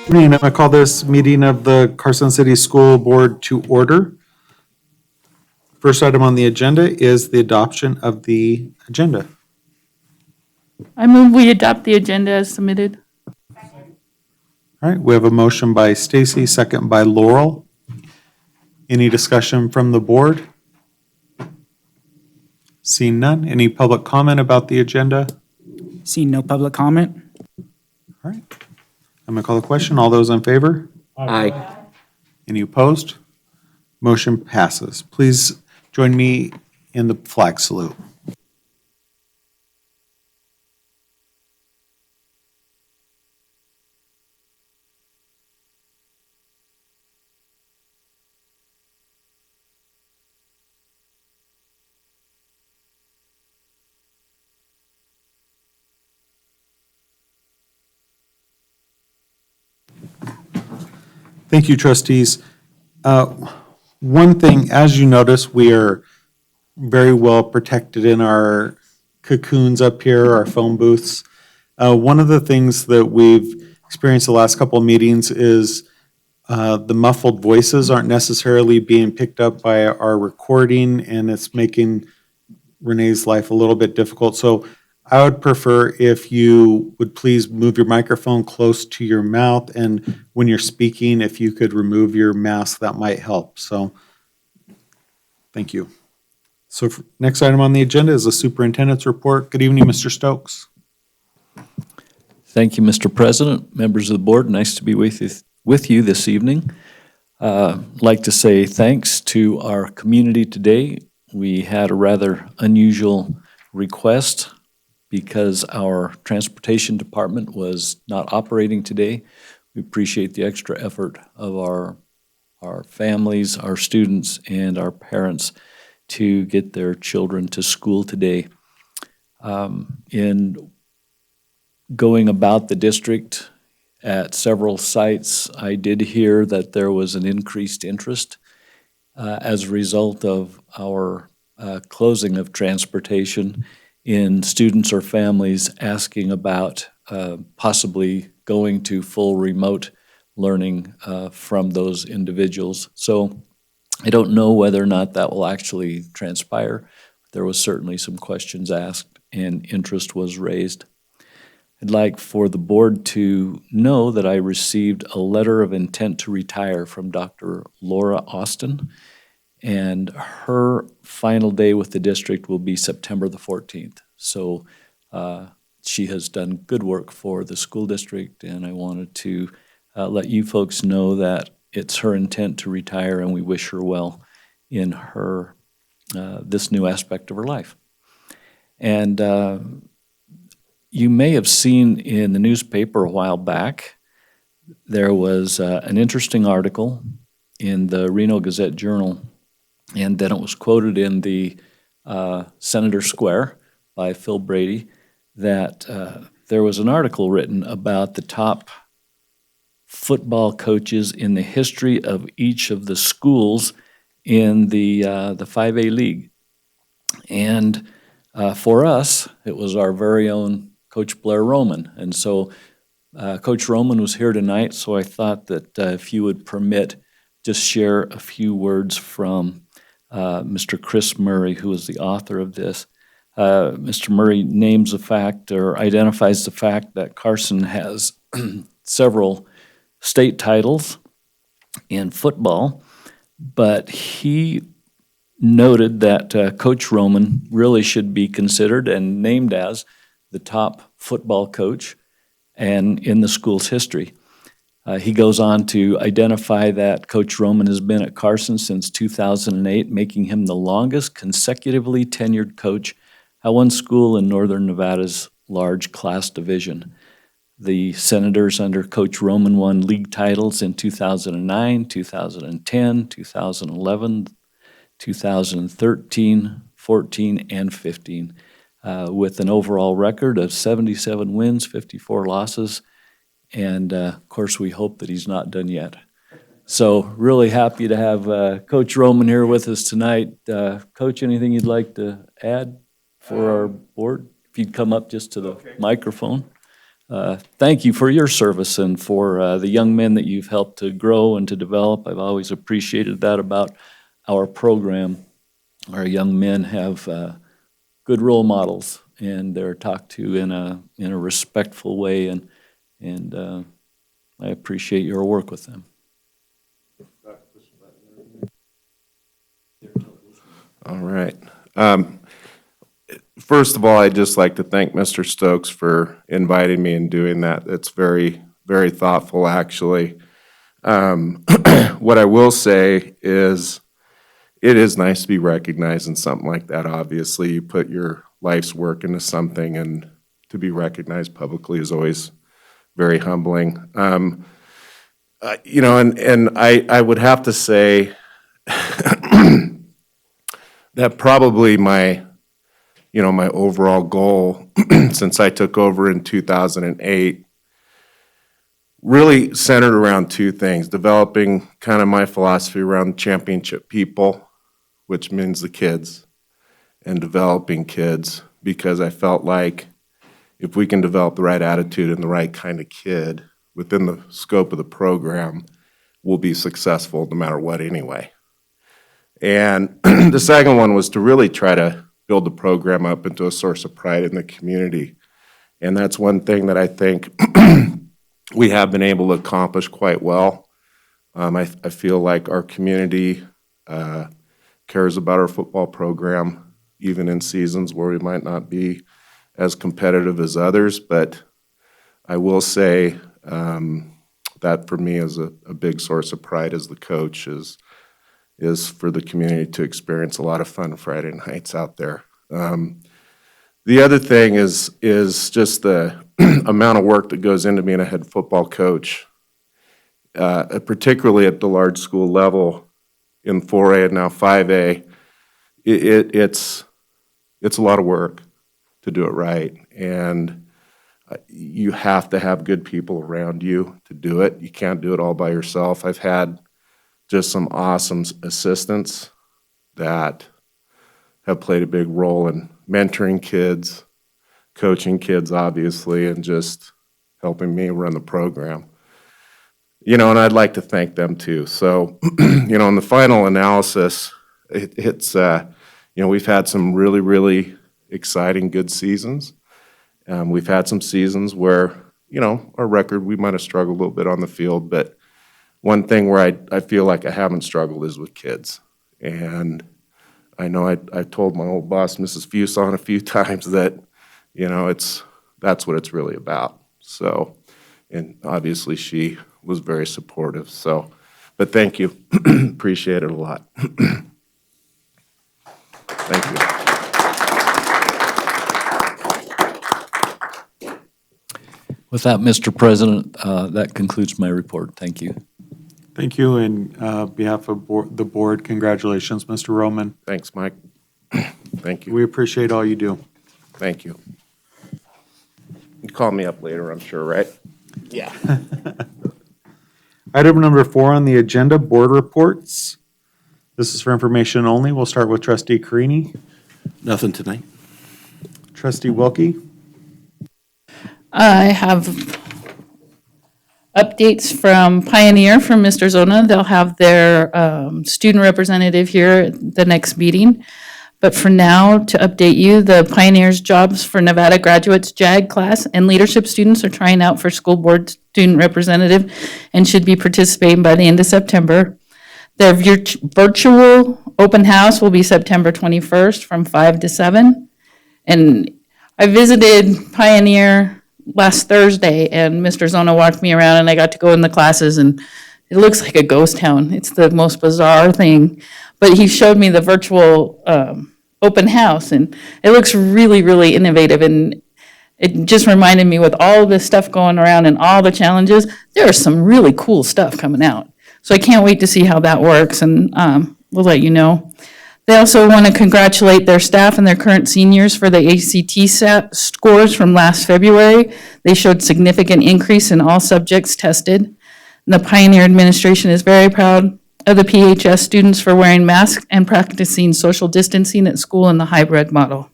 Evening. I'm going to call this meeting of the Carson City School Board to order. First item on the agenda is the adoption of the agenda. I move we adopt the agenda as submitted. All right, we have a motion by Stacy, second by Laurel. Any discussion from the board? Seeing none. Any public comment about the agenda? Seeing no public comment? All right. I'm going to call the question. All those in favor? Aye. Any opposed? Motion passes. Please join me in the flag salute. Thank you, trustees. One thing, as you notice, we are very well protected in our cocoons up here, our phone booths. One of the things that we've experienced the last couple of meetings is the muffled voices aren't necessarily being picked up by our recording, and it's making Renee's life a little bit difficult. So I would prefer if you would please move your microphone close to your mouth, and when you're speaking, if you could remove your mask, that might help. So thank you. So next item on the agenda is the superintendent's report. Good evening, Mr. Stokes. Thank you, Mr. President, members of the board. Nice to be with you this evening. I'd like to say thanks to our community today. We had a rather unusual request because our transportation department was not operating today. We appreciate the extra effort of our families, our students, and our parents to get their children to school today. In going about the district at several sites, I did hear that there was an increased interest as a result of our closing of transportation in students or families asking about possibly going to full remote learning from those individuals. So I don't know whether or not that will actually transpire. There was certainly some questions asked and interest was raised. I'd like for the board to know that I received a letter of intent to retire from Dr. Laura Austin, and her final day with the district will be September the 14th. So she has done good work for the school district, and I wanted to let you folks know that it's her intent to retire, and we wish her well in her this new aspect of her life. And you may have seen in the newspaper a while back, there was an interesting article in the Reno Gazette-Journal, and then it was quoted in the Senator Square by Phil Brady, that there was an article written about the top football coaches in the history of each of the schools in the 5A league. And for us, it was our very own Coach Blair Roman. And so Coach Roman was here tonight, so I thought that if you would permit, just share a few words from Mr. Chris Murray, who is the author of this. Mr. Murray names the fact or identifies the fact that Carson has several state titles in football, but he noted that Coach Roman really should be considered and named as the top football coach and in the school's history. He goes on to identify that Coach Roman has been at Carson since 2008, making him the longest consecutively tenured coach at one school in Northern Nevada's large class division. The Senators under Coach Roman won league titles in 2009, 2010, 2011, 2013, 14, and 15, with an overall record of 77 wins, 54 losses, and of course we hope that he's not done yet. So really happy to have Coach Roman here with us tonight. Coach, anything you'd like to add for our board? If you'd come up just to the microphone. thank you for your service and for the young men that you've helped to grow and to develop. I've always appreciated that about our program. Our young men have good role models, and they're talked to in a respectful way, and I appreciate your work with them. All right. First of all, I'd just like to thank Mr. Stokes for inviting me and doing that. It's very, very thoughtful, actually. What I will say is it is nice to be recognized in something like that. Obviously, you put your life's work into something, and to be recognized publicly is always very humbling. I would have to say that probably my overall goal since I took over in 2008 really centered around two things: developing kind of my philosophy around championship people, which means the kids, and developing kids, because I felt like if we can develop the right attitude and the right kind of kid within the scope of the program, we'll be successful no matter what anyway. And the second one was to really try to build the program up into a source of pride in the community. And that's one thing that I think we have been able to accomplish quite well. I feel like our community cares about our football program, even in seasons where we might not be as competitive as others. But I will say that for me is a big source of pride as the coach is for the community to experience a lot of fun Friday nights out there. The other thing is just the amount of work that goes into being a head football coach, particularly at the large school level in 4A and now 5A. It's a lot of work to do it right, and you have to have good people around you to do it. You can't do it all by yourself. I've had just some awesome assistants that have played a big role in mentoring kids, coaching kids, obviously, and just helping me run the program. And I'd like to thank them too. So, in the final analysis, it's we've had some really, really exciting, good seasons. We've had some seasons where, our record, we might have struggled a little bit on the field, but one thing where I feel like I haven't struggled is with kids. And I know I told my old boss, Mrs. Fuson, a few times that, that's what it's really about. So, and obviously she was very supportive. So, but thank you. Appreciate it a lot. Thank you. With that, Mr. President, that concludes my report. Thank you. Thank you. And on behalf of the board, congratulations, Mr. Roman. Thanks, Mike. Thank you. We appreciate all you do. Thank you. You call me up later, I'm sure, right? Yeah. Item number 4 on the agenda, board reports. This is for information only. We'll start with Trustee Carini. Nothing tonight. Trustee Wilkie. I have updates from Pioneer from Mr. Zona. They'll have their student representative here at the next meeting. But for now, to update you, the Pioneer's Jobs for Nevada Graduates JAG class and leadership students are trying out for school board student representative and should be participating by the end of September. Their virtual open house will be September 21st from 5 to 7. And I visited Pioneer last Thursday, and Mr. Zona walked me around, and I got to go in the classes, and it looks like a ghost town. It's the most bizarre thing. But he showed me the virtual open house, and it looks really, really innovative. And it just reminded me, with all this stuff going around and all the challenges, there's some really cool stuff coming out. So I can't wait to see how that works, and we'll let you know. They also want to congratulate their staff and their current seniors for the ACT scores from last February. They showed significant increase in all subjects tested. And the Pioneer administration is very proud of the PHS students for wearing masks and practicing social distancing at school in the hybrid model.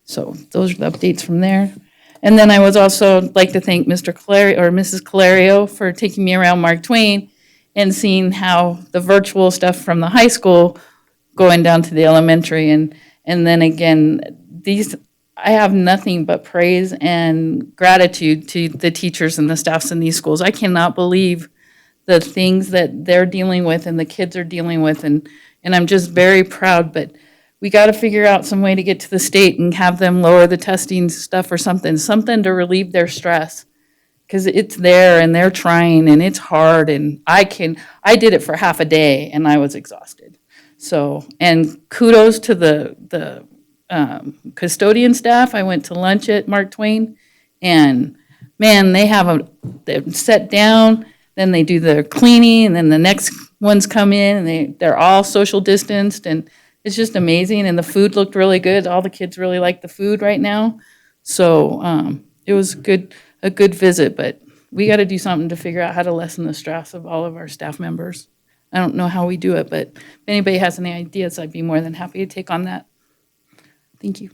So those are the updates from there. And then I was also like to thank Mr. Clary or Mrs. Calario for taking me around Mark Twain and seeing how the virtual stuff from the high school going down to the elementary. And then again, I have nothing but praise and gratitude to the teachers and the staffs in these schools. I cannot believe the things that they're dealing with and the kids are dealing with, and I'm just very proud, but we got to figure out some way to get to the state and have them lower the testing stuff or something to relieve their stress. Because it's there and they're trying and it's hard, and I did it for half a day and I was exhausted. So, and kudos to the custodian staff. I went to lunch at Mark Twain, and man, they're set down, then they do their cleaning, and then the next ones come in, and they're all social distanced, and it's just amazing, and the food looked really good. All the kids really like the food right now. So it was a good visit, but we got to do something to figure out how to lessen the stress of all of our staff members. I don't know how we do it, but if anybody has any ideas, I'd be more than happy to take on that. Thank you.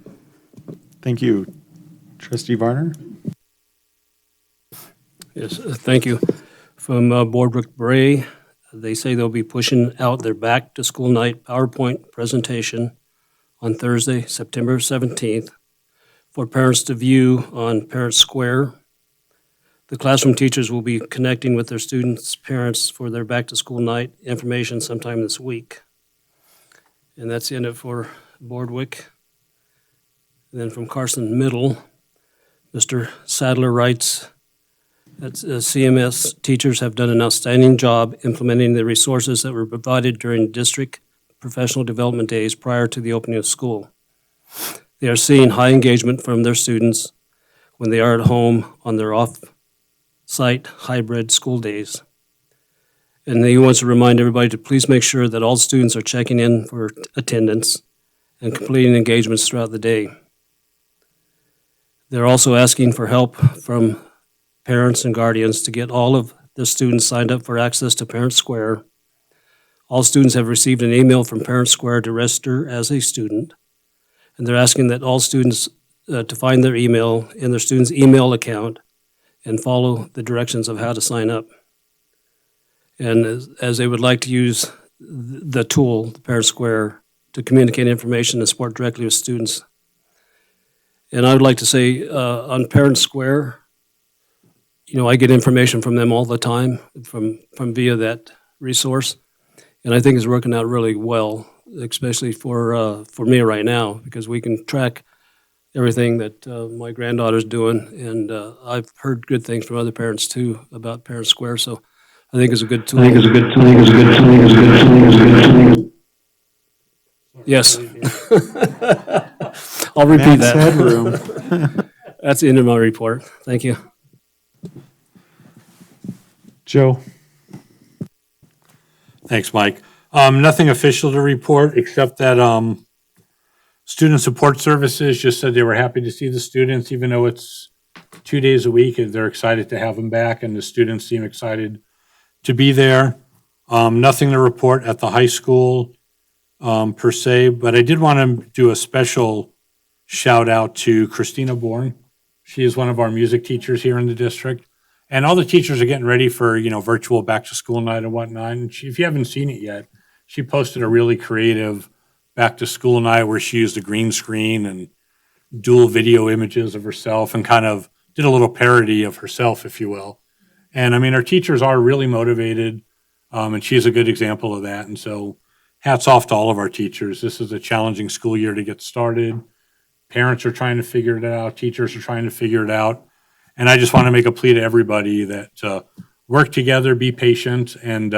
Thank you. Trustee Varner? Yes, thank you. From Boardwalk Bray, they say they'll be pushing out their back-to-school night PowerPoint presentation on Thursday, September 17th, for parents to view on Parent Square. The classroom teachers will be connecting with their students' parents for their back-to-school night information sometime this week. And that's the end of it for Boardwick. And then from Carson Middle, Mr. Sadler writes that CMS teachers have done an outstanding job implementing the resources that were provided during district professional development days prior to the opening of school. They are seeing high engagement from their students when they are at home on their off-site hybrid school days. And he wants to remind everybody to please make sure that all students are checking in for attendance and completing engagements throughout the day. They're also asking for help from parents and guardians to get all of the students signed up for access to Parent Square. All students have received an email from Parent Square to register as a student, and they're asking that all students to find their email in their student's email account and follow the directions of how to sign up. And as they would like to use the tool, the Parent Square, to communicate information and support directly with students. And I would like to say on Parent Square, you know, I get information from them all the time from via that resource, and I think it's working out really well, especially for me right now, because we can track everything that my granddaughter's doing, and I've heard good things from other parents too about Parent Square, so I think it's a good tool. Yes. I'll repeat that. Headroom. That's the end of my report. Thank you. Joe? Thanks, Mike. Nothing official to report, except that Student Support Services just said they were happy to see the students, even though it's 2 days a week, and they're excited to have them back, and the students seem excited to be there. Nothing to report at the high school per se, but I did want to do a special shout out to Christina Bourne. She is one of our music teachers here in the district. And all the teachers are getting ready for, you know, virtual back to school night and whatnot. And if you haven't seen it yet, she posted a really creative back to school night where she used a green screen and dual video images of herself and kind of did a little parody of herself, if you will. And I mean, our teachers are really motivated, and she's a good example of that. And so hats off to all of our teachers. This is a challenging school year to get started. Parents are trying to figure it out. Teachers are trying to figure it out. And I just want to make a plea to everybody that work together, be patient, and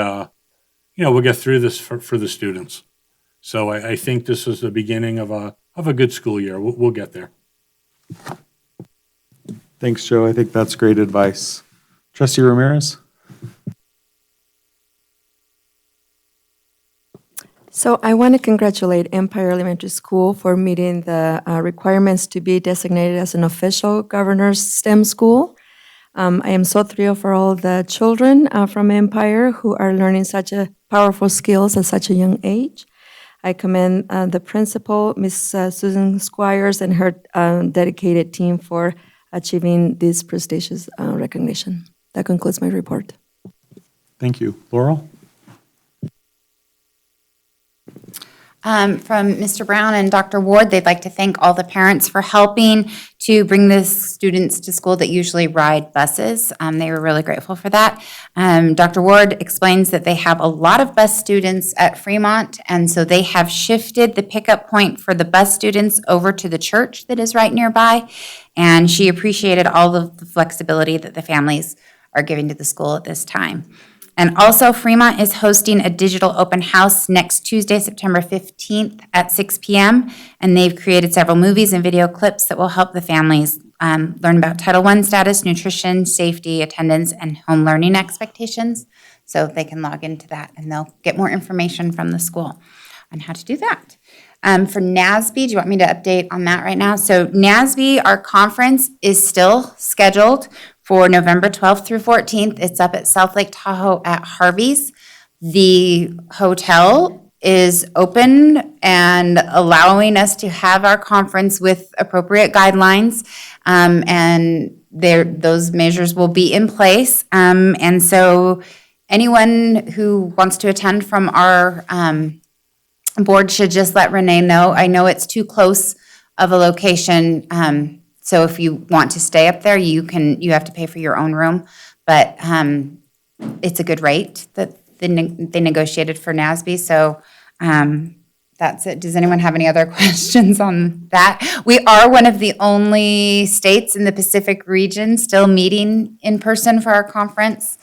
we'll get through this for the students. So I think this is the beginning of a good school year. We'll get there. Thanks, Joe. I think that's great advice. Trustee Ramirez? So I want to congratulate Empire Elementary School for meeting the requirements to be designated as an official governor's STEM school. I am so thrilled for all the children from Empire who are learning such a powerful skills at such a young age. I commend the principal, Ms. Susan Squires, and her dedicated team for achieving this prestigious recognition. That concludes my report. Thank you. Laurel? From Mr. Brown and Dr. Ward, they'd like to thank all the parents for helping to bring the students to school that usually ride buses. They were really grateful for that. Dr. Ward explains that they have a lot of bus students at Fremont, and so they have shifted the pickup point for the bus students over to the church that is right nearby. And she appreciated all of the flexibility that the families are giving to the school at this time. And also, Fremont is hosting a digital open house next Tuesday, September 15th at 6 p.m. And they've created several movies and video clips that will help the families learn about Title I status, nutrition, safety, attendance, and home learning expectations. So they can log into that and they'll get more information from the school on how to do that. For NASB, do you want me to update on that right now? So NASB, our conference is still scheduled for November 12th through 14th. It's up at South Lake Tahoe at Harvey's. The hotel is open and allowing us to have our conference with appropriate guidelines. And those measures will be in place. And so anyone who wants to attend from our board should just let Renee know. I know it's too close of a location, so if you want to stay up there, you have to pay for your own room, but it's a good rate that they negotiated for NASB, so that's it. Does anyone have any other questions on that? We are one of the only states in the Pacific region still meeting in person for our conference,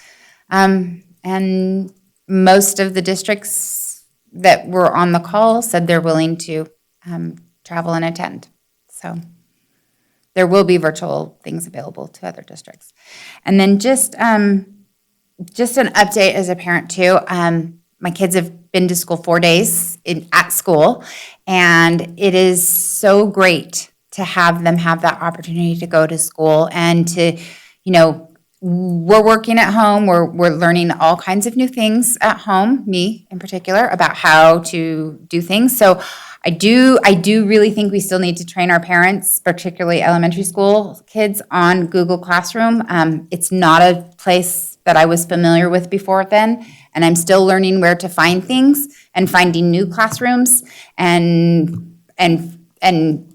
and most of the districts that were on the call said they're willing to travel and attend, so there will be virtual things available to other districts. And then just an update as a parent too. My kids have been to school 4 days at school, and it is so great to have them have that opportunity to go to school and to, we're working at home. We're learning all kinds of new things at home, me in particular, about how to do things. So I do really think we still need to train our parents, particularly elementary school kids, on Google Classroom. It's not a place that I was familiar with before then, and I'm still learning where to find things and finding new classrooms and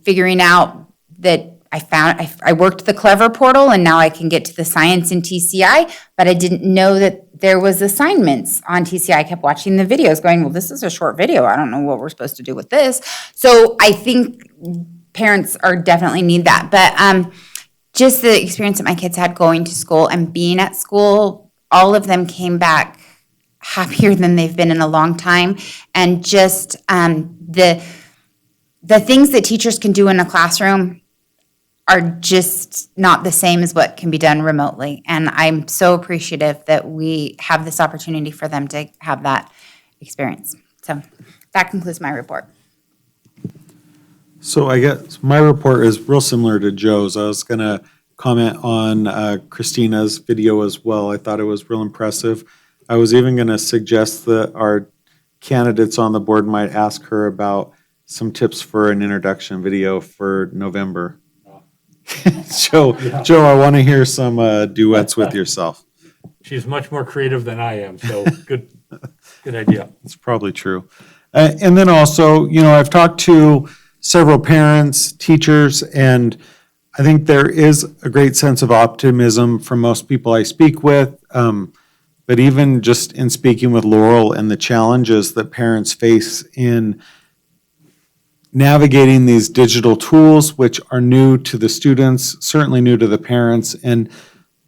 figuring out that I worked the Clever portal and now I can get to the science in TCI, but I didn't know that there was assignments on TCI. I kept watching the videos going, well, this is a short video. I don't know what we're supposed to do with this. So I think parents are definitely need that. But just the experience that my kids had going to school and being at school, all of them came back happier than they've been in a long time. And just the things that teachers can do in a classroom are just not the same as what can be done remotely. And I'm so appreciative that we have this opportunity for them to have that experience. So that concludes my report. So I guess my report is real similar to Joe's. I was going to comment on Christina's video as well. I thought it was real impressive. I was even going to suggest that our candidates on the board might ask her about some tips for an introduction video for November. Joe, I want to hear some duets with yourself. She's much more creative than I am, so good idea. It's probably true. And then also, I've talked to several parents, teachers, and I think there is a great sense of optimism from most people I speak with. But even just in speaking with Laurel and the challenges that parents face in navigating these digital tools, which are new to the students, certainly new to the parents. And,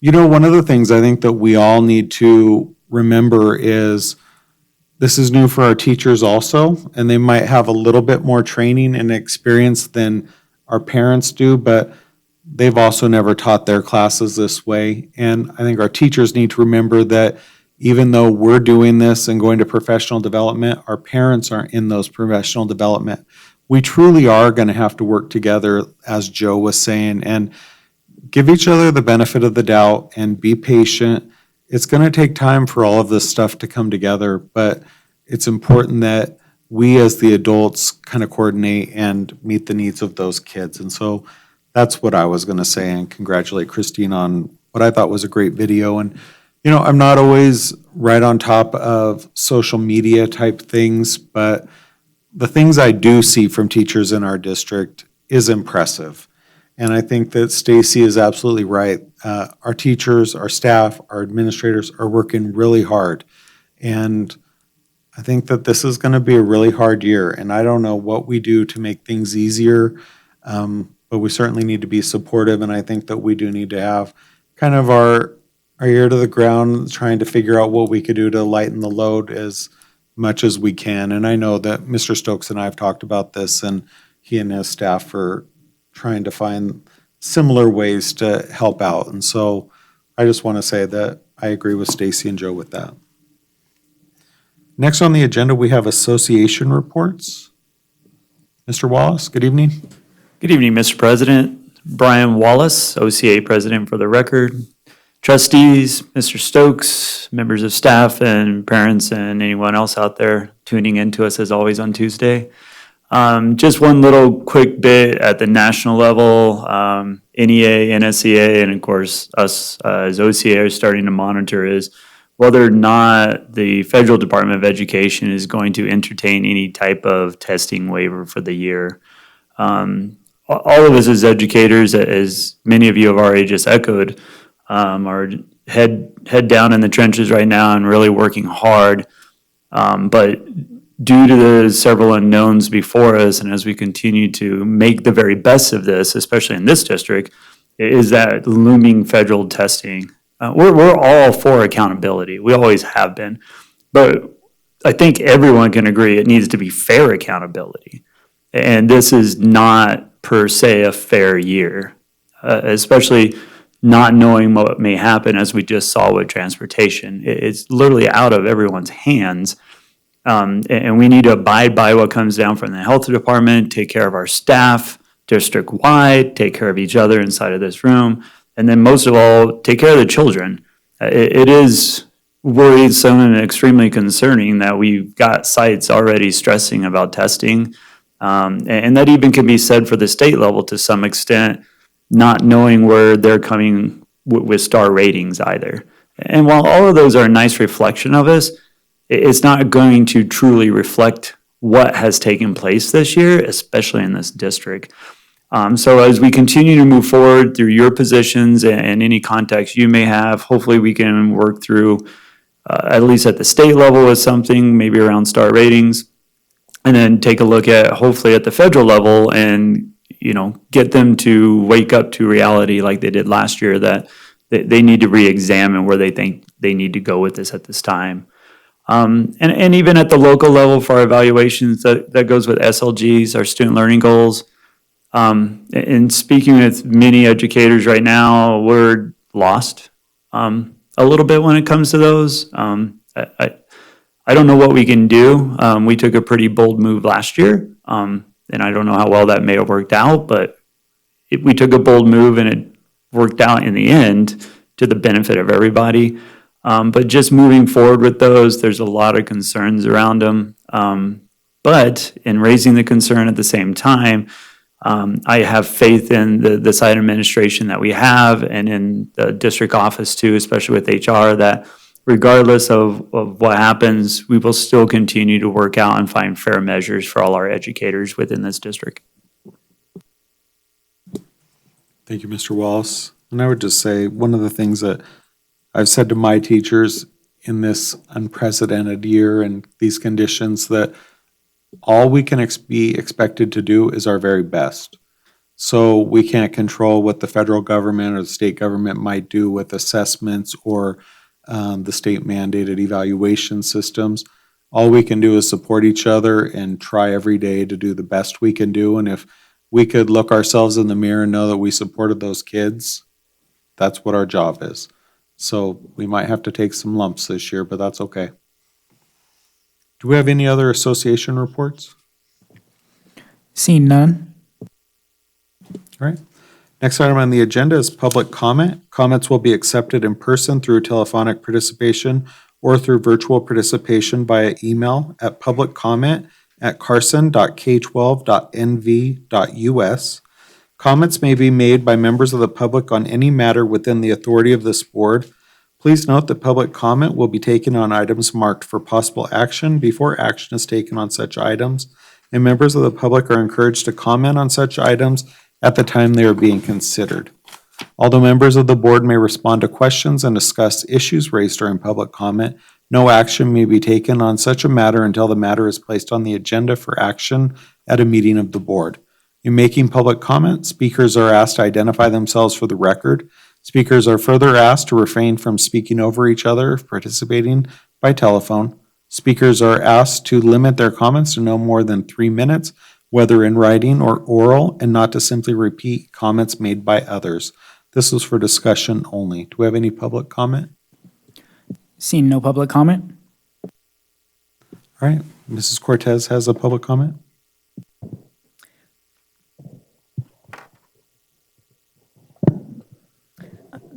one of the things I think that we all need to remember is this is new for our teachers also, and they might have a little bit more training and experience than our parents do, but they've also never taught their classes this way. And I think our teachers need to remember that even though we're doing this and going to professional development, our parents aren't in those professional development. We truly are going to have to work together, as Joe was saying, and give each other the benefit of the doubt and be patient. It's going to take time for all of this stuff to come together, but it's important that we as the adults kind of coordinate and meet the needs of those kids. And so that's what I was going to say, and congratulate Christine on what I thought was a great video. And, you know, I'm not always right on top of social media type things, but the things I do see from teachers in our district is impressive. And I think that Stacy is absolutely right. Our teachers, our staff, our administrators are working really hard. And I think that this is going to be a really hard year. And I don't know what we do to make things easier, but we certainly need to be supportive. And I think that we do need to have kind of our ear to the ground, trying to figure out what we could do to lighten the load as much as we can. And I know that Mr. Stokes and I have talked about this, and he and his staff are trying to find similar ways to help out. And so I just want to say that I agree with Stacy and Joe with that. Next on the agenda, we have association reports. Mr. Wallace, good evening. Good evening, Mr. President. Brian Wallace, OCA President for the record. Trustees, Mr. Stokes, members of staff, and parents, and anyone else out there tuning in to us as always on Tuesday. Just one little quick bit at the national level, NEA, NSCA, and of course us as OCA are starting to monitor is whether or not the Federal Department of Education is going to entertain any type of testing waiver for the year. All of us as educators, as many of you have already just echoed, are head down in the trenches right now and really working hard. But due to the several unknowns before us, and as we continue to make the very best of this, especially in this district, is that looming federal testing. We're all for accountability. We always have been. But I think everyone can agree it needs to be fair accountability. And this is not per se a fair year, especially not knowing what may happen, as we just saw with transportation. It's literally out of everyone's hands. And we need to abide by what comes down from the health department, take care of our staff district-wide, take care of each other inside of this room, and then most of all, take care of the children. It is worrisome and extremely concerning that we've got sites already stressing about testing. And that even can be said for the state level to some extent, not knowing where they're coming with star ratings either. And while all of those are a nice reflection of us, it's not going to truly reflect what has taken place this year, especially in this district. So as we continue to move forward through your positions and any contacts you may have, hopefully we can work through, at least at the state level with something, maybe around star ratings, and then take a look at, hopefully at the federal level and, you know, get them to wake up to reality like they did last year, that they need to re-examine where they think they need to go with this at this time. And even at the local level for our evaluations, that goes with SLGs, our student learning goals. And speaking with many educators right now, we're lost a little bit when it comes to those. I don't know what we can do. We took a pretty bold move last year, and I don't know how well that may have worked out, but we took a bold move and it worked out in the end to the benefit of everybody. But just moving forward with those, there's a lot of concerns around them. But in raising the concern at the same time, I have faith in the site administration that we have and in the district office too, especially with HR, that regardless of what happens, we will still continue to work out and find fair measures for all our educators within this district. Thank you, Mr. Wallace. And I would just say, one of the things that I've said to my teachers in this unprecedented year and these conditions, that all we can be expected to do is our very best. So we can't control what the federal government or the state government might do with assessments or the state mandated evaluation systems. All we can do is support each other and try every day to do the best we can do. And if we could look ourselves in the mirror and know that we supported those kids, that's what our job is. So we might have to take some lumps this year, but that's okay. Do we have any other association reports? Seeing none. All right. Next item on the agenda is public comment. Comments will be accepted in person through telephonic participation or through virtual participation via email at publiccomment@carson.k12.nv.us. Comments may be made by members of the public on any matter within the authority of this board. Please note that public comment will be taken on items marked for possible action before action is taken on such items, and members of the public are encouraged to comment on such items at the time they are being considered. Although members of the board may respond to questions and discuss issues raised during public comment, no action may be taken on such a matter until the matter is placed on the agenda for action at a meeting of the board. In making public comment, speakers are asked to identify themselves for the record. Speakers are further asked to refrain from speaking over each other if participating by telephone. Speakers are asked to limit their comments to no more than 3 minutes, whether in writing or oral, and not to simply repeat comments made by others. This is for discussion only. Do we have any public comment? Seeing no public comment? All right, Mrs. Cortez has a public comment.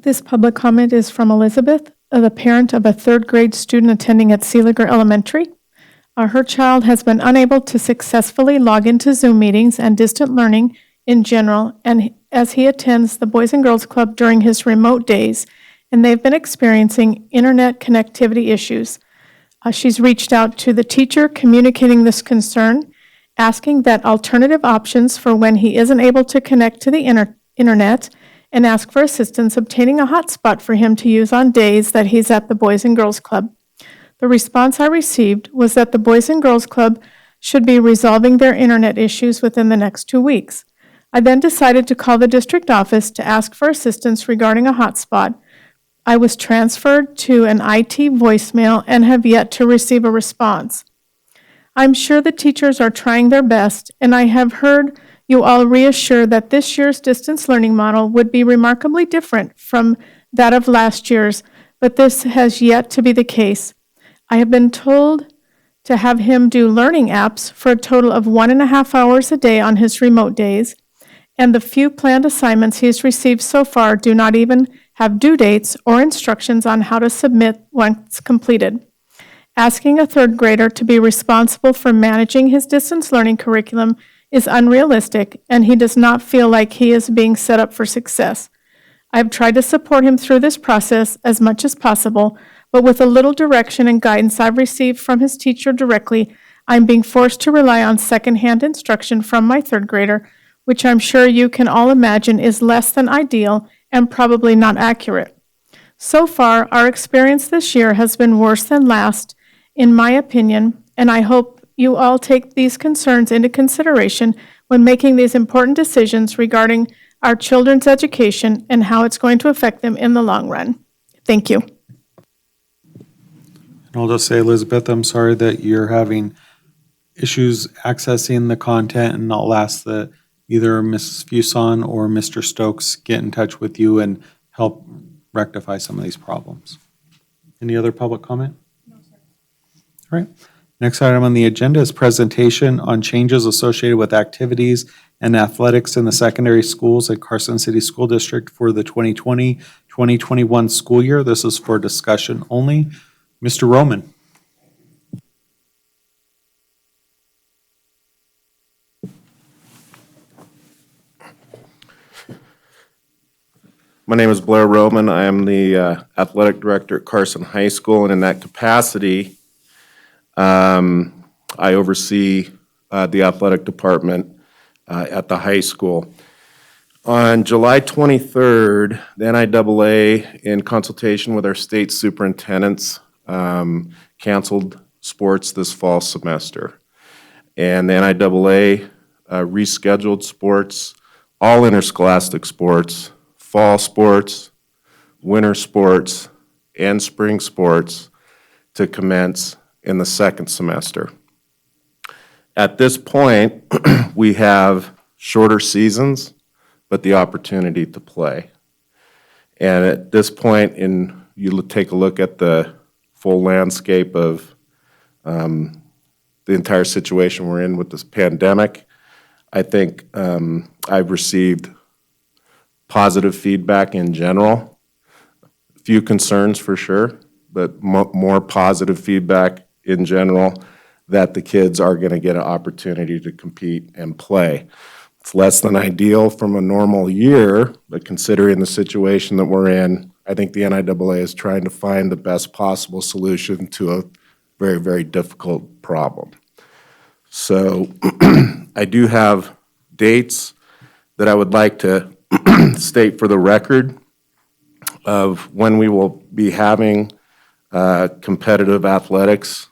This public comment is from Elizabeth, the parent of a third grade student attending at Seeliger Elementary. Her child has been unable to successfully log into Zoom meetings and distant learning in general, and as he attends the Boys and Girls Club during his remote days, and they've been experiencing internet connectivity issues. She's reached out to the teacher communicating this concern, asking that alternative options for when he isn't able to connect to the internet, and ask for assistance obtaining a hotspot for him to use on days that he's at the Boys and Girls Club. The response I received was that the Boys and Girls Club should be resolving their internet issues within the next 2 weeks. I then decided to call the district office to ask for assistance regarding a hotspot. I was transferred to an IT voicemail and have yet to receive a response. I'm sure the teachers are trying their best, and I have heard you all reassure that this year's distance learning model would be remarkably different from that of last year's, but this has yet to be the case. I have been told to have him do learning apps for a total of 1.5 hours a day on his remote days, and the few planned assignments he has received so far do not even have due dates or instructions on how to submit once completed. Asking a third grader to be responsible for managing his distance learning curriculum is unrealistic, and he does not feel like he is being set up for success. I have tried to support him through this process as much as possible, but with a little direction and guidance I've received from his teacher directly, I'm being forced to rely on secondhand instruction from my third grader, which I'm sure you can all imagine is less than ideal and probably not accurate. So far, our experience this year has been worse than last, in my opinion, and I hope you all take these concerns into consideration when making these important decisions regarding our children's education and how it's going to affect them in the long run. Thank you. And I'll just say, Elizabeth, I'm sorry that you're having issues accessing the content, and I'll ask that either Mrs. Fuson or Mr. Stokes get in touch with you and help rectify some of these problems. Any other public comment? No, sir. All right. Next item on the agenda is presentation on changes associated with activities and athletics in the secondary schools at Carson City School District for the 2020-2021 school year. This is for discussion only. Mr. Roman. My name is Blair Roman. I am the athletic director at Carson High School, and in that capacity, I oversee the athletic department at the high school. On July 23rd, the NIAA, in consultation with our state superintendents, canceled sports this fall semester. And the NIAA rescheduled sports, all interscholastic sports, fall sports, winter sports, and spring sports to commence in the second semester. At this point, we have shorter seasons, but the opportunity to play. And at this point, you take a look at the full landscape of the entire situation we're in with this pandemic, I think I've received positive feedback in general. A few concerns for sure, but more positive feedback in general that the kids are going to get an opportunity to compete and play. It's less than ideal from a normal year, but considering the situation that we're in, I think the NIAA is trying to find the best possible solution to a very, very difficult problem. So I do have dates that I would like to state for the record of when we will be having competitive athletics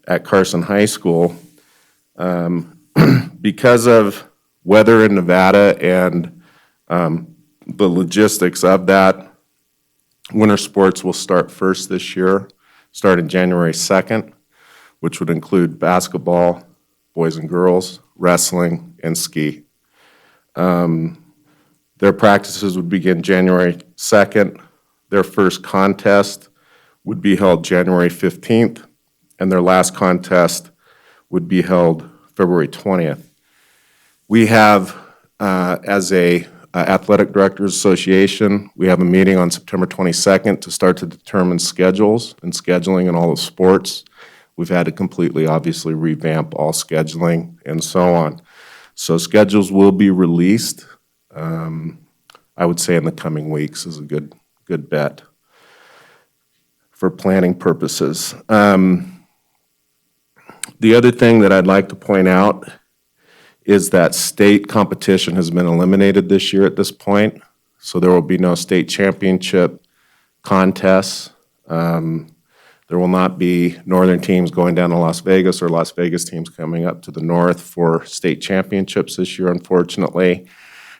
at Carson High School. Because of weather in Nevada and the logistics of that, winter sports will start first this year, starting January 2nd, which would include basketball, boys and girls, wrestling, and ski. Their practices would begin January 2nd. Their first contest would be held January 15th, and their last contest would be held February 20th. We have, as a Athletic Directors Association, we have a meeting on September 22nd to start to determine schedules and scheduling in all the sports. We've had to completely, obviously, revamp all scheduling and so on. So schedules will be released, I would say in the coming weeks is a good bet for planning purposes. The other thing that I'd like to point out is that state competition has been eliminated this year at this point, so there will be no state championship contests. There will not be northern teams going down to Las Vegas or Las Vegas teams coming up to the north for state championships this year, unfortunately.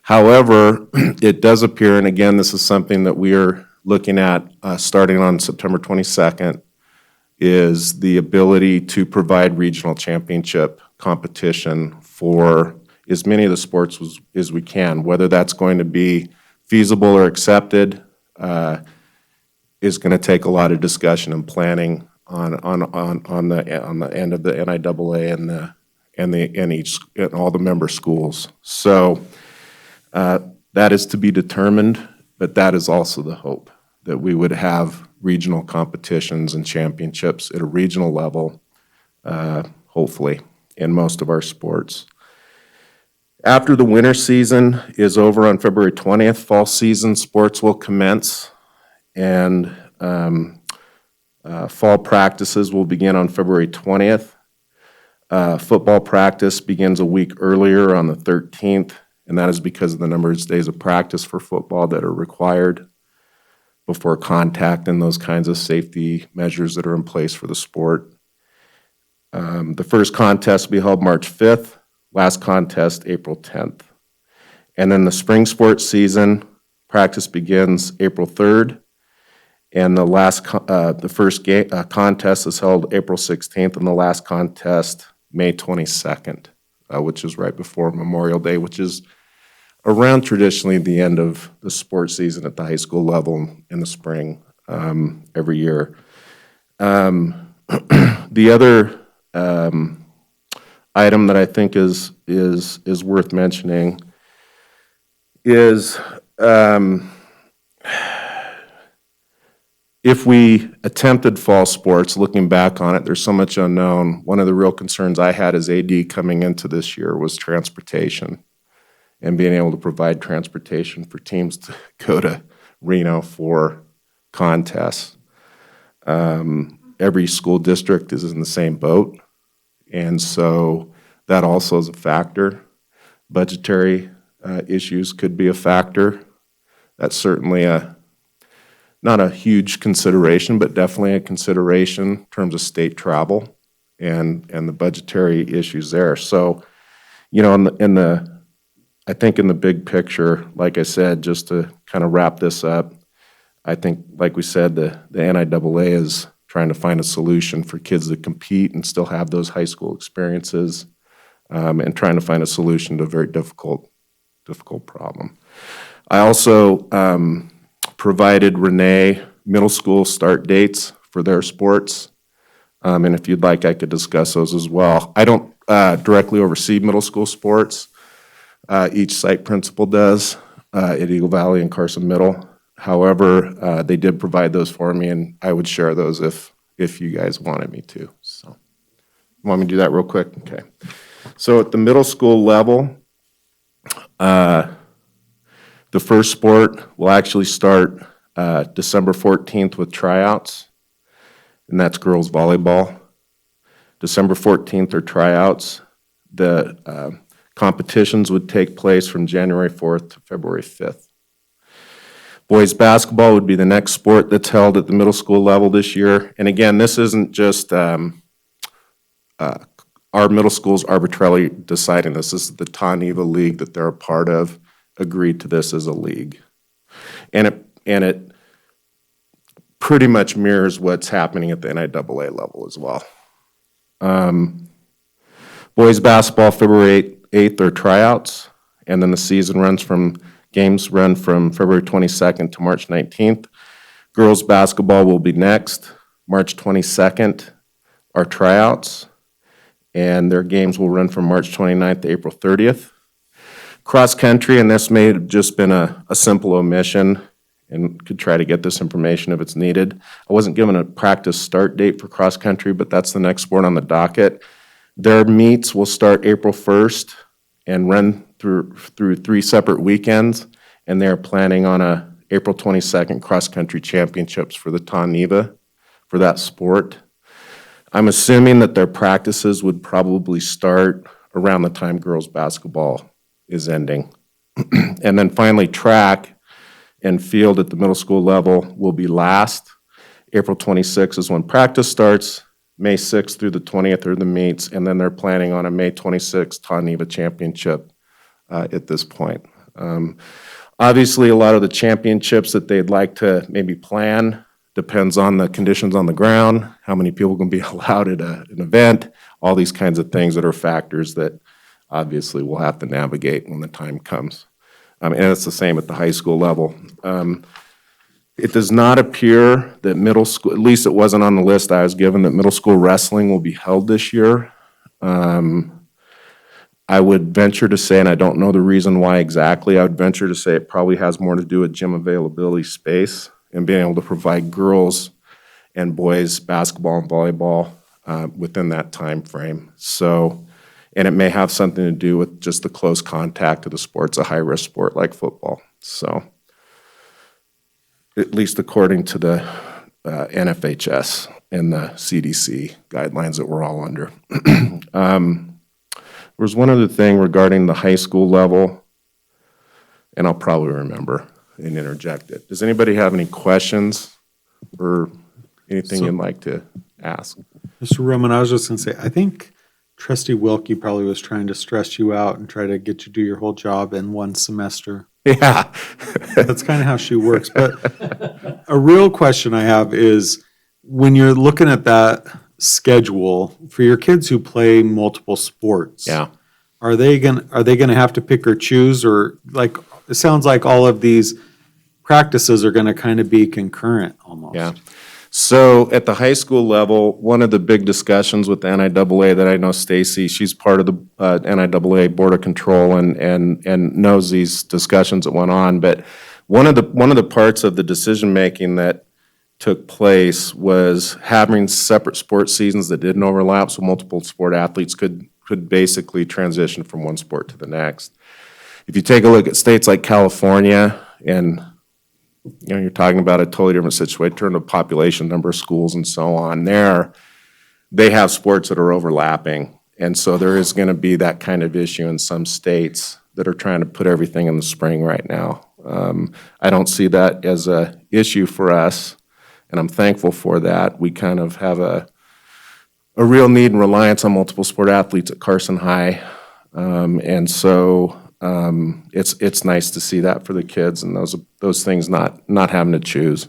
However, it does appear, and again, this is something that we are looking at starting on September 22nd, is the ability to provide regional championship competition for as many of the sports as we can. Whether that's going to be feasible or accepted is going to take a lot of discussion and planning on the end of the NIAA and all the member schools. So that is to be determined, but that is also the hope, that we would have regional competitions and championships at a regional level, hopefully, in most of our sports. After the winter season is over on February 20th, fall season sports will commence, and fall practices will begin on February 20th. Football practice begins a week earlier on the 13th, and that is because of the number of days of practice for football that are required before contact and those kinds of safety measures that are in place for the sport. The first contest will be held March 5th, last contest April 10th. And then the spring sports season, practice begins April 3rd, and the first contest is held April 16th, and the last contest May 22nd, which is right before Memorial Day, which is around traditionally the end of the sports season at the high school level in the spring every year. The other item that I think is worth mentioning is if we attempted fall sports, looking back on it, there's so much unknown. One of the real concerns I had as AD coming into this year was transportation and being able to provide transportation for teams to go to Reno for contests. Every school district is in the same boat, and so that also is a factor. Budgetary issues could be a factor. That's certainly not a huge consideration, but definitely a consideration in terms of state travel and the budgetary issues there. So, you know, I think in the big picture, like I said, just to kind of wrap this up, I think, like we said, the NIAA is trying to find a solution for kids that compete and still have those high school experiences, and trying to find a solution to a very difficult problem. I also provided Renee middle school start dates for their sports, and if you'd like, I could discuss those as well. I don't directly oversee middle school sports. Each site principal does at Eagle Valley and Carson Middle. However, they did provide those for me, and I would share those if you guys wanted me to. So, you want me to do that real quick? Okay. So at the middle school level, The first sport will actually start December 14th with tryouts, and that's girls volleyball. December 14th are tryouts. The competitions would take place from January 4th to February 5th. Boys basketball would be the next sport that's held at the middle school level this year. And again, this isn't just our middle schools arbitrarily deciding this. This is the TANEVA league that they're a part of, agreed to this as a league. And it pretty much mirrors what's happening at the NIAA level as well. Boys basketball, February 8th are tryouts, and then the season games run from February 22nd to March 19th. Girls basketball will be next. March 22nd are tryouts, and their games will run from March 29th to April 30th. Cross country, and this may have just been a simple omission, and could try to get this information if it's needed. I wasn't given a practice start date for cross country, but that's the next sport on the docket. Their meets will start April 1st and run through 3 separate weekends, and they're planning on a April 22nd cross-country championships for the TANEVA for that sport. I'm assuming that their practices would probably start around the time girls basketball is ending. And then finally, track and field at the middle school level will be last. April 26th is when practice starts. May 6th through the 20th are the meets, and then they're planning on a May 26th TANEVA championship at this point. Obviously, a lot of the championships that they'd like to maybe plan depends on the conditions on the ground, how many people can be allowed at an event, all these kinds of things that are factors that obviously we'll have to navigate when the time comes. And it's the same at the high school level. It does not appear that middle school, at least it wasn't on the list I was given, that middle school wrestling will be held this year. I would venture to say, and I don't know the reason why exactly, I would venture to say it probably has more to do with gym availability space and being able to provide girls and boys basketball and volleyball within that time frame. So, and it may have something to do with just the close contact of the sports, a high-risk sport like football. So, at least according to the NFHS and the CDC guidelines that we're all under. There was one other thing regarding the high school level, and I'll probably remember and interject it. Does anybody have any questions or anything you'd like to ask? Mr. Roman, I was just going to say, I think Trustee Wilkie probably was trying to stress you out and try to get you to do your whole job in one semester. Yeah. That's kind of how she works. But a real question I have is, when you're looking at that schedule for your kids who play multiple sports, Yeah. are they gonna have to pick or choose, or like it sounds like all of these practices are going to kind of be concurrent almost? Yeah. So at the high school level, one of the big discussions with the NIAA that I know Stacy, she's part of the NIAA Board of Control and knows these discussions that went on. But one of the parts of the decision making that took place was having separate sports seasons that didn't overlap, so multiple sport athletes could basically transition from one sport to the next. If you take a look at states like California, and you're talking about a totally different situation in terms of population, number of schools, and so on. They have sports that are overlapping, and so there is going to be that kind of issue in some states that are trying to put everything in the spring right now. I don't see that as a issue for us, and I'm thankful for that. We kind of have a real need and reliance on multiple sport athletes at Carson High, and so it's nice to see that for the kids and those things not having to choose.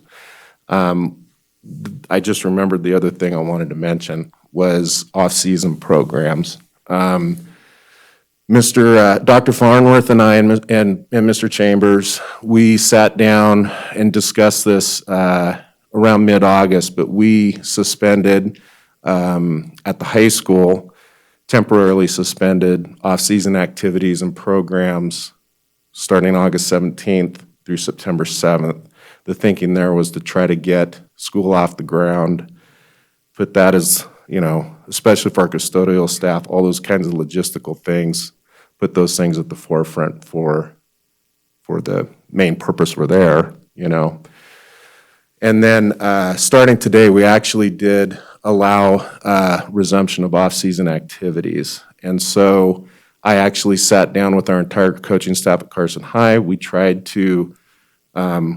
I just remembered the other thing I wanted to mention was off-season programs. Dr. Farnworth and I and Mr. Chambers, we sat down and discussed this around mid-August, but we suspended at the high school, temporarily suspended off-season activities and programs starting August 17th through September 7th. The thinking there was to try to get school off the ground, put that as, especially for our custodial staff, all those kinds of logistical things, put those things at the forefront for the main purpose we're there, you know. And then starting today, we actually did allow resumption of off-season activities. And so I actually sat down with our entire coaching staff at Carson High. We tried to,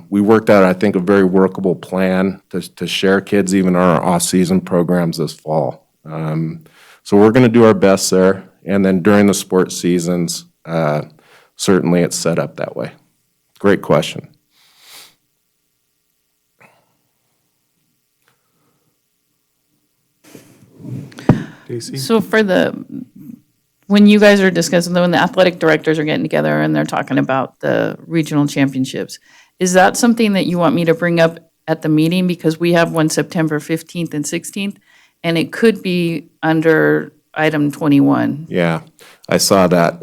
we worked out, I think, a very workable plan to share kids even on our off-season programs this fall. So we're going to do our best there. And then during the sports seasons, certainly it's set up that way. Great question. Casey? So when you guys are discussing, when the athletic directors are getting together and they're talking about the regional championships, is that something that you want me to bring up at the meeting? Because we have one September 15th and 16th, and it could be under item 21. Yeah, I saw that.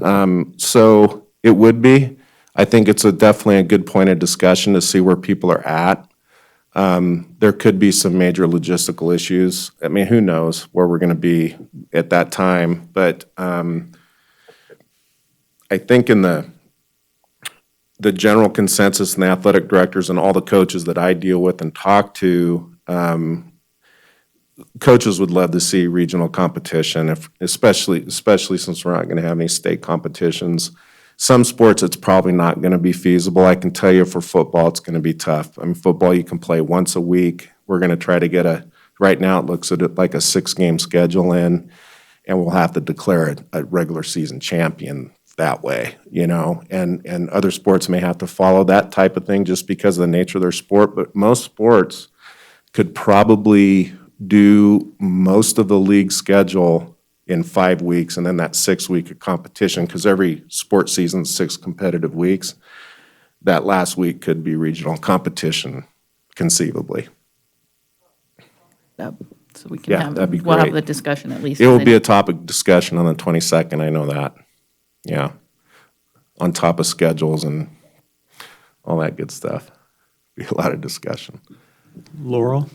So it would be. I think it's definitely a good point of discussion to see where people are at. There could be some major logistical issues. I mean, who knows where we're going to be at that time? But I think in the general consensus and the athletic directors and all the coaches that I deal with and talk to, coaches would love to see regional competition, especially since we're not going to have any state competitions. Some sports, it's probably not going to be feasible. I can tell you for football, it's going to be tough. I mean, football, you can play once a week. We're going to try to get right now it looks at it like a 6-game schedule in, and we'll have to declare a regular season champion that way, you know, and other sports may have to follow that type of thing just because of the nature of their sport, but most sports could probably do most of the league schedule in 5 weeks, and then that 6-week of competition, because every sports season is 6 competitive weeks. That last week could be regional competition, conceivably. So we Yeah, can that'd be we'll have great. the discussion at least. It will and then- be a topic of discussion on the 22nd, I know that. Yeah, on top of schedules and all that good stuff. Be a lot of discussion. Laurel?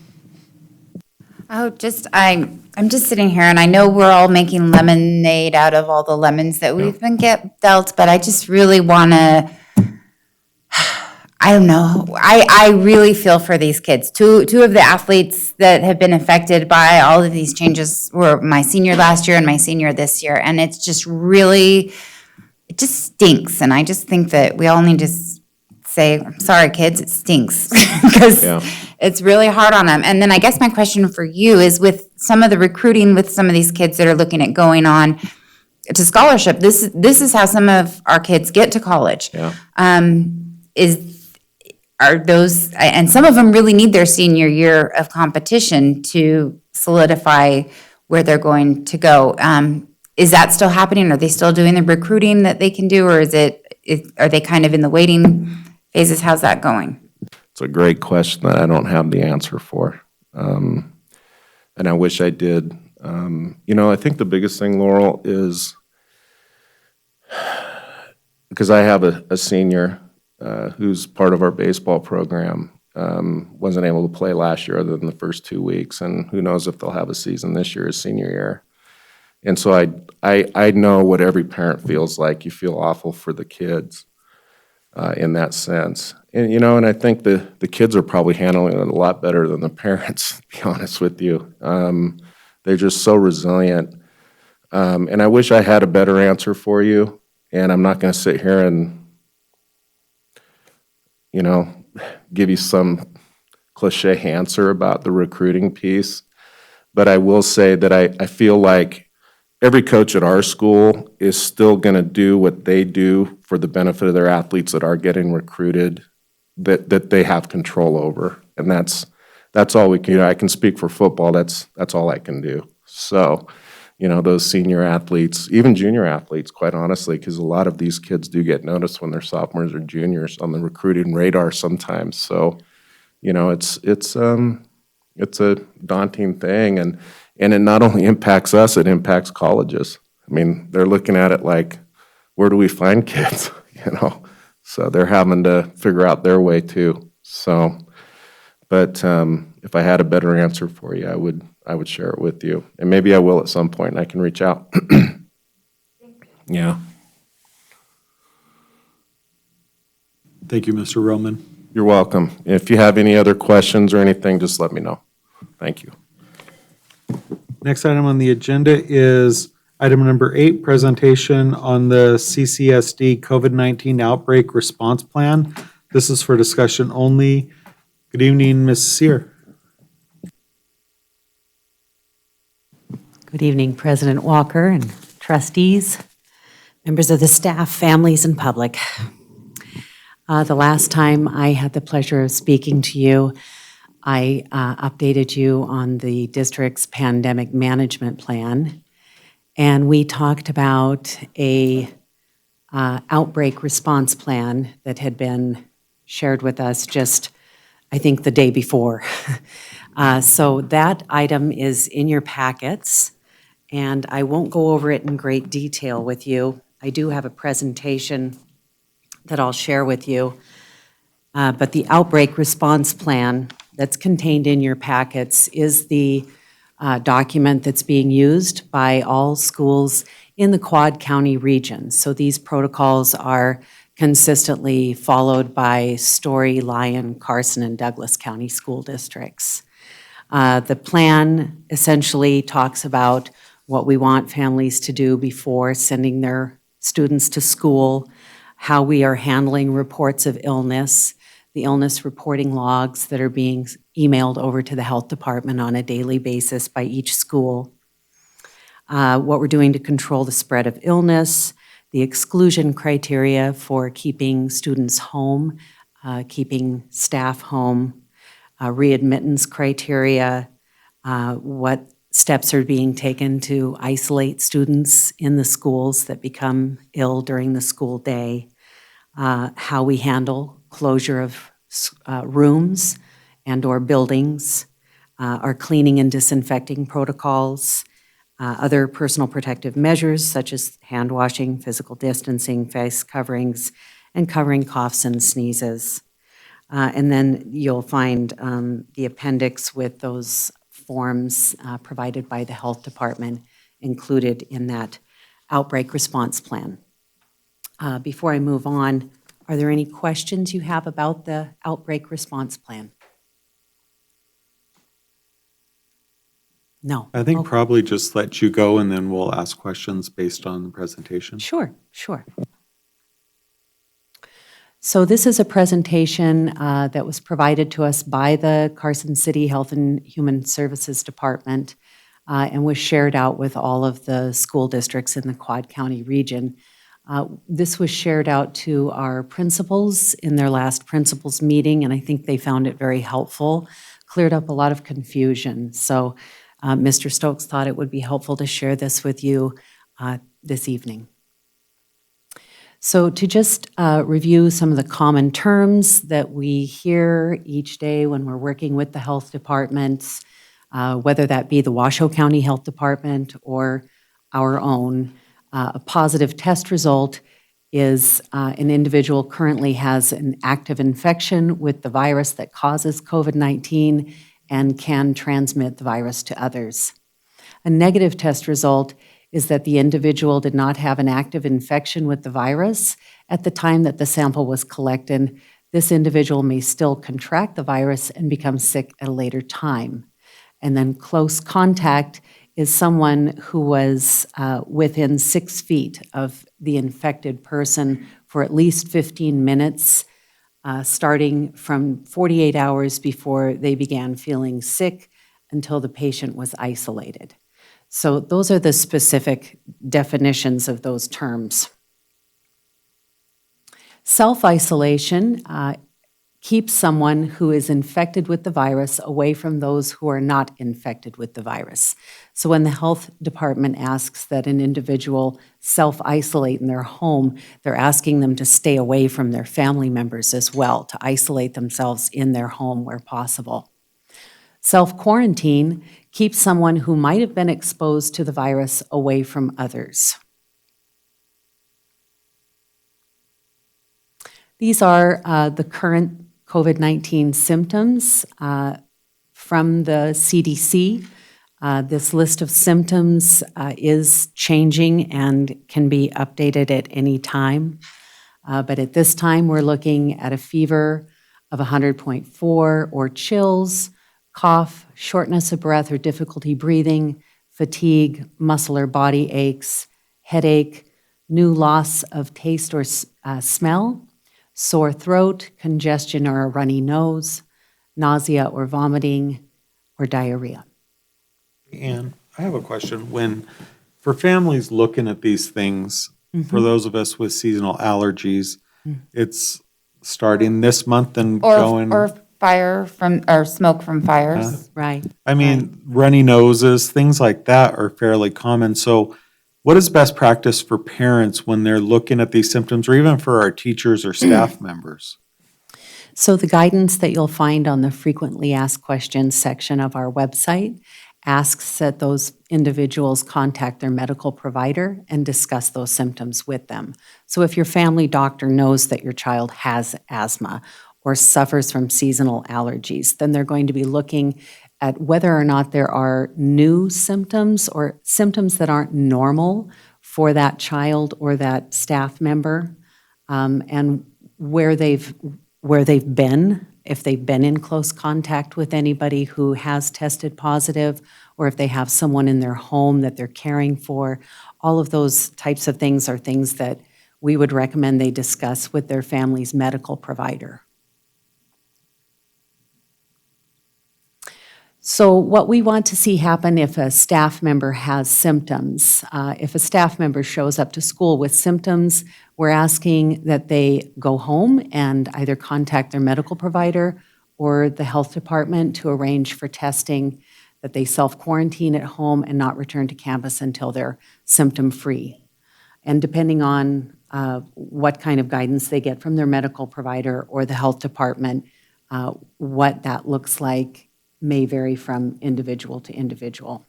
Oh, I'm just sitting here, and I know we're all making lemonade out of all the lemons that we've been dealt, but I just really want to, I don't know, I really feel for these kids. Two of the athletes that have been affected by all of these changes were my senior last year and my senior this year, and it's just really, it just stinks, and I just think that we all need to say, sorry, kids, it stinks, because it's really hard on them. And then I guess my question for you is, with some of the recruiting with some of these kids that are looking at going on to scholarship, this is how some of our kids get to college. Yeah. Are those, and some of them really need their senior year of competition to solidify where they're going to go. Is that still happening? Are they still doing the recruiting that they can do, or are they kind of in the waiting phases? How's that going? It's a great question that I don't have the answer for. And I wish I did. You know, I think the biggest thing, Laurel, is because I have a senior who's part of our baseball program, wasn't able to play last year other than the first 2 weeks, and who knows if they'll have a season this year, his senior year. And so I know what every parent feels like. You feel awful for the kids in that sense. And, you know, and I think the kids are probably handling it a lot better than the parents, to be honest with you. They're just so resilient. And I wish I had a better answer for you. And I'm not going to sit here and, you know, give you some cliche answer about the recruiting piece. But I will say that I feel like every coach at our school is still going to do what they do for the benefit of their athletes that are getting recruited, that they have control over. And that's all we can do. I can speak for football. That's all I can do. So, you know, those senior athletes, even junior athletes, quite honestly, because a lot of these kids do get noticed when they're sophomores or juniors on the recruiting radar sometimes. So, you know, it's a daunting thing, and it not only impacts us, it impacts colleges. I mean, they're looking at it like, where do we find kids? You know, so they're having to figure out their way too. So, but if I had a better answer for you, I would share it with you, and maybe I will at some point, and I can reach out. Yeah. Thank you, Mr. Roman. You're welcome. If you have any other questions or anything, just let me know. Thank you. Next item on the agenda is item number 8, presentation on the CCSD COVID-19 outbreak response plan. This is for discussion only. Good evening, Ms. Sear. Good evening, President Walker and trustees, members of the staff, families, and public. The last time I had the pleasure of speaking to you, I updated you on the district's pandemic management plan, and we talked about a outbreak response plan that had been shared with us just, I think, the day before. So that item is in your packets, and I won't go over it in great detail with you. I do have a presentation that I'll share with you. But the outbreak response plan that's contained in your packets is the document that's being used by all schools in the Quad County region. So these protocols are consistently followed by Story, Lyon, Carson, and Douglas County school districts. The plan essentially talks about what we want families to do before sending their students to school, how we are handling reports of illness, the illness reporting logs that are being emailed over to the health department on a daily basis by each school, what we're doing to control the spread of illness, the exclusion criteria for keeping students home, keeping staff home, readmittance criteria, what steps are being taken to isolate students in the schools that become ill during the school day, how we handle closure of rooms and/or buildings, our cleaning and disinfecting protocols, other personal protective measures such as hand washing, physical distancing, face coverings, and covering coughs and sneezes. And then you'll find the appendix with those forms provided by the health department included in that outbreak response plan. Before I move on, are there any questions you have about the outbreak response plan? No. I think Okay. probably just let you go and then we'll ask questions based on the presentation. Sure. So this is a presentation that was provided to us by the Carson City Health and Human Services Department and was shared out with all of the school districts in the Quad County region. This was shared out to our principals in their last principals meeting, and I think they found it very helpful, cleared up a lot of confusion. So Mr. Stokes thought it would be helpful to share this with you this evening. So to just review some of the common terms that we hear each day when we're working with the health departments, whether that be the Washoe County Health Department or our own, a positive test result is an individual currently has an active infection with the virus that causes COVID-19 and can transmit the virus to others. A negative test result is that the individual did not have an active infection with the virus at the time that the sample was collected. This individual may still contract the virus and become sick at a later time. And then close contact is someone who was within 6 feet of the infected person for at least 15 minutes, starting from 48 hours before they began feeling sick until the patient was isolated. So those are the specific definitions of those terms. Self-isolation keeps someone who is infected with the virus away from those who are not infected with the virus. So when the health department asks that an individual self-isolate in their home, they're asking them to stay away from their family members as well, to isolate themselves in their home where possible. Self-quarantine keeps someone who might have been exposed to the virus away from others. These are the current COVID-19 symptoms from the CDC. This list of symptoms is changing and can be updated at any time. But at this time, we're looking at a fever of 100.4, or chills, cough, shortness of breath or difficulty breathing, fatigue, muscle or body aches, headache, new loss of taste or smell, sore throat, congestion or a runny nose, nausea or vomiting, or diarrhea. And I have a question. For families looking at these things, for those of us with seasonal allergies, it's starting this month and going. Or smoke from fires. Right. I mean, runny noses, things like that are fairly common. So what is best practice for parents when they're looking at these symptoms, or even for our teachers or staff members? So the guidance that you'll find on the frequently asked questions section of our website asks that those individuals contact their medical provider and discuss those symptoms with them. So if your family doctor knows that your child has asthma or suffers from seasonal allergies, then they're going to be looking at whether or not there are new symptoms or symptoms that aren't normal for that child or that staff member, and where they've been, if they've been in close contact with anybody who has tested positive, or if they have someone in their home that they're caring for. All of those types of things are things that we would recommend they discuss with their family's medical provider. So what we want to see happen if a staff member has symptoms, if a staff member shows up to school with symptoms, we're asking that they go home and either contact their medical provider or the health department to arrange for testing, that they self-quarantine at home and not return to campus until they're symptom-free. And depending on what kind of guidance they get from their medical provider or the health department, what that looks like may vary from individual to individual.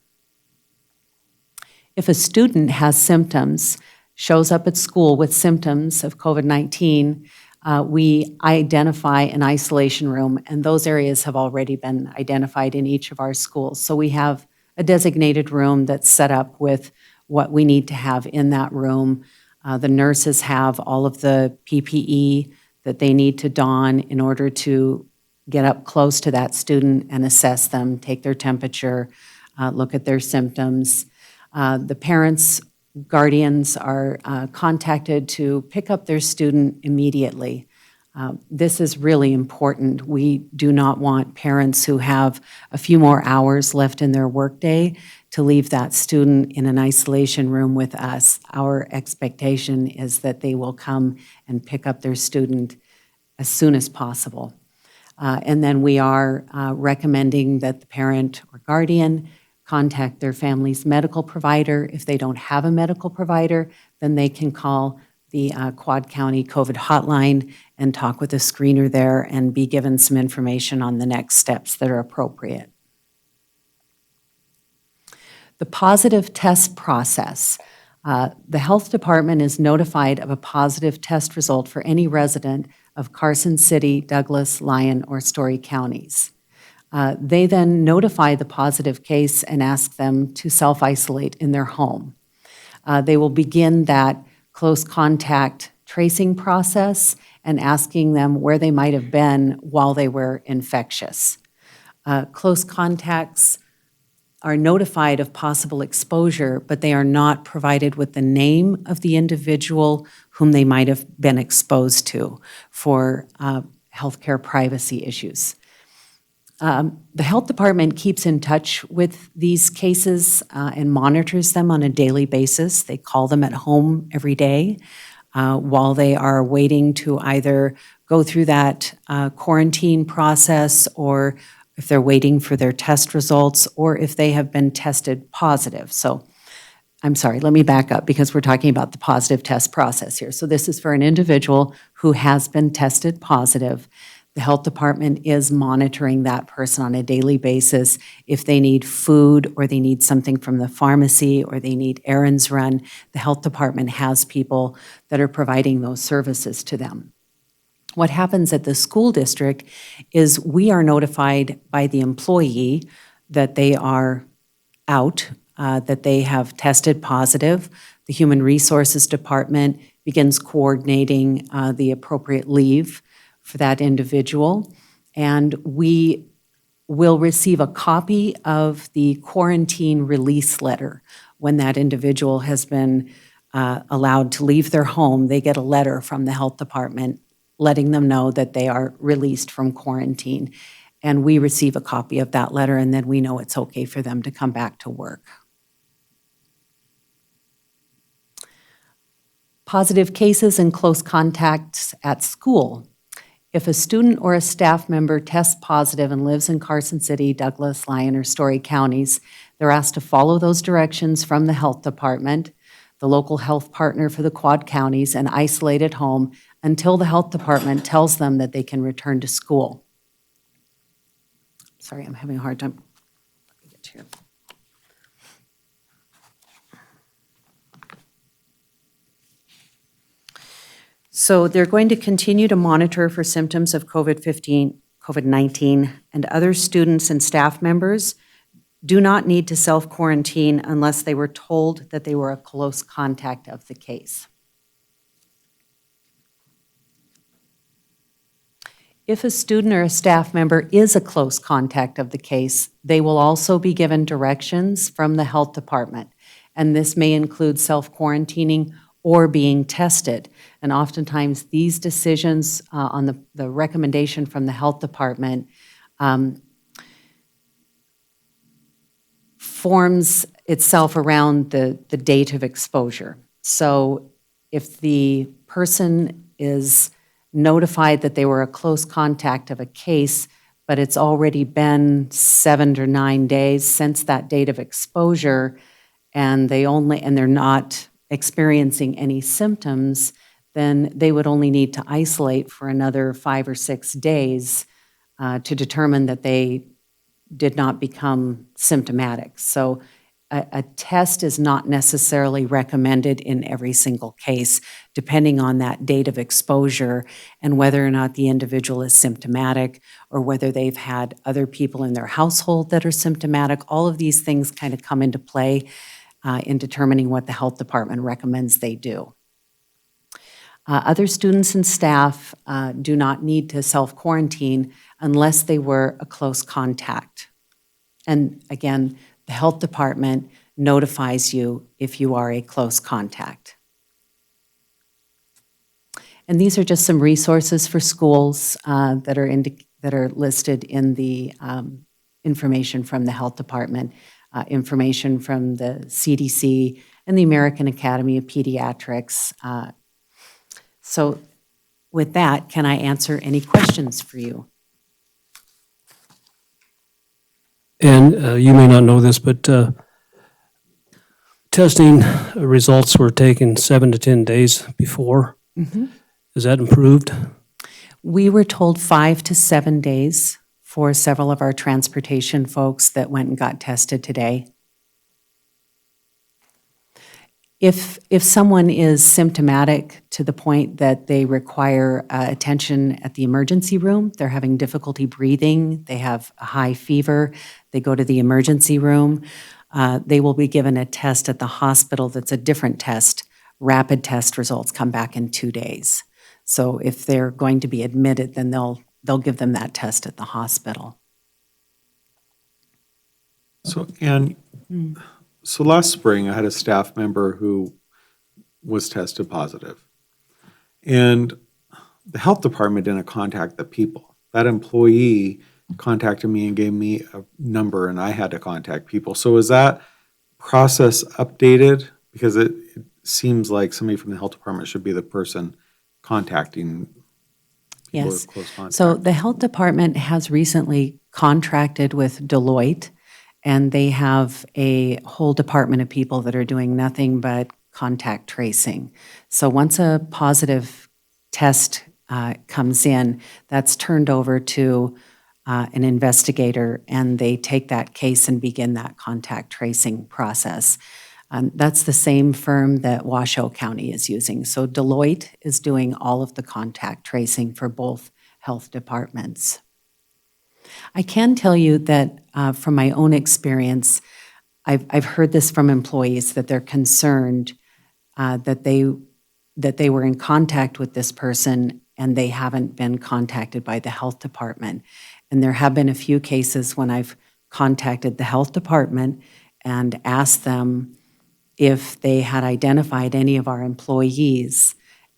If a student has symptoms, shows up at school with symptoms of COVID-19, we identify an isolation room, and those areas have already been identified in each of our schools. So we have a designated room that's set up with what we need to have in that room. The nurses have all of the PPE that they need to don in order to get up close to that student and assess them, take their temperature, look at their symptoms. The parents, guardians are contacted to pick up their student immediately. This is really important. We do not want parents who have a few more hours left in their workday to leave that student in an isolation room with us. Our expectation is that they will come and pick up their student as soon as possible. And then we are recommending that the parent or guardian contact their family's medical provider. If they don't have a medical provider, then they can call the Quad County COVID hotline and talk with a screener there and be given some information on the next steps that are appropriate. The positive test process. The health department is notified of a positive test result for any resident of Carson City, Douglas, Lyon, or Story counties. They then notify the positive case and ask them to self-isolate in their home. They will begin that close contact tracing process and asking them where they might have been while they were infectious. Close contacts are notified of possible exposure, but they are not provided with the name of the individual whom they might have been exposed to for healthcare privacy issues. The health department keeps in touch with these cases and monitors them on a daily basis. They call them at home every day while they are waiting to either go through that quarantine process, or if they're waiting for their test results, or if they have been tested positive. So I'm sorry, let me back up because we're talking about the positive test process here. So this is for an individual who has been tested positive. The health department is monitoring that person on a daily basis. If they need food, or they need something from the pharmacy, or they need errands run, the health department has people that are providing those services to them. What happens at the school district is we are notified by the employee that they are out, that they have tested positive. The Human Resources Department begins coordinating the appropriate leave for that individual. And we will receive a copy of the quarantine release letter. When that individual has been allowed to leave their home, they get a letter from the health department letting them know that they are released from quarantine. And we receive a copy of that letter, and then we know it's okay for them to come back to work. Positive cases and close contacts at school. If a student or a staff member tests positive and lives in Carson City, Douglas, Lyon, or Story counties, they're asked to follow those directions from the health department, the local health partner for the Quad Counties, and isolate at home until the health department tells them that they can return to school. Sorry, I'm having a hard time. Let me get here. So they're going to continue to monitor for symptoms of COVID-19, and other students and staff members do not need to self-quarantine unless they were told that they were a close contact of the case. If a student or a staff member is a close contact of the case, they will also be given directions from the health department, and this may include self-quarantining or being tested. And oftentimes, these decisions on the recommendation from the health department forms itself around the date of exposure. So if the person is notified that they were a close contact of a case, but it's already been 7 or 9 days since that date of exposure, and they're not experiencing any symptoms, then they would only need to isolate for another 5 or 6 days to determine that they did not become symptomatic. So a test is not necessarily recommended in every single case, depending on that date of exposure and whether or not the individual is symptomatic or whether they've had other people in their household that are symptomatic. All of these things kind of come into play in determining what the health department recommends they do. Other students and staff do not need to self-quarantine unless they were a close contact. And again, the health department notifies you if you are a close contact. And these are just some resources for schools that are listed in the information from the health department, information from the CDC and the American Academy of Pediatrics. So with that, can I answer any questions for you? And you may not know this, but testing results were taken 7 to 10 days before. Mm-hmm. Is that improved? We were told 5 to 7 days for several of our transportation folks that went and got tested today. If someone is symptomatic to the point that they require attention at the emergency room, they're having difficulty breathing, they have a high fever, they go to the emergency room, they will be given a test at the hospital that's a different test. Rapid test results come back in 2 days. So if they're going to be admitted, then they'll give them that test at the hospital. So, Ann, so last spring, I had a staff member who was tested positive. And the health department didn't contact the people. That employee contacted me and gave me a number, and I had to contact people. So is that process updated? Because it seems like somebody from the health department should be the person contacting people Yes. with close contact. So the health department has recently contracted with Deloitte, and they have a whole department of people that are doing nothing but contact tracing. So once a positive test comes in, that's turned over to an investigator, and they take that case and begin that contact tracing process. That's the same firm that Washoe County is using. So Deloitte is doing all of the contact tracing for both health departments. I can tell you that from my own experience, I've heard this from employees that they're concerned that they that they were in contact with this person and they haven't been contacted by the health department. And there have been a few cases when I've contacted the health department and asked them if they had identified any of our employees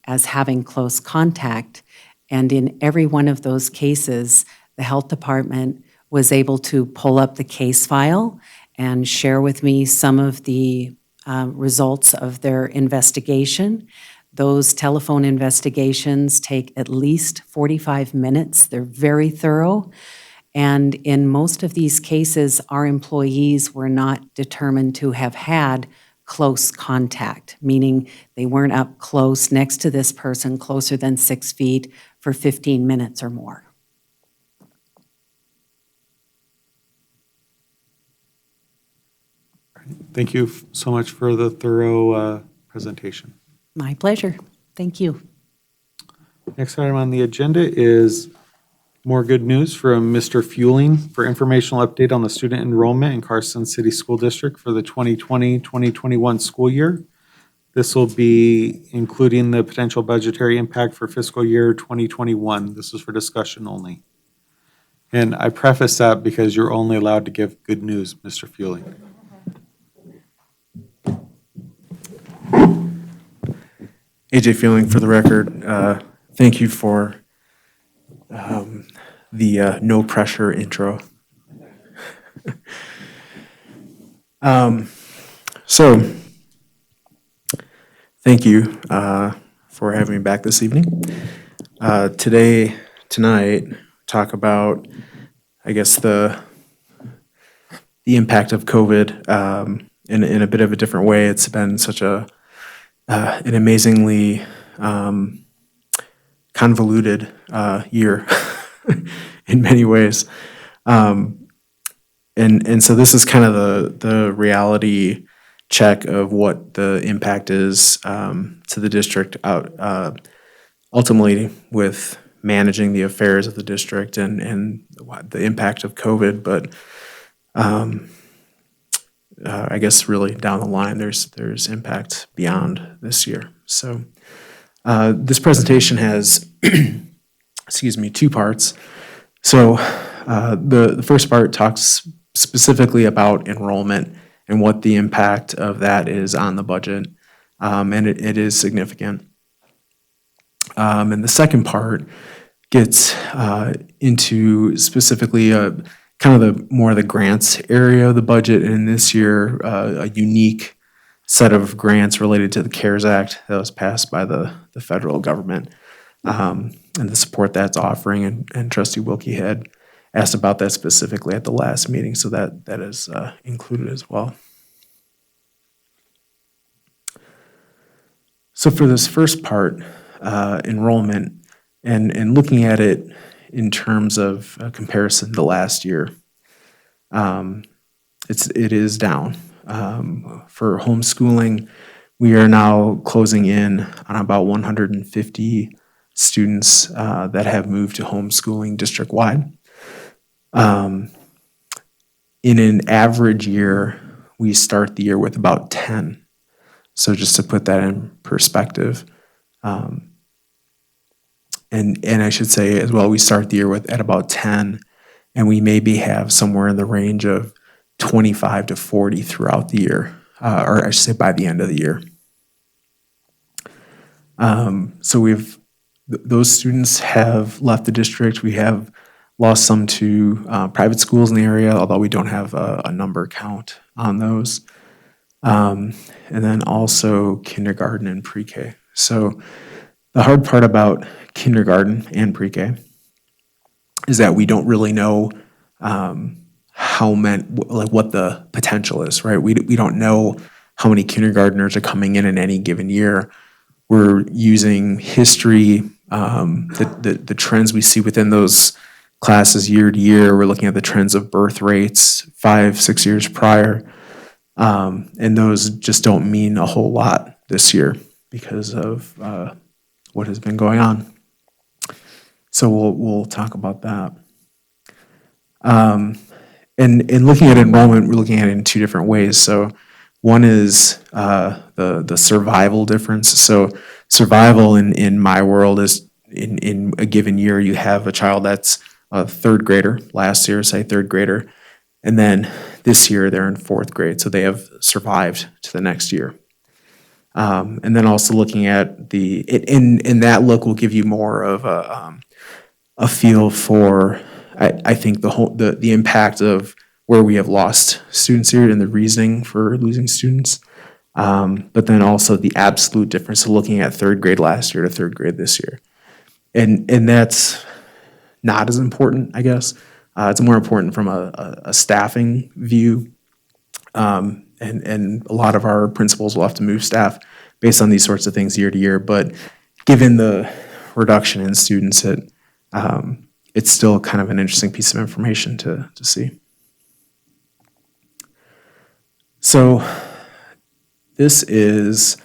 as having close contact. And in every one of those cases, the health department was able to pull up the case file and share with me some of the results of their investigation. Those telephone investigations take at least 45 minutes. They're very thorough. And in most of these cases, our employees were not determined to have had close contact, meaning they weren't up close next to this person, closer than 6 feet, for 15 minutes or more. Thank you so much for the thorough presentation. My pleasure. Thank you. Next item on the agenda is more good news from Mr. Fueling for informational update on the student enrollment in Carson City School District for the 2020-2021 school year. This will be including the potential budgetary impact for fiscal year 2021. This is for discussion only. And I preface that because you're only allowed to give good news, Mr. Fueling. AJ Feeling for the record. Thank you for the no pressure intro. So, thank you for having me back this evening. Tonight, talk about, I guess, the impact of COVID in a bit of a different way. It's been such an amazingly convoluted year in many ways. And so this is kind of the reality check of what the impact is to the district out ultimately with managing the affairs of the district and the impact of COVID. But I guess really down the line, there's impact beyond this year. So this presentation has, excuse me, two parts. So the first part talks specifically about enrollment and what the impact of that is on the budget, and it is significant. And the second part gets into specifically kind of the more of the grants area of the budget, and this year a unique set of grants related to the CARES Act that was passed by the federal government, and the support that's offering, and Trustee Wilkie had asked about that specifically at the last meeting, so that is included as well. So for this first part, enrollment, and looking at it in terms of a comparison to last year, it is down. For homeschooling, we are now closing in on about 150 students that have moved to homeschooling district-wide. In an average year, we start the year with about 10. So just to put that in perspective, and I should say as well, we start the year at about 10, and we maybe have somewhere in the range of 25 to 40 throughout the year, or I should say by the end of the year. So those students have left the district. We have lost some to private schools in the area, although we don't have a number count on those. And then also kindergarten and pre-K. So the hard part about kindergarten and pre-K is that we don't really know how many, like what the potential is, right? We don't know how many kindergartners are coming in any given year. We're using history, the trends we see within those classes year to year. We're looking at the trends of birth rates 5-6 years prior. And those just don't mean a whole lot this year because of what has been going on. So we'll talk about that. And looking at enrollment, we're looking at it in two different ways. So One is the survival difference. So survival in my world is in a given year, you have a child that's a third grader, last year, say third grader, and then this year they're in fourth grade, so they have survived to the next year. And then also looking at in that look will give you more of a feel for, I think, the impact of where we have lost students here and the reasoning for losing students. But then also the absolute difference of looking at third grade last year to third grade this year. And that's not as important, I guess. It's more important from a staffing view. And a lot of our principals will have to move staff based on these sorts of things year to year. But given the reduction in students, it's still kind of an interesting piece of information to see. So this is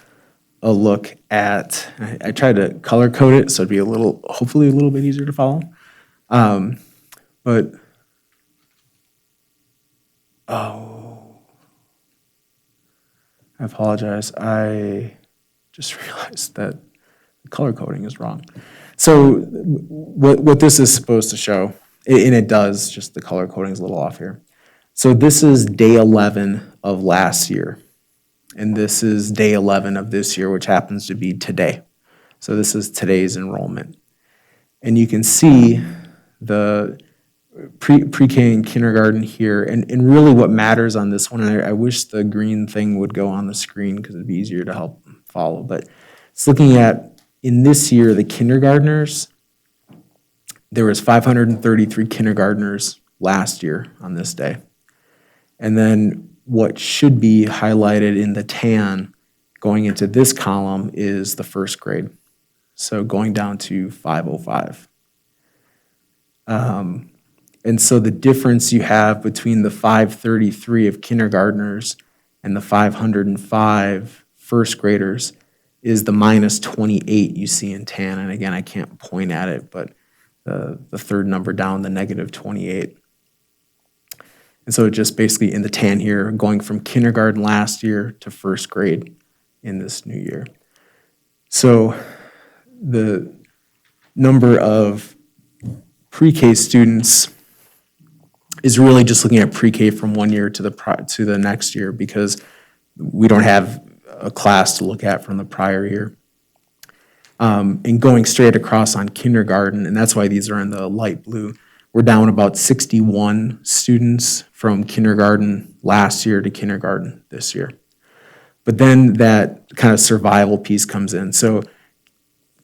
a look at, I tried to color code it so it'd be hopefully a little bit easier to follow. But, I apologize. I just realized that the color coding is wrong. So what this is supposed to show, and it does, just the color coding is a little off here. So this is day 11 of last year. And this is day 11 of this year, which happens to be today. So this is today's enrollment. And you can see the pre-K and kindergarten here. And really what matters on this one, and I wish the green thing would go on the screen because it'd be easier to help follow. But it's looking at, in this year, the kindergartners, there was 533 kindergartners last year on this day. And then what should be highlighted in the tan going into this column is the first grade. So going down to 505. And so the difference you have between the 533 of kindergartners and the 505 first graders is the minus 28 you see in tan. And again, I can't point at it, but the third number down, the negative 28. And so just basically in the tan here, going from kindergarten last year to first grade in this new year. So the number of pre-K students is really just looking at pre-K from one year to the next year because we don't have a class to look at from the prior year. And going straight across on kindergarten, and that's why these are in the light blue, we're down about 61 students from kindergarten last year to kindergarten this year. But then that kind of survival piece comes in. So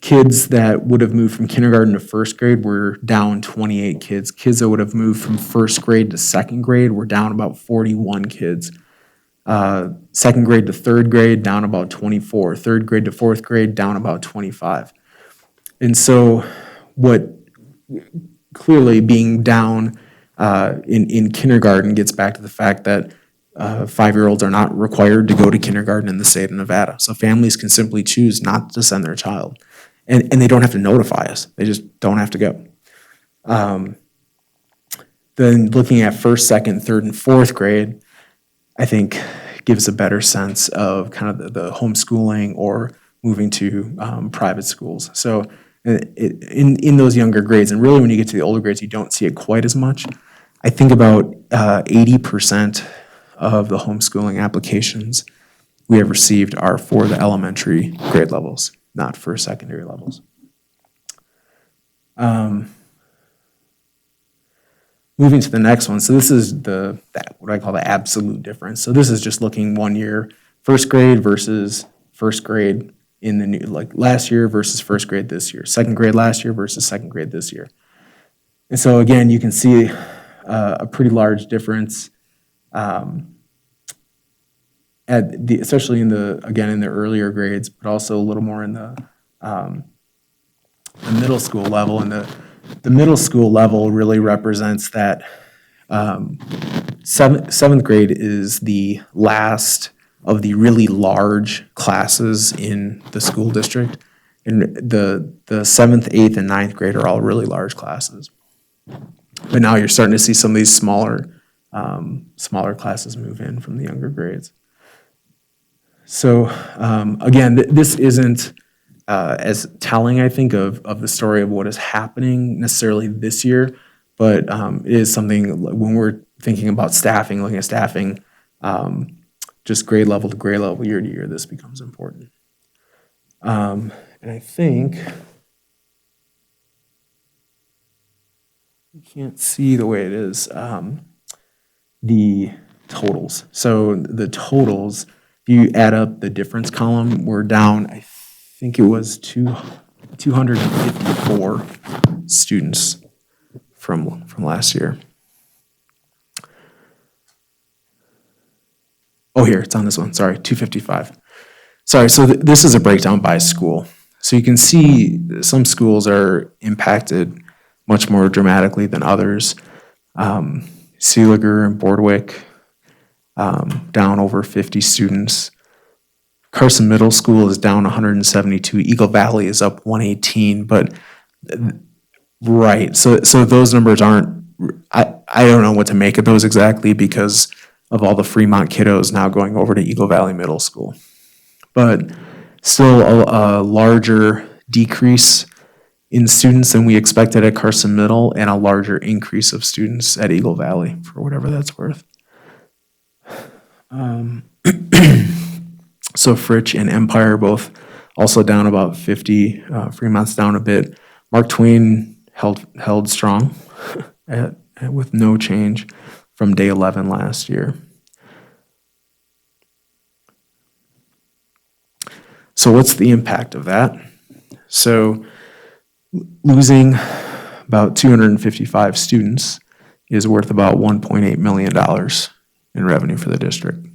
kids that would have moved from kindergarten to first grade were down 28 kids. Kids that would have moved from first grade to second grade were down about 41 kids. Second grade to third grade, down about 24. Third grade to fourth grade, down about 25. And so what clearly being down in kindergarten gets back to the fact that 5-year-olds are not required to go to kindergarten in the state of Nevada. So families can simply choose not to send their child. And they don't have to notify us. They just don't have to go. Then looking at first, second, third, and fourth grade, I think gives a better sense of kind of the homeschooling or moving to private schools. So in those younger grades, and really when you get to the older grades, you don't see it quite as much. I think about 80% of the homeschooling applications we have received are for the elementary grade levels, not for secondary levels. Moving to the next one, so this is what I call the absolute difference. So this is just looking 1 year, first grade versus first grade in the new, like last year versus first grade this year, second grade last year versus second grade this year. And so again, you can see a pretty large difference, especially in the earlier grades, but also a little more in the middle school level. And the middle school level really represents that seventh grade is the last of the really large classes in the school district. And the 7th, 8th, and 9th grade are all really large classes. But now you're starting to see some of these smaller classes move in from the younger grades. So again, this isn't as telling, I think, of the story of what is happening necessarily this year, but it is something when we're thinking about staffing, looking at staffing, just grade level to grade level, year to year, this becomes important. And I think you can't see the way it is, the totals. So the totals, if you add up the difference column, we're down, I think it was 254 students from last year. Oh, here, it's on this one, sorry, 255. Sorry, so this is a breakdown by school. So you can see some schools are impacted much more dramatically than others. Sealiger and Boardwick, down over 50 students. Carson Middle School is down 172. Eagle Valley is up 118, but right, so those numbers aren't, I don't know what to make of those exactly because of all the Fremont kiddos now going over to Eagle Valley Middle School. But still a larger decrease in students than we expected at Carson Middle and a larger increase of students at Eagle Valley, for whatever that's worth. So Fritch and Empire both also down about 50. Fremont's down a bit. Mark Twain held strong with no change from day 11 last year. So what's the impact of that? So losing about 255 students is worth about $1.8 million in revenue for the district.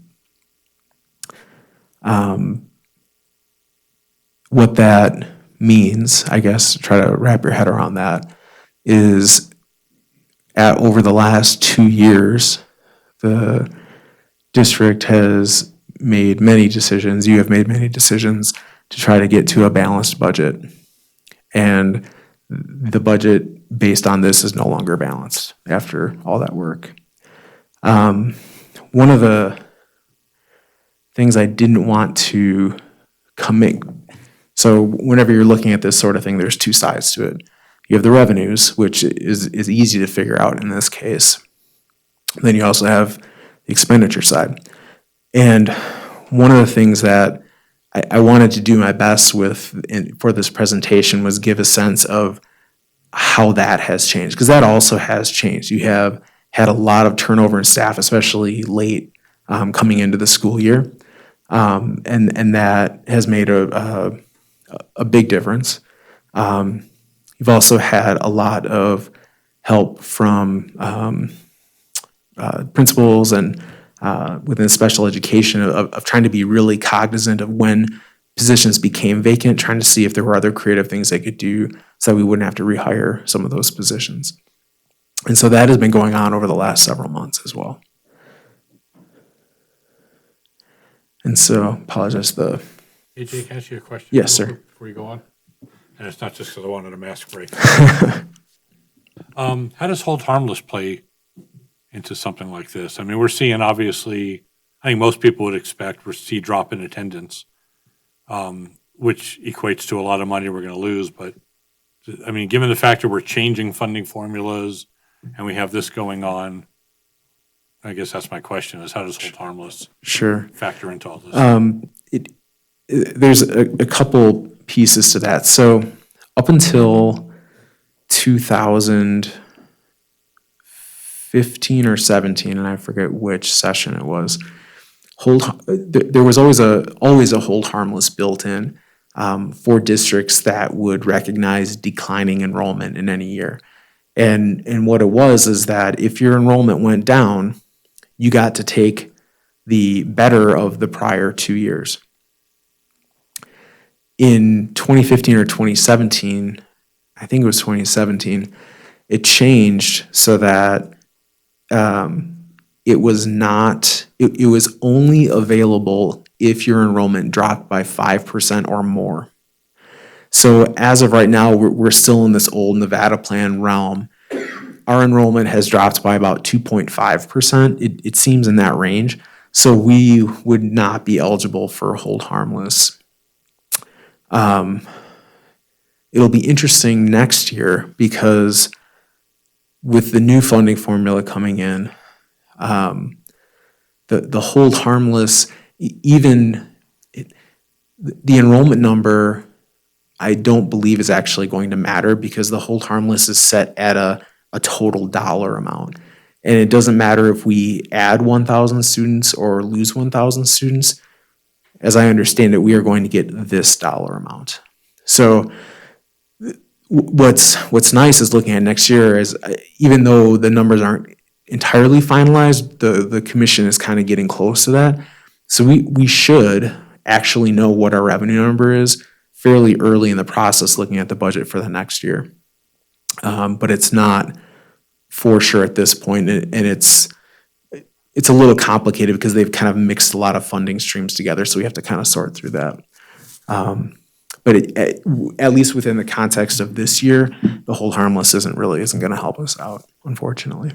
What that means, I guess, try to wrap your head around that, is over the last 2 years, the district has made many decisions, you have made many decisions to try to get to a balanced budget. And the budget based on this is no longer balanced after all that work. One of the things I didn't want to commit, so whenever you're looking at this sort of thing, there's two sides to it. You have the revenues, which is easy to figure out in this case. Then you also have the expenditure side. And one of the things that I wanted to do my best with for this presentation was give a sense of how that has changed, because that also has changed. You have had a lot of turnover in staff, especially late coming into the school year, and that has made a big difference. You've also had a lot of help from principals and within special education of trying to be really cognizant of when positions became vacant, trying to see if there were other creative things they could do so that we wouldn't have to rehire some of those positions. And so that has been going on over the last several months as well. And so, apologize AJ, can I ask you a question? Yes, sir. Before you go on? And it's not just because I wanted a mask break. How does hold harmless play into something like this? I mean, we're seeing, obviously, I think most people would expect we're see drop in attendance, which equates to a lot of money we're going to lose. But, I mean, given the fact that we're changing funding formulas and we have this going on, I guess that's my question, is how does hold harmless factor into all this? There's a couple pieces to that. So up until 2015 or 17, and I forget which session it was, there was always a hold harmless built in for districts that would recognize declining enrollment in any year. And what it was is that if your enrollment went down, you got to take the better of the prior 2 years. In 2015 or 2017, I think it was 2017, it changed so that it was only available if your enrollment dropped by 5% or more. So as of right now, we're still in this old Nevada plan realm. Our enrollment has dropped by about 2.5%. It seems in that range. So we would not be eligible for hold harmless. It'll be interesting next year because with the new funding formula coming in, the hold harmless, the enrollment number, I don't believe is actually going to matter because the hold harmless is set at a total dollar amount. And it doesn't matter if we add 1,000 students or lose 1,000 students. As I understand it, we are going to get this dollar amount. So what's nice is looking at next year is even though the numbers aren't entirely finalized, the commission is kind of getting close to that. So we should actually know what our revenue number is fairly early in the process looking at the budget for the next year. But it's not for sure at this point, and it's a little complicated because they've kind of mixed a lot of funding streams together, so we have to kind of sort through that. But at least within the context of this year, the hold harmless isn't going to help us out, unfortunately.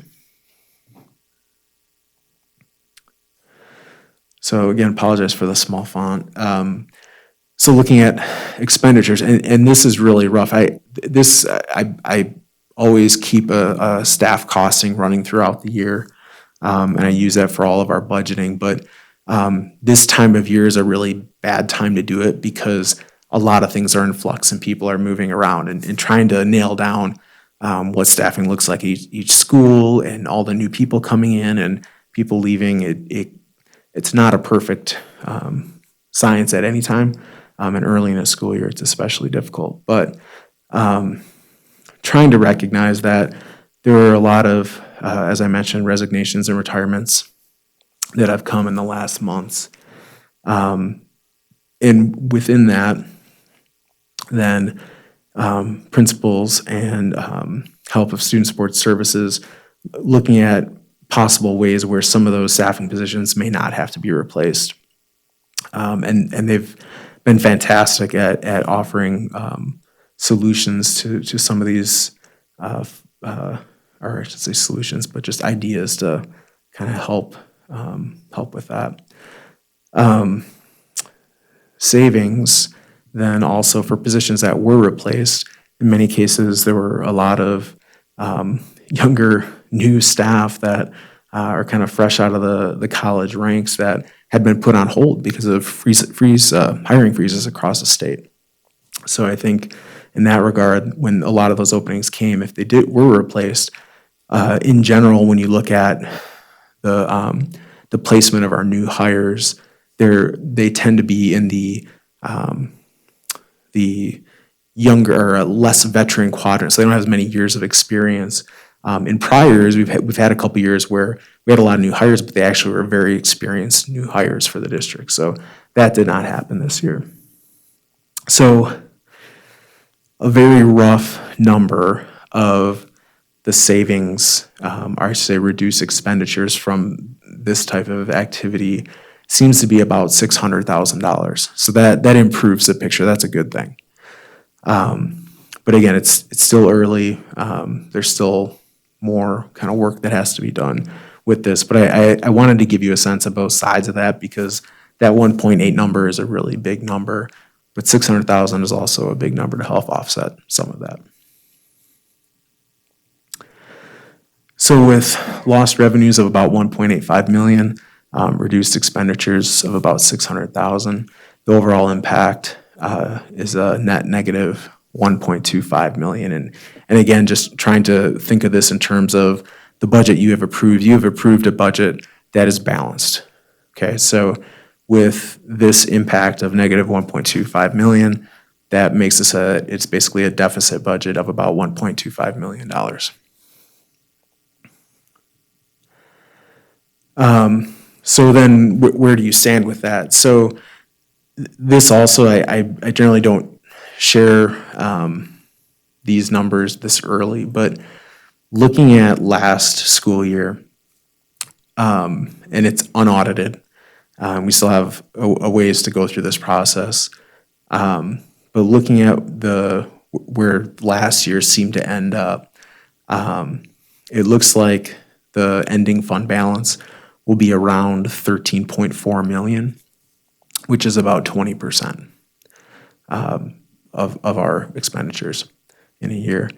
So again, apologize for the small font. So looking at expenditures, and this is really rough. I always keep a staff costing running throughout the year, and I use that for all of our budgeting. But this time of year is a really bad time to do it because a lot of things are in flux and people are moving around and trying to nail down what staffing looks like at each school and all the new people coming in and people leaving. It's not a perfect science at any time, and early in a school year it's especially difficult. But trying to recognize that there are a lot of, as I mentioned, resignations and retirements that have come in the last months. And within that, then principals and help of student support services looking at possible ways where some of those staffing positions may not have to be replaced. And they've been fantastic at offering solutions to some of these, or I should say solutions, but just ideas to kind of help with that. Savings then also for positions that were replaced. In many cases, there were a lot of younger, new staff that are kind of fresh out of the college ranks that had been put on hold because of hiring freezes across the state. So I think in that regard, when a lot of those openings came, if they were replaced, in general, when you look at the placement of our new hires, they tend to be in the younger or less veteran quadrant, so they don't have as many years of experience. In prior years, we've had a couple years where we had a lot of new hires, but they actually were very experienced new hires for the district. So that did not happen this year. So a very rough number of the savings, or I should say reduced expenditures from this type of activity seems to be about $600,000. So that improves the picture. That's a good thing. But again, it's still early. There's still more kind of work that has to be done with this. But I wanted to give you a sense of both sides of that because that 1.8 number is a really big number, but 600,000 is also a big number to help offset some of that. So with lost revenues of about 1.85 million, reduced expenditures of about 600,000, the overall impact is a net negative 1.25 million. And again, just trying to think of this in terms of the budget you have approved. You have approved a budget that is balanced. Okay, so with this impact of negative 1.25 million, that makes us it's basically a deficit budget of about $1.25 million. So then where do you stand with that? So this also, I generally don't share these numbers this early, but looking at last school year, and it's unaudited, we still have a ways to go through this process, but looking at where last year seemed to end up, it looks like the ending fund balance will be around 13.4 million, which is about 20% of our expenditures in a year.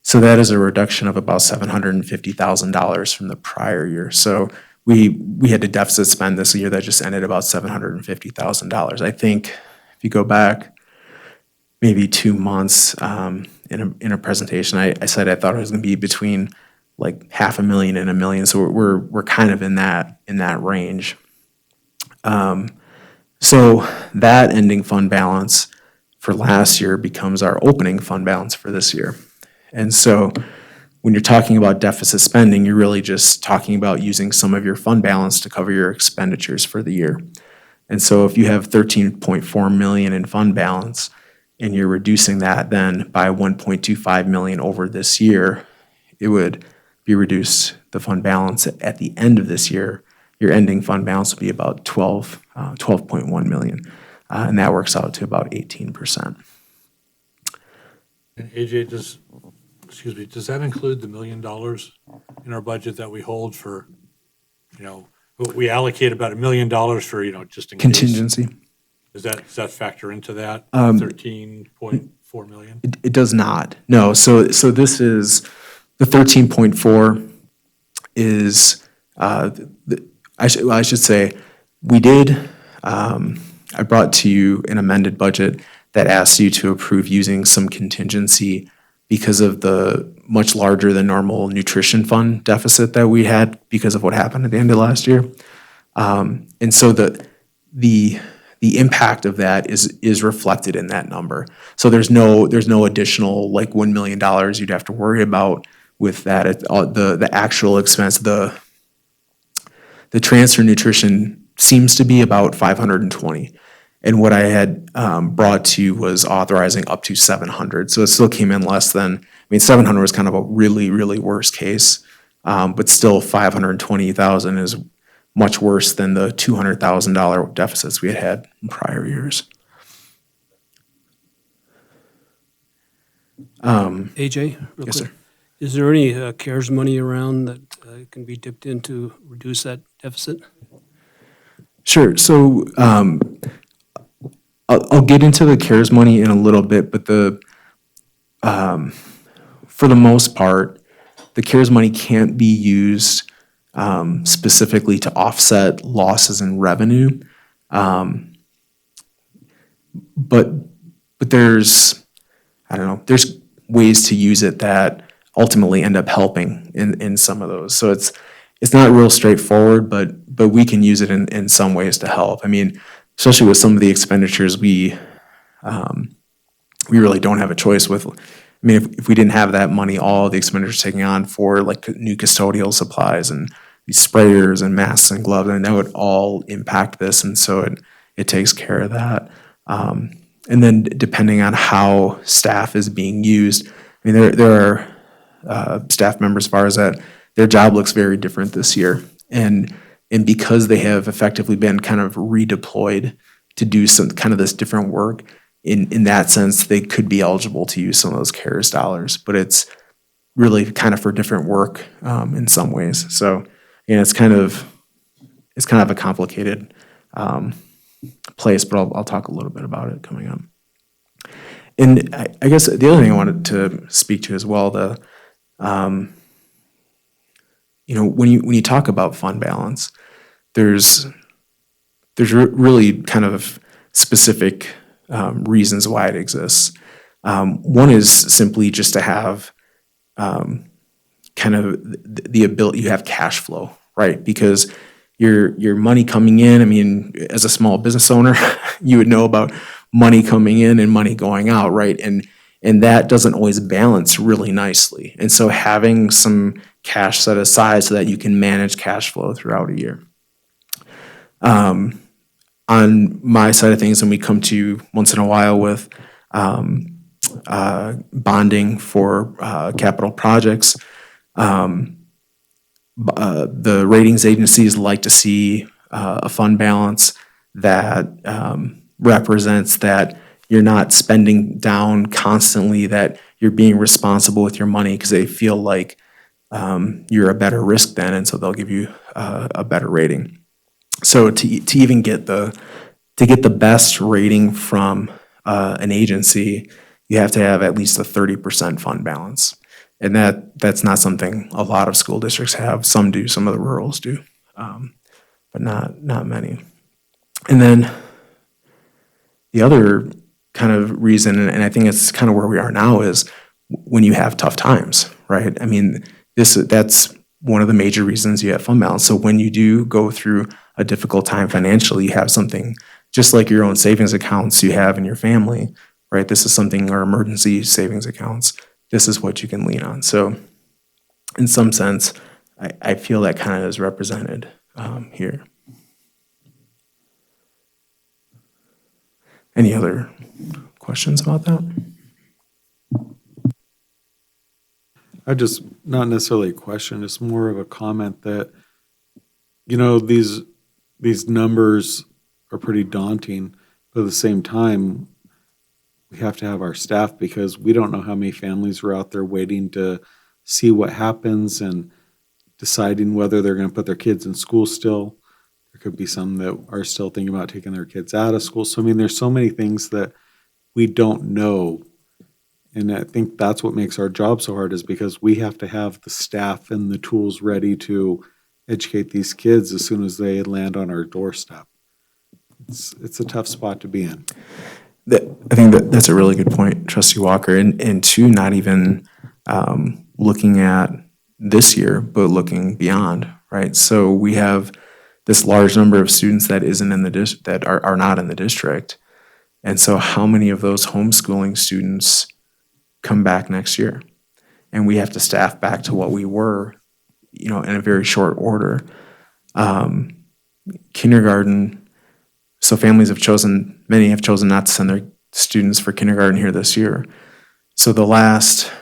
So that is a reduction of about $750,000 from the prior year. So we had a deficit spend this year that just ended about $750,000. I think if you go back maybe 2 months in a presentation, I said I thought it was going to be between like $500,000 and $1 million. So we're kind of in that range. So that ending fund balance for last year becomes our opening fund balance for this year. And so when you're talking about deficit spending, you're really just talking about using some of your fund balance to cover your expenditures for the year. And so if you have 13.4 million in fund balance and you're reducing that then by 1.25 million over this year, it would be reduced, the fund balance at the end of this year, your ending fund balance would be about 12.1 million. And that works out to about 18%. And AJ, does that include the $1 million in our budget that we hold for, we allocate about $1 million for, just in case? Contingency. Does that factor into that 13.4 million? It does not. No. So this is the 13.4 is I should say we did. I brought to you an amended budget that asks you to approve using some contingency because of the much larger than normal nutrition fund deficit that we had because of what happened at the end of last year. And so the impact of that is reflected in that number. So there's no additional like $1 million you'd have to worry about with that. The actual expense, the transfer nutrition seems to be about 520. And what I had brought to you was authorizing up to 700. So it still came in less than, 700 was kind of a really, really worst case. But still 520,000 is much worse than the $200,000 deficits we had in prior years. AJ, real Yes, quick. sir. Is there any CARES money around that can be dipped in to reduce that deficit? Sure. So I'll get into the CARES money in a little bit, but for the most part, the CARES money can't be used specifically to offset losses in revenue. But there's ways to use it that ultimately end up helping in some of those. So it's not real straightforward, but we can use it in some ways to help. Especially with some of the expenditures, we really don't have a choice with. If we didn't have that money, all the expenditures taking on for like new custodial supplies and these sprayers and masks and gloves, and that would all impact this, and so it takes care of that. And then depending on how staff is being used, there are staff members as far as that their job looks very different this year, and because they have effectively been kind of redeployed to do some kind of this different work, in that sense, they could be eligible to use some of those CARES dollars, but it's really kind of for different work in some ways. So, it's kind of a complicated place, but I'll talk a little bit about it coming up. And I guess the other thing I wanted to speak to as well, when you talk about fund balance, there's really kind of specific reasons why it exists. One is simply just to have kind of the ability, you have cash flow, right? Because your money coming in, as a small business owner, you would know about money coming in and money going out, right? And that doesn't always balance really nicely. And so having some cash set aside so that you can manage cash flow throughout a year. On my side of things, and we come to you once in a while with bonding for capital projects, the ratings agencies like to see a fund balance that represents that you're not spending down constantly, that you're being responsible with your money, because they feel like you're a better risk then, and so they'll give you a better rating. So to even get the best rating from an agency, you have to have at least a 30% fund balance. And that's not something a lot of school districts have. Some do, some of the rurals do, but not many. And then the other kind of reason, and I think it's kind of where we are now, is when you have tough times, right? I mean, that's one of the major reasons you have fund balance. So when you do go through a difficult time financially, you have something just like your own savings accounts you have in your family, right? This is something, or emergency savings accounts, this is what you can lean on. So in some sense, I feel that kind of is represented here. Any other questions about that? I just, not necessarily a question, it's more of a comment that, you know, these numbers are pretty daunting, but at the same time, we have to have our staff, because we don't know how many families are out there waiting to see what happens and deciding whether they're going to put their kids in school still. There could be some that are still thinking about taking their kids out of school. So, I mean, there's so many things that we don't know. And I think that's what makes our job so hard, is because we have to have the staff and the tools ready to educate these kids as soon as they land on our doorstep. It's a tough spot to be in. I think that's a really good point, Trustee Walker, and two, not even looking at this year, but looking beyond, right? So we have this large number of students that isn't in the that are not in the district, and so how many of those homeschooling students come back next year? And we have to staff back to what we were, you know, in a very short order. Kindergarten. So families have chosen, many have chosen not to send their students for kindergarten here this year. So the last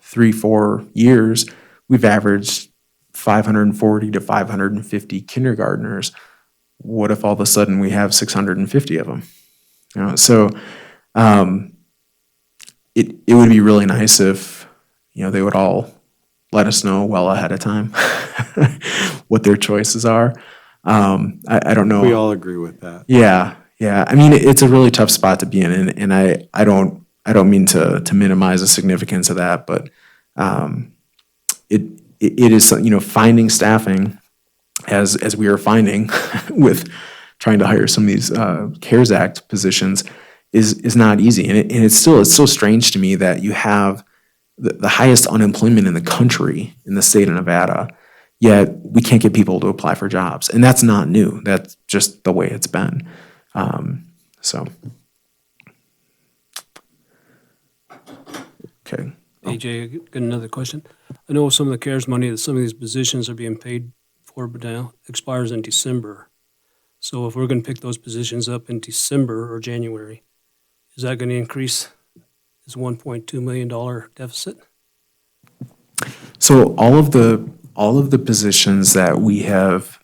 3-4 years, we've averaged 540 to 550 kindergartners. What if all of a sudden we have 650 of them? You know, so it would be really nice if, you know, they would all let us know well ahead of time what their choices are. I don't know. We all agree with that. Yeah. I mean, it's a really tough spot to be in, and I don't mean to minimize the significance of that, but it is, you know, finding staffing as we are finding with trying to hire some of these CARES Act positions is not easy, and it's so strange to me that you have the highest unemployment in the country in the state of Nevada, yet we can't get people to apply for jobs. And that's not new. That's just the way it's been. Okay. AJ, got another question. I know some of the CARES money that some of these positions are being paid for now expires in December. So if we're going to pick those positions up in December or January, is that going to increase this $1.2 million deficit? So all of the positions that we have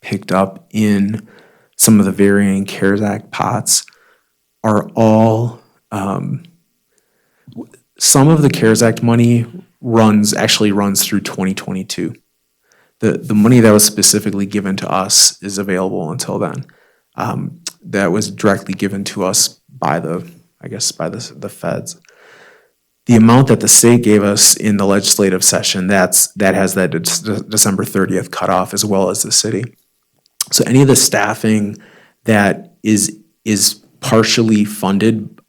picked up in some of the varying CARES Act pots are all, some of the CARES Act money actually runs through 2022. The money that was specifically given to us is available until then. That was directly given to us by the feds. The amount that the state gave us in the legislative session, that has that December 30th cutoff, as well as the city. So any of the staffing that is partially funded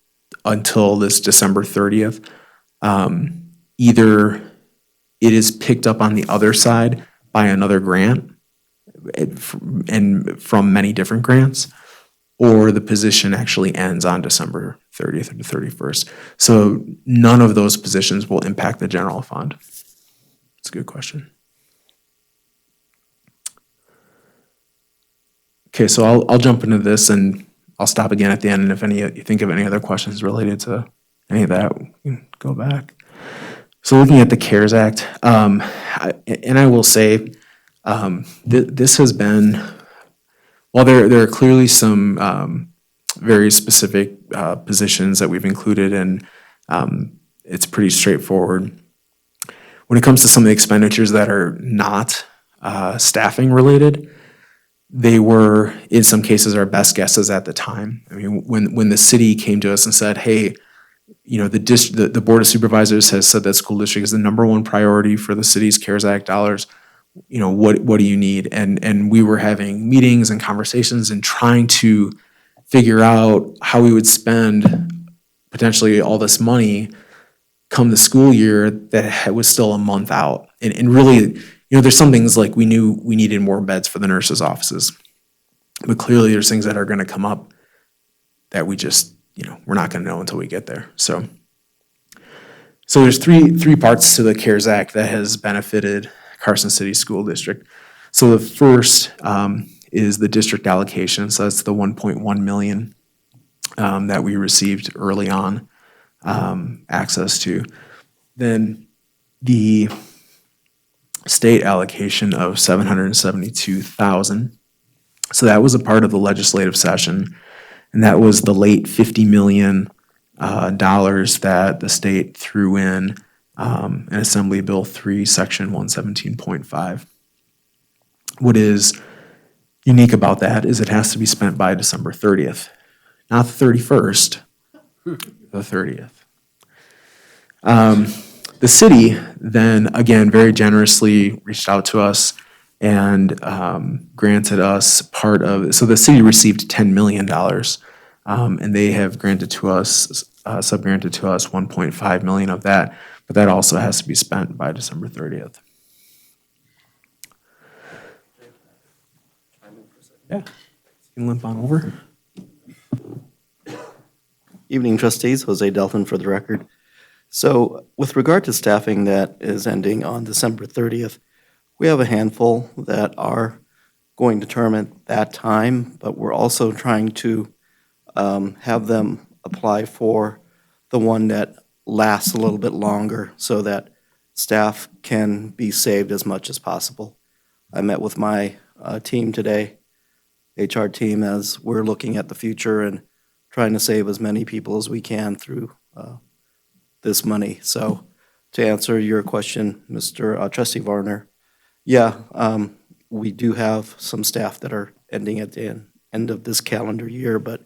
until this December 30th, either it is picked up on the other side by another grant, and from many different grants, or the position actually ends on December 30th or the 31st. So none of those positions will impact the general fund. It's a good question. Okay, so I'll jump into this, and I'll stop again at the end, and if you think of any other questions related to any of that, we can go back. So looking at the CARES Act, and I will say, this has been, while there are clearly some very specific positions that we've included, and it's pretty straightforward. When it comes to some of the expenditures that are not staffing related, they were, in some cases, our best guesses at the time. I mean, when the city came to us and said, hey, the Board of Supervisors has said that school district is the #1 priority for the city's CARES Act dollars, what do you need? And we were having meetings and conversations and trying to figure out how we would spend potentially all this money come the school year that was still a month out. And really, there's some things like we knew we needed more beds for the nurses' offices. But clearly there's things that are gonna come up that we just, we're not gonna know until we get there. So there's three parts to the CARES Act that has benefited Carson City School District. So the first is the district allocation. So that's the 1.1 million that we received early on access to. Then the state allocation of 772,000. So that was a part of the legislative session, and that was the late $50 million that the state threw in Assembly Bill 3, Section 117.5. What is unique about that is it has to be spent by December 30th, not the 31st, the 30th. The city then, again, very generously reached out to us and granted us part of, so the city received $10 million, and they have granted to us, sub-granted to us 1.5 million of that, but that also has to be spent by December 30th. Yeah, you can limp on over. Evening, trustees. Jose Delphin for the record. So with regard to staffing that is ending on December 30th, we have a handful that are going to term at that time, but we're also trying to have them apply for the one that lasts a little bit longer so that staff can be saved as much as possible. I met with my team today, HR team, as we're looking at the future and trying to save as many people as we can through this money. So to answer your question, Mr. Trustee Varner, yeah, we do have some staff that are ending at the end of this calendar year, but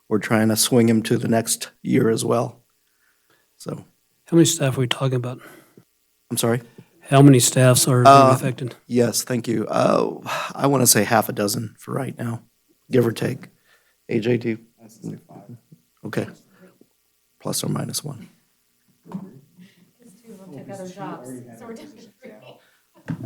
we're trying to swing them to the next year as well. So, How many staff are we talking about? I'm sorry? How many staffs are being affected? Yes, thank you. I want to say half a dozen for right now, give or take. AJ, do you? Okay. Plus or minus one.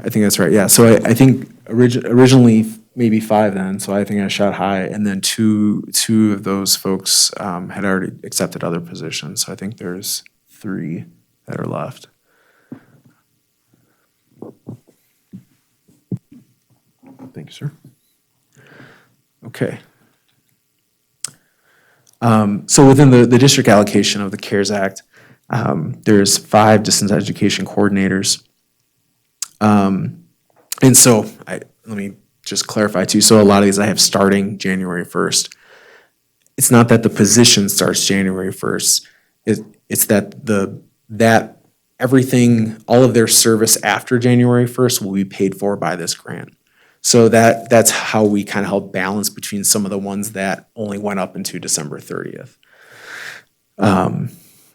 I think that's right, yeah. So I think originally maybe 5 then, so I think I shot high, and then two of those folks had already accepted other positions, so I think there's 3 that are left. Thank you, sir. Okay. So within the district allocation of the CARES Act, there's 5 distance education coordinators. And so let me just clarify too. So a lot of these I have starting January 1st. It's not that the position starts January 1st. It's that everything, all of their service after January 1st will be paid for by this grant. So that's how we kind of help balance between some of the ones that only went up into December 30th.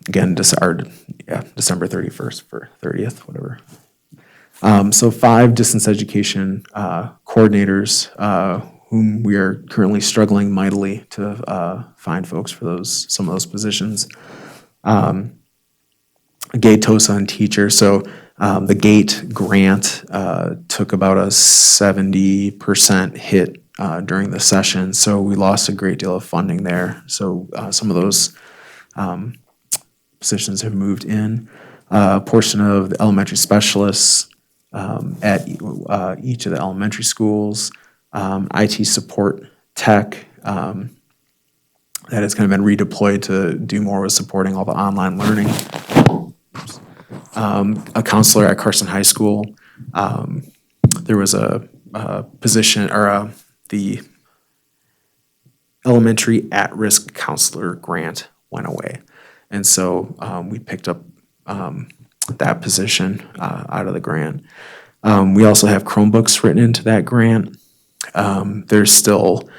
Again, December 31st for 30th, whatever. So 5 distance education coordinators whom we are currently struggling mightily to find folks for some of those positions. GATE TOSA and teacher. So the GATE grant took about a 70% hit during the session, so we lost a great deal of funding there. So some of those positions have moved in. A portion of the elementary specialists at each of the elementary schools, IT support tech, that has kind of been redeployed to do more with supporting all the online learning. A counselor at Carson High School. There was a position, or the elementary at-risk counselor grant went away. And so we picked up that position out of the grant. We also have Chromebooks written into that grant. There's still,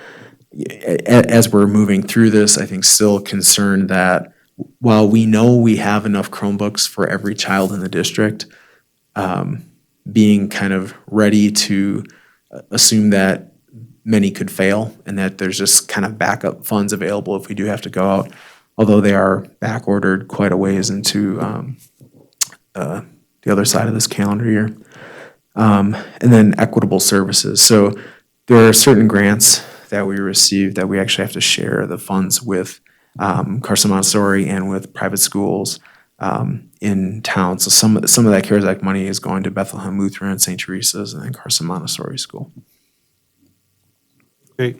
as we're moving through this, I think still concerned that while we know we have enough Chromebooks for every child in the district, being kind of ready to assume that many could fail and that there's just kind of backup funds available if we do have to go out, although they are back ordered quite a ways into the other side of this calendar year. And then equitable services. So there are certain grants that we receive that we actually have to share the funds with Carson Montessori and with private schools in town. So some of that CARES Act money is going to Bethlehem Lutheran, St. Teresa's, and then Carson Montessori School. Okay.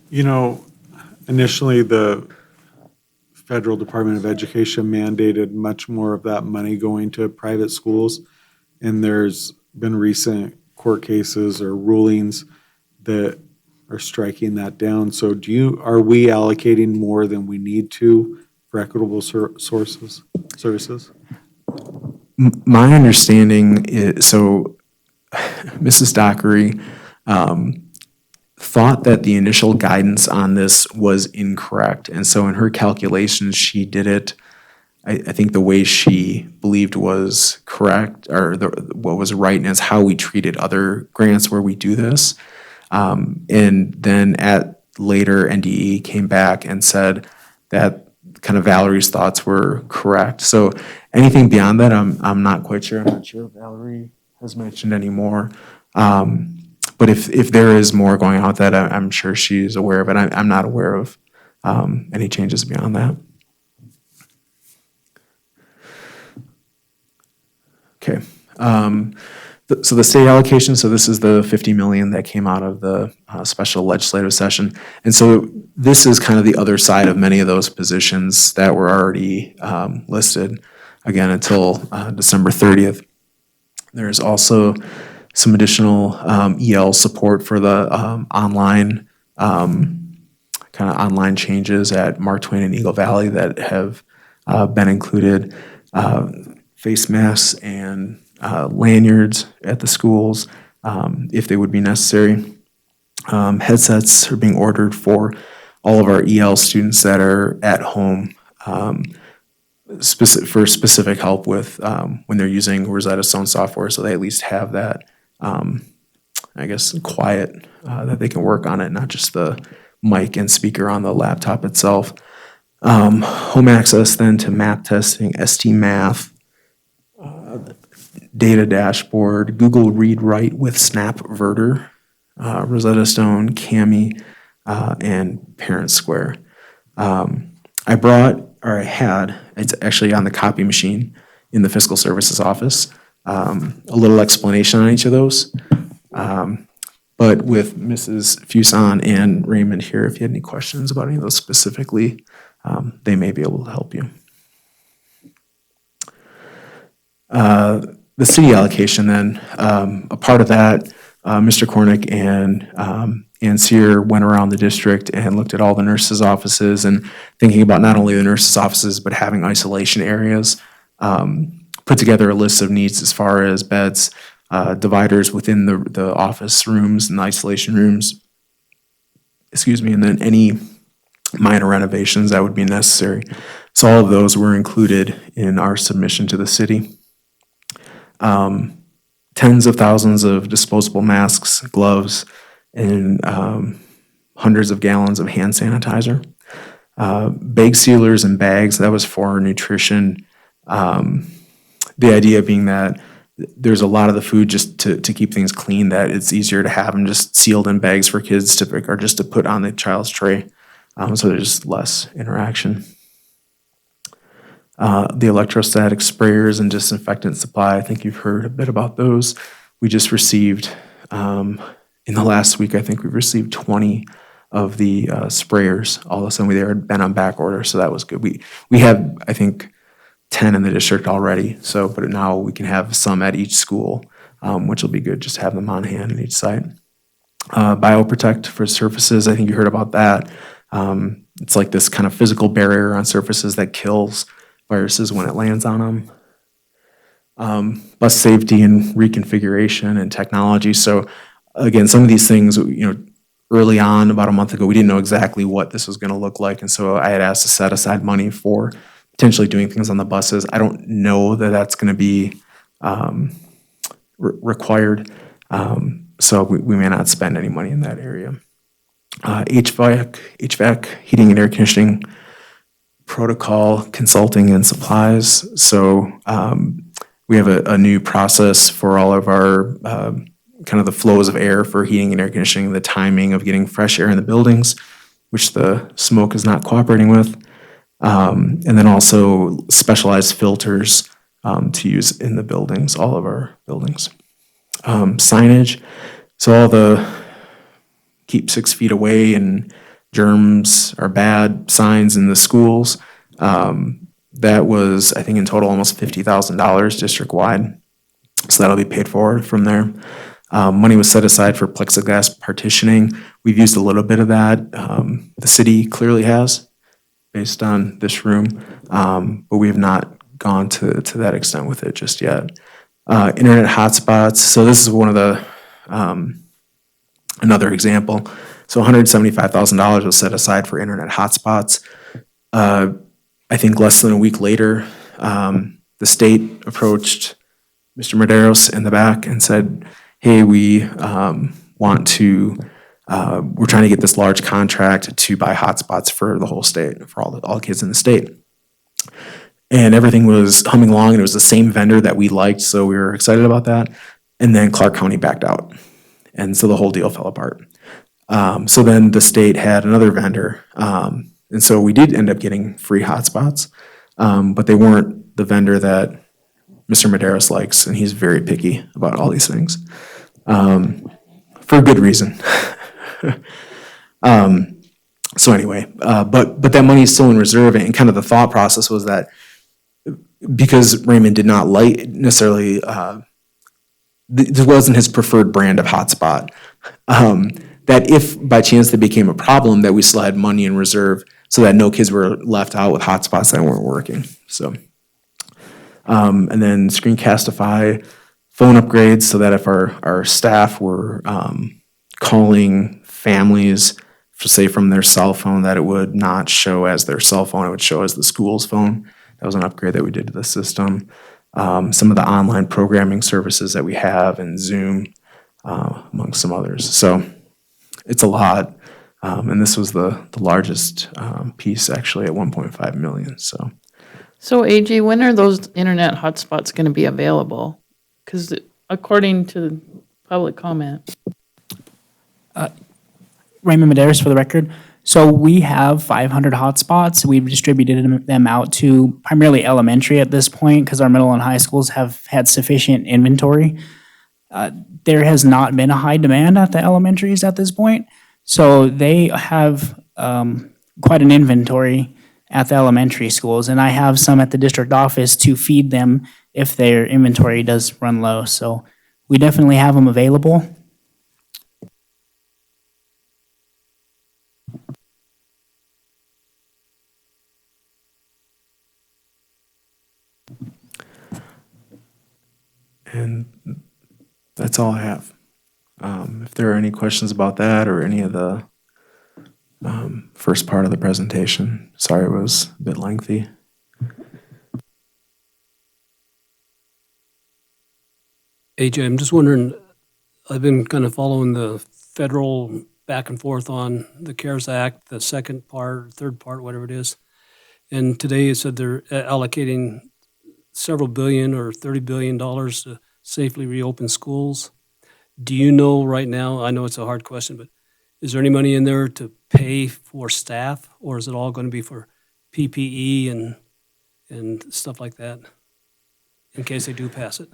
You know, initially the Federal Department of Education mandated much more of that money going to private schools, and there's been recent court cases or rulings that are striking that down. So are we allocating more than we need to for equitable services? My understanding is, so Mrs. Dockery thought that the initial guidance on this was incorrect. And so in her calculations, she did it, I think the way she believed was correct, or what was right, and is how we treated other grants where we do this. And then later, NDE came back and said that kind of Valerie's thoughts were correct. So anything beyond that, I'm not quite sure. I'm not sure if Valerie has mentioned any more. But if there is more going on with that, I'm sure she's aware of it. I'm not aware of any changes beyond that. Okay. So the state allocation, so this is the $50 million that came out of the special legislative session. And so this is kind of the other side of many of those positions that were already listed, again, until December 30th. There's also some additional EL support for the online changes at Mark Twain and Eagle Valley that have been included. Face masks and lanyards at the schools if they would be necessary. Headsets are being ordered for all of our EL students that are at home for specific help with when they're using Rosetta Stone software, so they at least have that, quiet that they can work on it, not just the mic and speaker on the laptop itself. Home access then to map testing, ST Math, data dashboard, Google Read Write with SnapVerter, Rosetta Stone, Cami, and Parent Square. I had, it's actually on the copy machine in the Fiscal Services office, a little explanation on each of those. But with Mrs. Fuson and Raymond here, if you had any questions about any of those specifically, they may be able to help you. The city allocation then, a part of that, Mr. Cornick and Sear went around the district and looked at all the nurses' offices and thinking about not only the nurses' offices, but having isolation areas, put together a list of needs as far as beds, dividers within the office rooms and the isolation rooms, and then any minor renovations that would be necessary. So all of those were included in our submission to the city. Tens of thousands of disposable masks, gloves, and hundreds of gallons of hand sanitizer. Bag sealers and bags, that was for nutrition. The idea being that there's a lot of the food just to keep things clean, that it's easier to have them just sealed in bags for kids to pick or just to put on the child's tray. So there's less interaction. The electrostatic sprayers and disinfectant supply, I think you've heard a bit about those. We just received, in the last week, I think we've received 20 of the sprayers. All of a sudden, they had been on back order, so that was good. We have, I think, 10 in the district already, but now we can have some at each school, which will be good, just to have them on hand at each site. BioProtect for surfaces, I think you heard about that. It's like this kind of physical barrier on surfaces that kills viruses when it lands on them. bus safety and reconfiguration and technology. So again, some of these things, early on, about a month ago, we didn't know exactly what this was going to look like. And so I had asked to set aside money for potentially doing things on the buses. I don't know that that's going to be required. So we may not spend any money in that area. HVAC, heating and air conditioning, protocol, consulting and supplies. So we have a new process for all of our kind of the flows of air for heating and air conditioning, the timing of getting fresh air in the buildings, which the smoke is not cooperating with. And then also specialized filters to use in the buildings, all of our buildings. Signage, so all the keep 6 feet away and germs are bad signs in the schools. That was, I think, in total almost $50,000 district-wide. So that'll be paid for from there. Money was set aside for plexiglass partitioning. We've used a little bit of that. The city clearly has, based on this room, but we have not gone to that extent with it just yet. Internet hotspots. So this is one of the, another example. So $175,000 was set aside for internet hotspots. I think less than a week later, the state approached Mr. Medeiros in the back and said, hey, we want to, we're trying to get this large contract to buy hotspots for the whole state, for all kids in the state. And everything was humming along, and it was the same vendor that we liked, so we were excited about that. And then Clark County backed out, and so the whole deal fell apart. So then the state had another vendor, and so we did end up getting free hotspots, but they weren't the vendor that Mr. Medeiros likes, and he's very picky about all these things, for good reason. So anyway, but that money is still in reserve, and kind of the thought process was that because Raymond did not like necessarily, this wasn't his preferred brand of hotspot, that if by chance there became a problem, that we still had money in reserve so that no kids were left out with hotspots that weren't working. So, and then Screencastify, phone upgrades so that if our staff were calling families, say from their cell phone, that it would not show as their cell phone, it would show as the school's phone. That was an upgrade that we did to the system. Some of the online programming services that we have and Zoom, among some others. So it's a lot. And this was the largest piece actually at 1.5 million, so. So AJ, when are those internet hotspots going to be available? Because according to public comment. Raymond Medeiros for the record. So we have 500 hotspots. We've distributed them out to primarily elementary at this point because our middle and high schools have had sufficient inventory. There has not been a high demand at the elementaries at this point. So they have quite an inventory at the elementary schools. And I have some at the district office to feed them if their inventory does run low. So we definitely have them available. And that's all I have. If there are any questions about that or any of the first part of the presentation, sorry it was a bit lengthy. AJ, I'm just wondering, I've been kind of following the federal back and forth on the CARES Act, the second part, third part, whatever it is. And today it said they're allocating several billion or $30 billion to safely reopen schools. Do you know right now, I know it's a hard question, but is there any money in there to pay for staff, or is it all going to be for PPE and stuff like that in case they do pass it?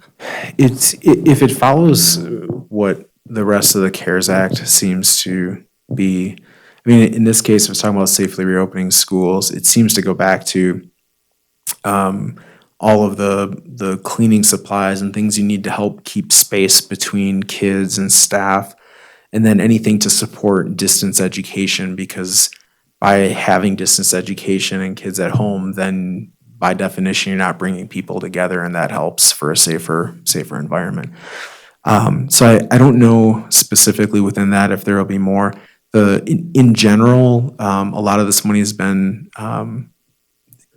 If it follows what the rest of the CARES Act seems to be, I mean, in this case, if it's talking about safely reopening schools, it seems to go back to all of the cleaning supplies and things you need to help keep space between kids and staff, and then anything to support distance education, because by having distance education and kids at home, then by definition, you're not bringing people together, and that helps for a safer environment. So I don't know specifically within that if there will be more. In general, a lot of this money has been,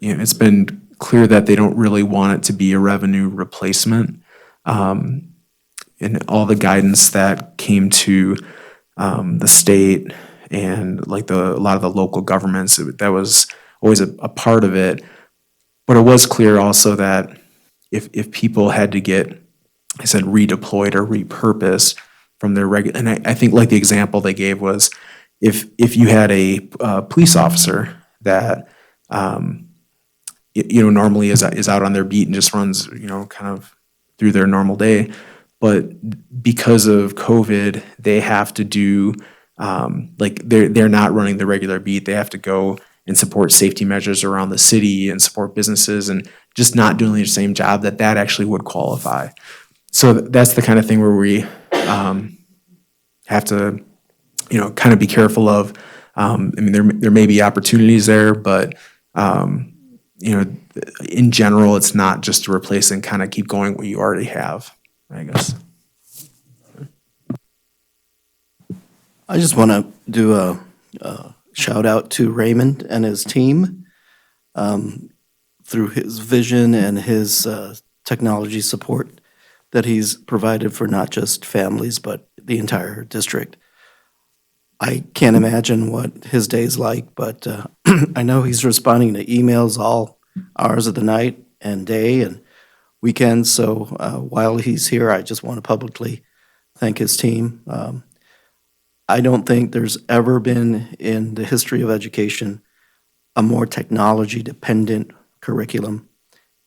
it's been clear that they don't really want it to be a revenue replacement. And all the guidance that came to the state and like a lot of the local governments, that was always a part of it. But it was clear also that if people had to get, I said, redeployed or repurposed from their regular, and I think like the example they gave was if you had a police officer that normally is out on their beat and just runs kind of through their normal day, but because of COVID, they have to do like they're not running the regular beat. They have to go and support safety measures around the city and support businesses and just not doing the same job that actually would qualify. So that's the kind of thing where we have to, kind of be careful of. I mean, there may be opportunities there, but in general, it's not just to replace and kind of keep going what you already have, I guess. I just want to do a shout out to Raymond and his team. Through his vision and his technology support that he's provided for not just families, but the entire district. I can't imagine what his day's like, but I know he's responding to emails all hours of the night and day and weekends. So while he's here, I just want to publicly thank his team. I don't think there's ever been in the history of education a more technology-dependent curriculum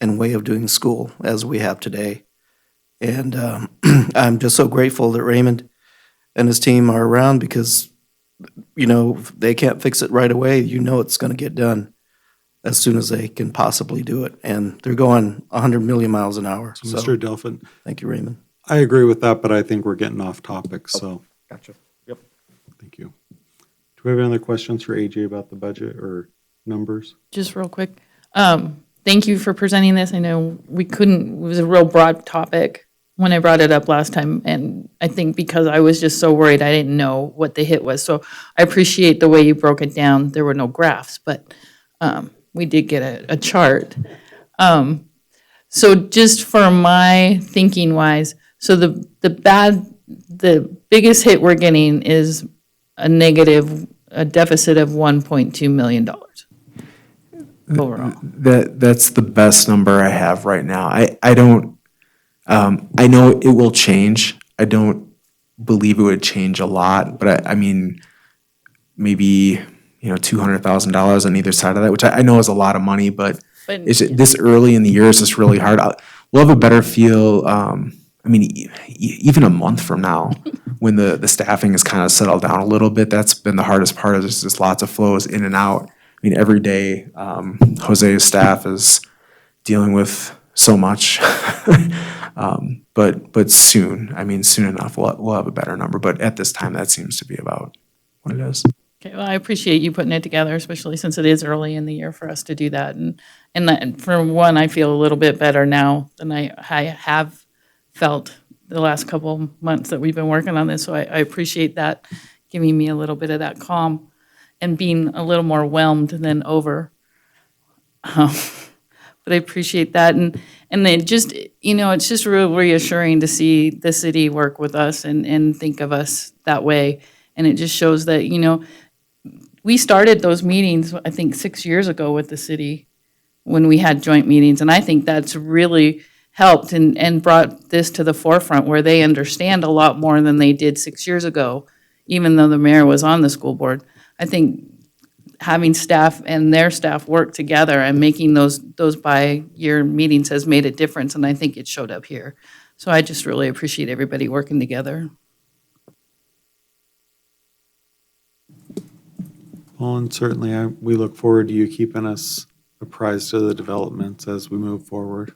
and way of doing school as we have today. And I'm just so grateful that Raymond and his team are around because, if they can't fix it right away, it's going to get done as soon as they can possibly do it. And they're going 100 million miles an hour. So, Mr. Delphin. Thank you, Raymond. I agree with that, but I think we're getting off topic, so. Gotcha. Yep. Thank you. Do we have any other questions for AJ about the budget or numbers? Just real quick. Thank you for presenting this. I know it was a real broad topic when I brought it up last time, and I think because I was just so worried, I didn't know what the hit was. So I appreciate the way you broke it down. There were no graphs, but we did get a chart. So just for my thinking wise, so the biggest hit we're getting is a deficit of $1.2 million overall. That's the best number I have right now. I don't, I know it will change. I don't believe it would change a lot, but I mean, maybe, $200,000 on either side of that, which I know is a lot of money, but this early in the year is just really hard. We'll have a better feel, even a month from now, when the staffing is kind of settled down a little bit. That's been the hardest part, is just lots of flows in and out. I mean, every day, Jose's staff is dealing with so much. But soon, soon enough, we'll have a better number. But at this time, that seems to be about what it is. Okay, well, I appreciate you putting it together, especially since it is early in the year for us to do that. And that, for one, I feel a little bit better now than I have felt the last couple months that we've been working on this. So I appreciate that, giving me a little bit of that calm and being a little more whelmed than over. But I appreciate that. And then just, it's just real reassuring to see the city work with us and think of us that way. And it just shows that, we started those meetings, I think, 6 years ago with the city when we had joint meetings. And I think that's really helped and brought this to the forefront where they understand a lot more than they did 6 years ago, even though the mayor was on the school board. I think having staff and their staff work together and making those by-year meetings has made a difference, and I think it showed up here. So I just really appreciate everybody working together. Well, and certainly we look forward to you keeping us apprised of the developments as we move forward.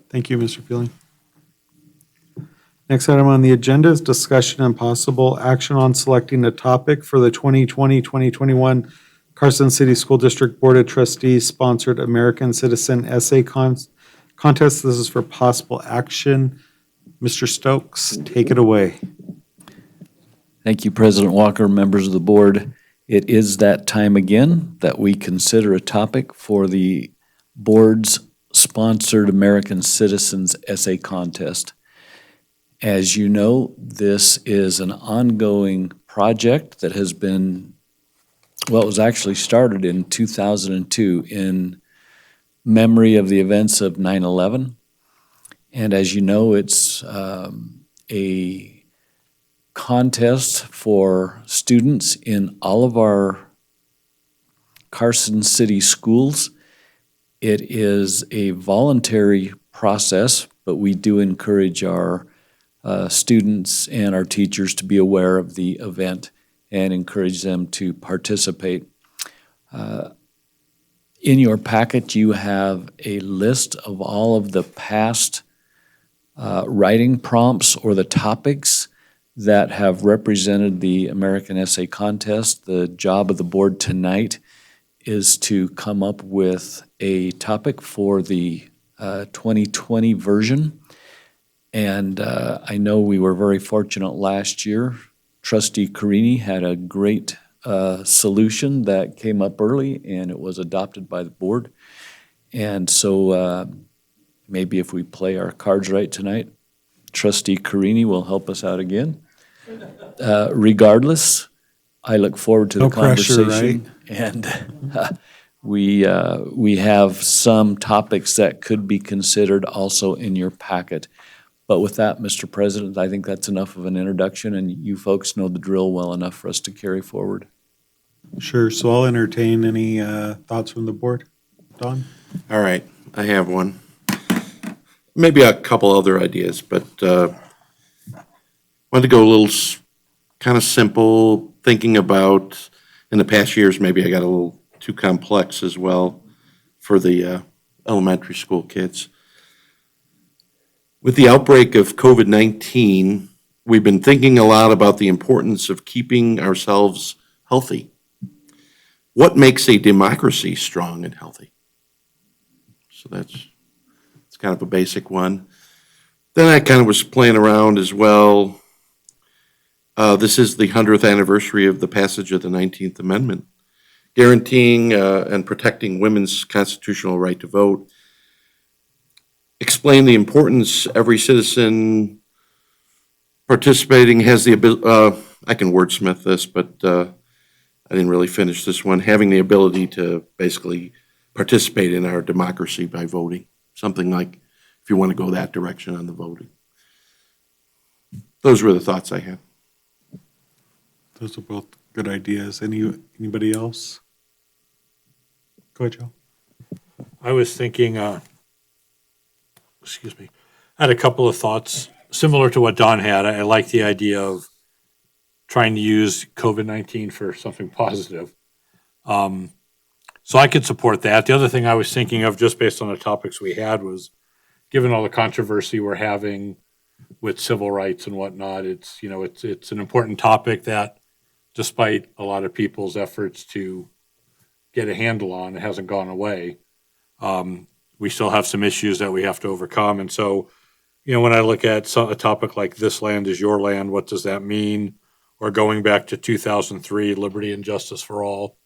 Thank you, Mr. Feeling. Next item on the agenda is discussion and possible action on selecting a topic for the 2020-2021 Carson City School District Board of Trustees sponsored American Citizen Essay Contest. This is for possible action. Mr. Stokes, take it away. Thank you, President Walker, members of the board. It is that time again that we consider a topic for the board's sponsored American Citizens Essay Contest. As you know, this is an ongoing project that has been, well, it was actually started in 2002 in memory of the events of 9/11. And as you know, it's a contest for students in all of our Carson City schools. It is a voluntary process, but we do encourage our students and our teachers to be aware of the event and encourage them to participate. In your packet, you have a list of all of the past writing prompts or the topics that have represented the American Essay Contest. The job of the board tonight is to come up with a topic for the 2020 version. And I know we were very fortunate last year. Trustee Carini had a great solution that came up early, and it was adopted by the board. And so maybe if we play our cards right tonight, Trustee Carini will help us out again. Regardless, I look forward to the No pressure, conversation. And we have some topics that could be considered also in your packet. But with that, Mr. President, I think that's enough of an introduction, and you folks know the drill well enough for us to carry forward. Sure, so I'll entertain any thoughts from the board. Don? All right, I have one. Maybe a couple other ideas, but wanted to go a little kind of simple, thinking about, in the past years, maybe I got a little too complex as well for the elementary school kids. With the outbreak of COVID-19, we've been thinking a lot about the importance of keeping ourselves healthy. What makes a democracy strong and healthy? So that's kind of a basic one. Then I kind of was playing around as well. This is the 100th anniversary of the passage of the 19th Amendment, guaranteeing and protecting women's constitutional right to vote. Explain the importance every citizen participating has the ability, I can wordsmith this, but I didn't really finish this one, having the ability to basically participate in our democracy by voting. Something like, if you want to go that direction on the voting. Those were the thoughts I had. Those are both good ideas. Anybody else? Go ahead, Joe. I was thinking, excuse me, I had a couple of thoughts similar to what Don had. I like the idea of trying to use COVID-19 for something positive. So I could support that. The other thing I was thinking of, just based on the topics we had, was given all the controversy we're having with civil rights and whatnot, it's an important topic that, despite a lot of people's efforts to get a handle on, it hasn't gone away. We still have some issues that we have to overcome. And so, when I look at a topic like "This land is your land," what does that mean? Or going back to 2003, liberty and justice for all,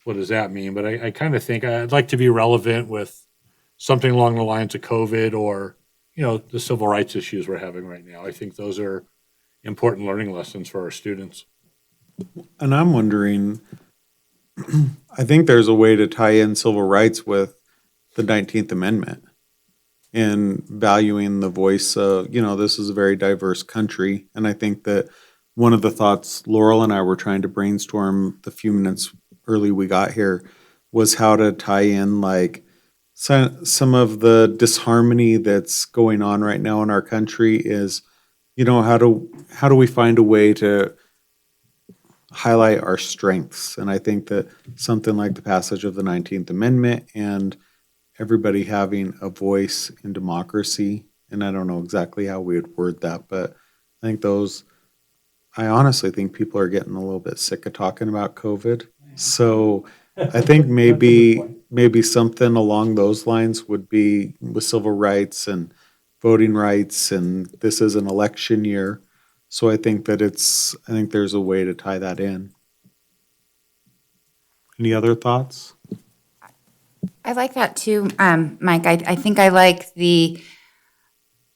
what does that mean? But I kind of think I'd like to be relevant with something along the lines of COVID or, the civil rights issues we're having right now. I think those are important learning lessons for our students. And I'm wondering, I think there's a way to tie in civil rights with the 19th Amendment and valuing the voice of, this is a very diverse country. And I think that one of the thoughts Laurel and I were trying to brainstorm the few minutes early we got here was how to tie in some of the disharmony that's going on right now in our country is, how do we find a way to highlight our strengths? And I think that something like the passage of the 19th Amendment and everybody having a voice in democracy, and I don't know exactly how we would word that, but I honestly think people are getting a little bit sick of talking about COVID. So I think maybe something along those lines would be with civil rights and voting rights, and this is an election year. So I think there's a way to tie that in. Any other thoughts? I like that too, Mike. I think I like the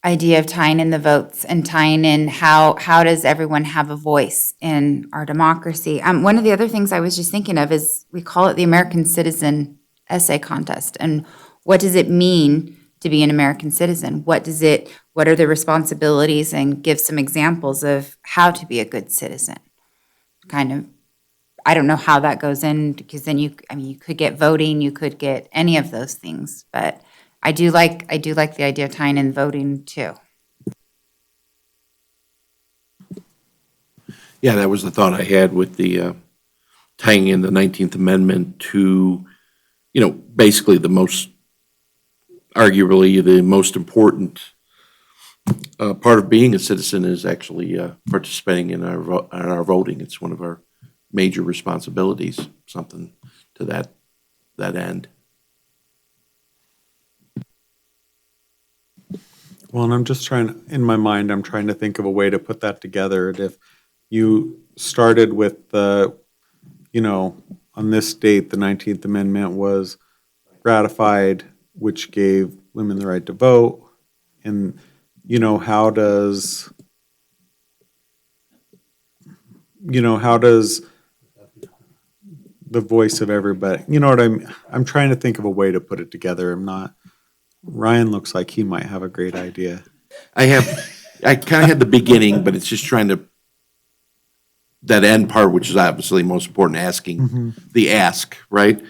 idea of tying in the votes and tying in how does everyone have a voice in our democracy. One of the other things I was just thinking of is we call it the American Citizen Essay Contest. And what does it mean to be an American citizen? What are the responsibilities, and give some examples of how to be a good citizen? Kind of, I don't know how that goes in, because then you could get voting, you could get any of those things, but I do like the idea of tying in voting too. Yeah, that was the thought I had with the tying in the 19th Amendment to, basically arguably the most important part of being a citizen is actually participating in our voting. It's one of our major responsibilities, something to that end. Well, and I'm just in my mind, I'm trying to think of a way to put that together. And if you started with on this date, the 19th Amendment was ratified, which gave women the right to vote. And, how does the voice of everybody, you know what I'm trying to think of a way to put it together. Ryan looks like he might have a great idea. I kind of had the beginning, but it's just trying to, that end part, which is obviously most important, asking the ask, right?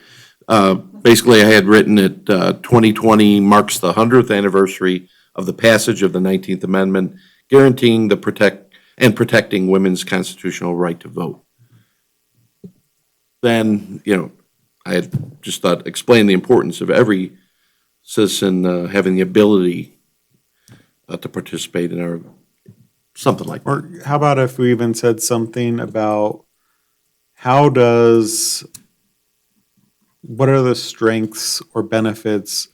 Basically, I had written it, 2020 marks the 100th anniversary of the passage of the 19th Amendment, guaranteeing protecting women's constitutional right to vote. Then, I had just thought, explain the importance of every citizen having the ability to participate in our, something like that. Or how about if we even said something about what are the strengths or benefits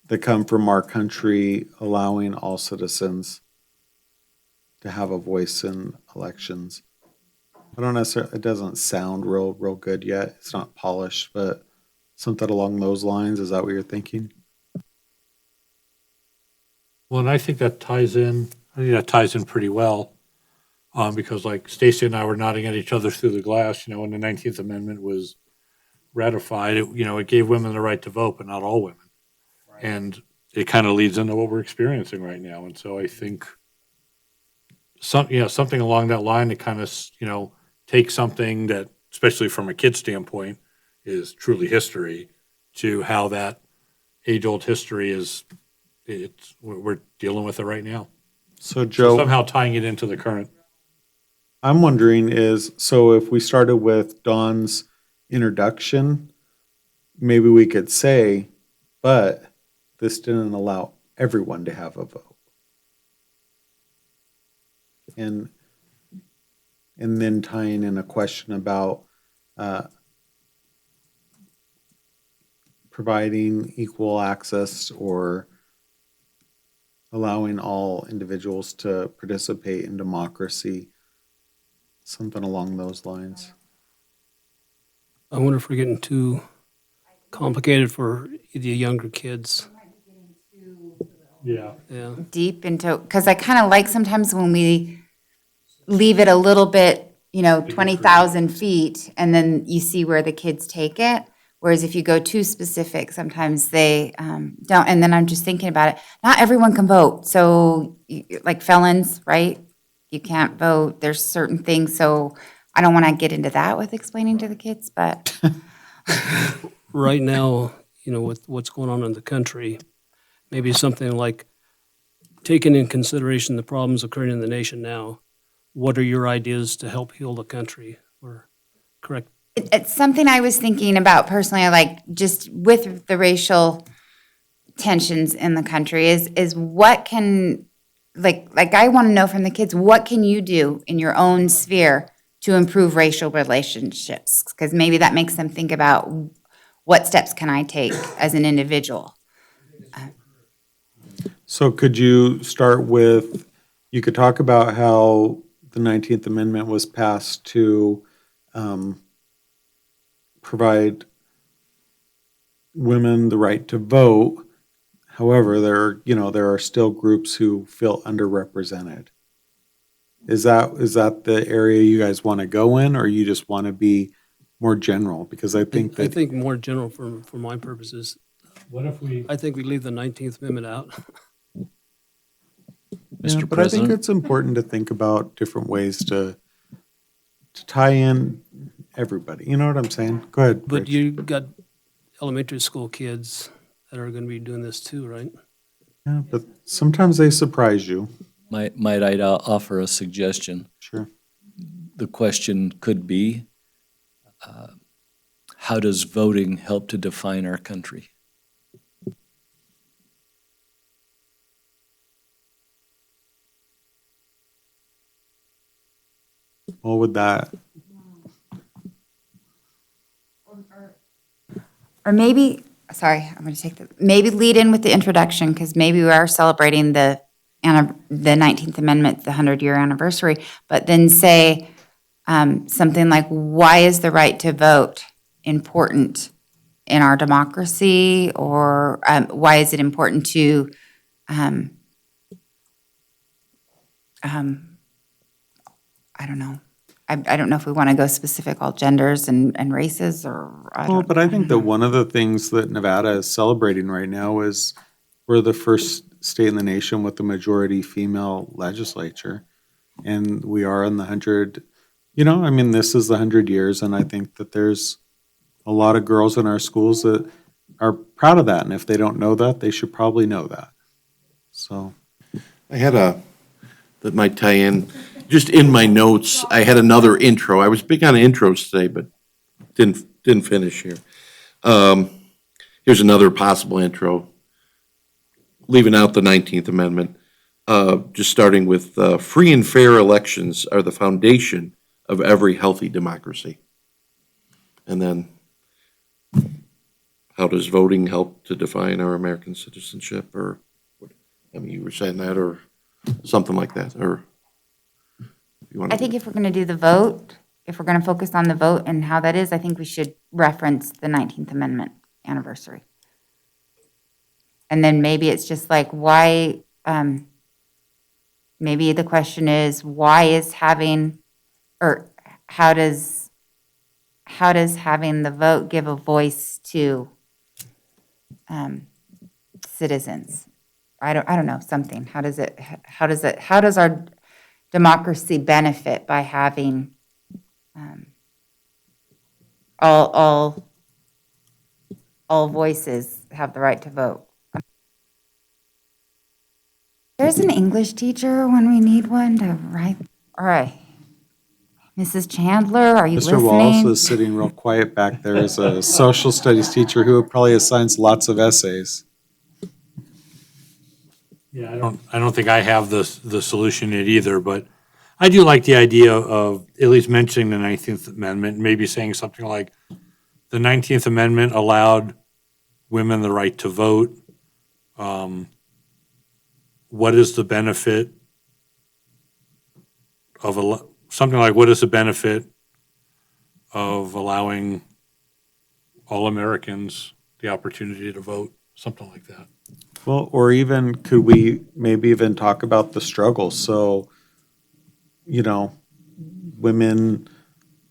that come from our country allowing all citizens to have a voice in elections? I don't necessarily, it doesn't sound real good yet. It's not polished, but something along those lines. Is that what you're thinking? Well, and I think that ties in pretty well, because like Stacy and I were nodding at each other through the glass, when the 19th Amendment was ratified, it gave women the right to vote, but not all women. And it kind of leads into what we're experiencing right now. And so I think something along that line that kind of, takes something that, especially from a kid's standpoint, is truly history, to how that age-old history we're dealing with it right now. So Joe, somehow tying it into the current. I'm wondering so if we started with Dawn's introduction, maybe we could say, but this didn't allow everyone to have a vote. And then tying in a question about providing equal access or allowing all individuals to participate in democracy, something along those lines. I wonder if we're getting too complicated for the younger kids. Yeah. Yeah. Deep into, because I kind of like sometimes when we leave it a little bit, 20,000 feet, and then you see where the kids take it. Whereas if you go too specific, sometimes they don't. And then I'm just thinking about it. Not everyone can vote. So like felons, right? You can't vote. There's certain things. So I don't want to get into that with explaining to the kids, but. Right now, with what's going on in the country, maybe something like taking in consideration the problems occurring in the nation now. What are your ideas to help heal the country? Or correct? It's something I was thinking about personally, like just with the racial tensions in the country is what can, like I want to know from the kids, what can you do in your own sphere to improve racial relationships? Because maybe that makes them think about what steps can I take as an individual? So could you start with, you could talk about how the 19th Amendment was passed to provide women the right to vote. However, there are still groups who feel underrepresented. Is that the area you guys want to go in, or you just want to be more general? Because I think I that, think more general for my purposes. What if we? I think we leave the 19th Amendment out. yeah, Mr. but I think President? it's important to think about different ways to tie in everybody. You know what I'm saying? Go ahead, But Rich. you got elementary school kids that are going to be doing this too, right? Yeah, but sometimes they surprise you. Might I offer a suggestion? Sure. The question could be, how does voting help to define our country? What would that? Or maybe, sorry, I'm going to take maybe lead in with the introduction, because maybe we are celebrating the 19th Amendment, the 100-year anniversary, but then say something like, why is the right to vote important in our democracy? Or why is it important to, I don't know. I don't know if we want to go specific, all genders and races, or I Well, don't. but I think that one of the things that Nevada is celebrating right now is we're the first state in the nation with a majority female legislature. And we are in the 100, I mean, this is the 100 years, and I think that there's a lot of girls in our schools that are proud of that. And if they don't know that, they should probably know that. So, I had that might tie in, just in my notes, I had another intro. I was big on intros today, but didn't finish here. Here's another possible intro, leaving out the 19th Amendment. Just starting with, free and fair elections are the foundation of every healthy democracy. And then, how does voting help to define our American citizenship? Or, I mean, you were saying that, or something like that, or you want to? I think if we're going to do the vote, if we're going to focus on the vote and how that is, I think we should reference the 19th Amendment anniversary. And then maybe it's just like, why, maybe the question is, why is having, or how does having the vote give a voice to citizens? I don't know, something. How does our democracy benefit by having all voices have the right to vote? There's an English teacher when we need one to write. All right. Mrs. Chandler, are you listening? Mr. Wallace is sitting real quiet back there as a social studies teacher who probably assigns lots of essays. Yeah, I don't think I have the solution yet either, but I do like the idea of at least mentioning the 19th Amendment, maybe saying something like, the 19th Amendment allowed women the right to vote. What is the benefit of something like, what is the benefit of allowing all Americans the opportunity to vote? Something like that. Well, or even, could we maybe even talk about the struggle? So, women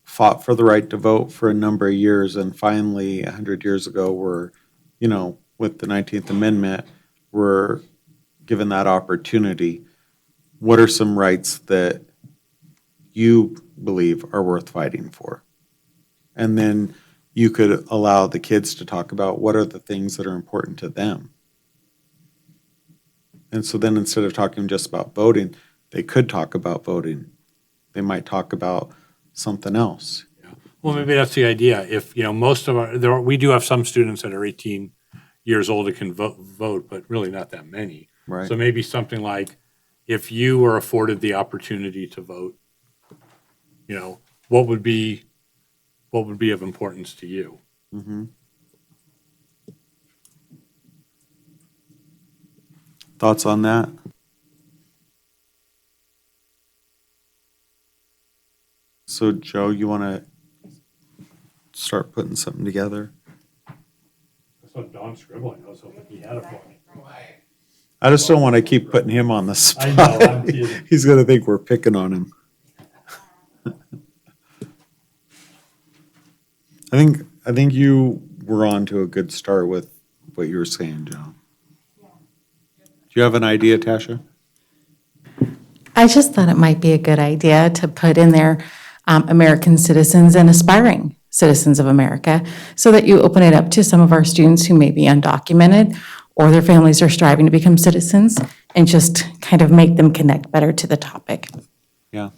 fought for the right to vote for a number of years, and finally, 100 years ago, with the 19th Amendment, were given that opportunity. What are some rights that you believe are worth fighting for? And then you could allow the kids to talk about what are the things that are important to them. And so then, instead of talking just about voting, they could talk about voting. They might talk about something else. Well, maybe that's the idea. If, most of we do have some students that are 18 years old that can vote, but really not that many. Right. So maybe something like, if you were afforded the opportunity to vote, what would be of importance to you? Thoughts on that? So Joe, you want to start putting something together? I saw Don scribbling. I was hoping he had it for me. I just don't want to keep putting him on the spot. I know, I'm teasing. He's going to think we're picking on him. I think you were on to a good start with what you were saying, Joe. Do you have an idea, Tasha? I just thought it might be a good idea to put in there American citizens and aspiring citizens of America, so that you open it up to some of our students who may be undocumented or their families are striving to become citizens, and just kind of make them connect better to the topic. Yeah.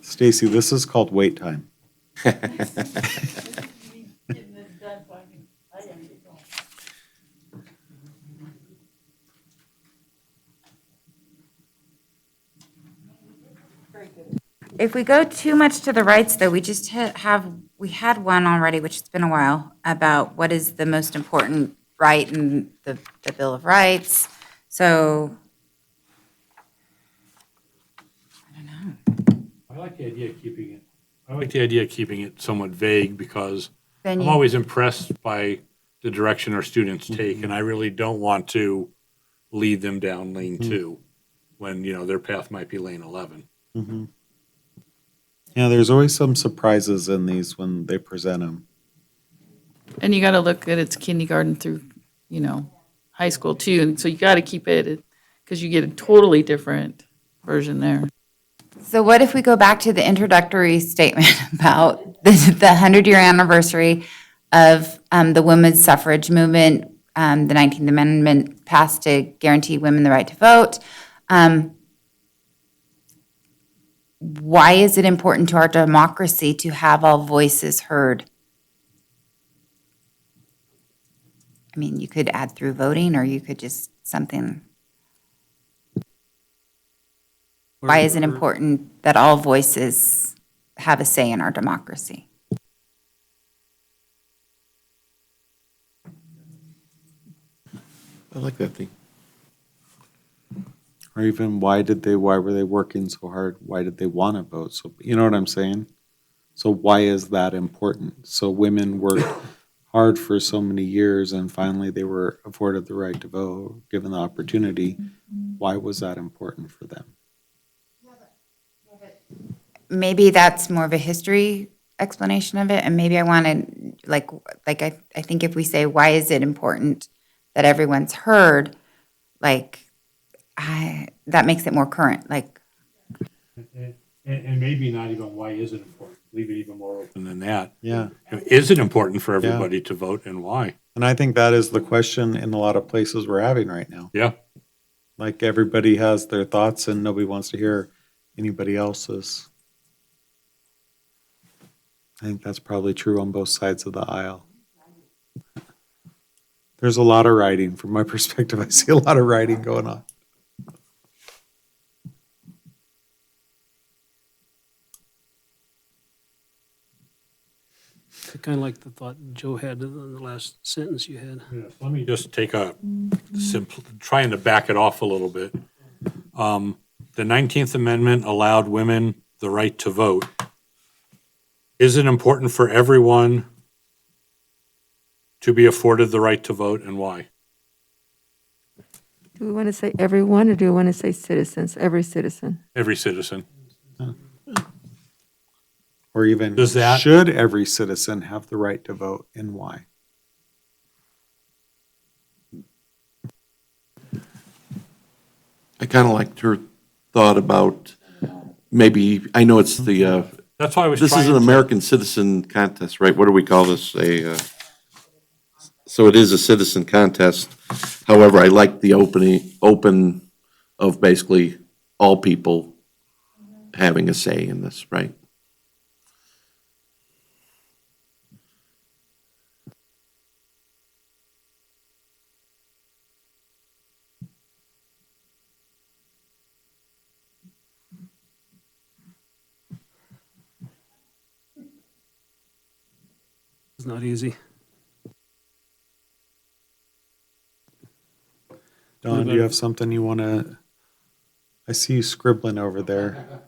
Stacy, this is called wait time. If we go too much to the rights, though, we just we had one already, which has been a while, about what is the most important right in the Bill of Rights. So, I like the idea of keeping it. I like the idea of keeping it somewhat vague, because then I'm always impressed by the direction our students take, and I really don't want to lead them down lane 2 when, their path might be lane 11. Yeah, there's always some surprises in these when they present them. And you got to look at it's kindergarten through, high school too. And so you got to keep it, because you get a totally different version there. So what if we go back to the introductory statement about the 100-year anniversary of the women's suffrage movement, the 19th Amendment passed to guarantee women the right to vote. Why is it important to our democracy to have all voices heard? I mean, you could add through voting, or you could just something. Why is it important that all voices have a say in our democracy? I like that thing. Or even why were they working so hard? Why did they want to vote? So, you know what I'm saying? So why is that important? So women worked hard for so many years, and finally they were afforded the right to vote, given the opportunity. Why was that important for them? Maybe that's more of a history explanation of it, and maybe I want to, I think if we say, why is it important that everyone's heard, that makes it more current, And maybe not even why is it important, leave it even more open than that. Yeah. Is it important for everybody to vote, and why? And I think that is the question in a lot of places we're having right now. Yeah. Like everybody has their thoughts and nobody wants to hear anybody else's. I think that's probably true on both sides of the aisle. There's a lot of writing. From my perspective, I see a lot of writing going on. I kind of like the thought Joe had in the last sentence you had. Yes, let me just take trying to back it off a little bit. The 19th Amendment allowed women the right to vote. Is it important for everyone to be afforded the right to vote, and why? Do we want to say everyone, or do we want to say citizens, every citizen? Every citizen. Or even, should every citizen have the right to vote, and why? I kind of liked her thought about maybe, I know it's the That's why I was This trying is an to- American citizen contest, right? What do we call this? So it is a citizen contest. However, I like the open of basically all people having a say in this, right? It's not easy. Don, do you have something you want to, I see you scribbling over there.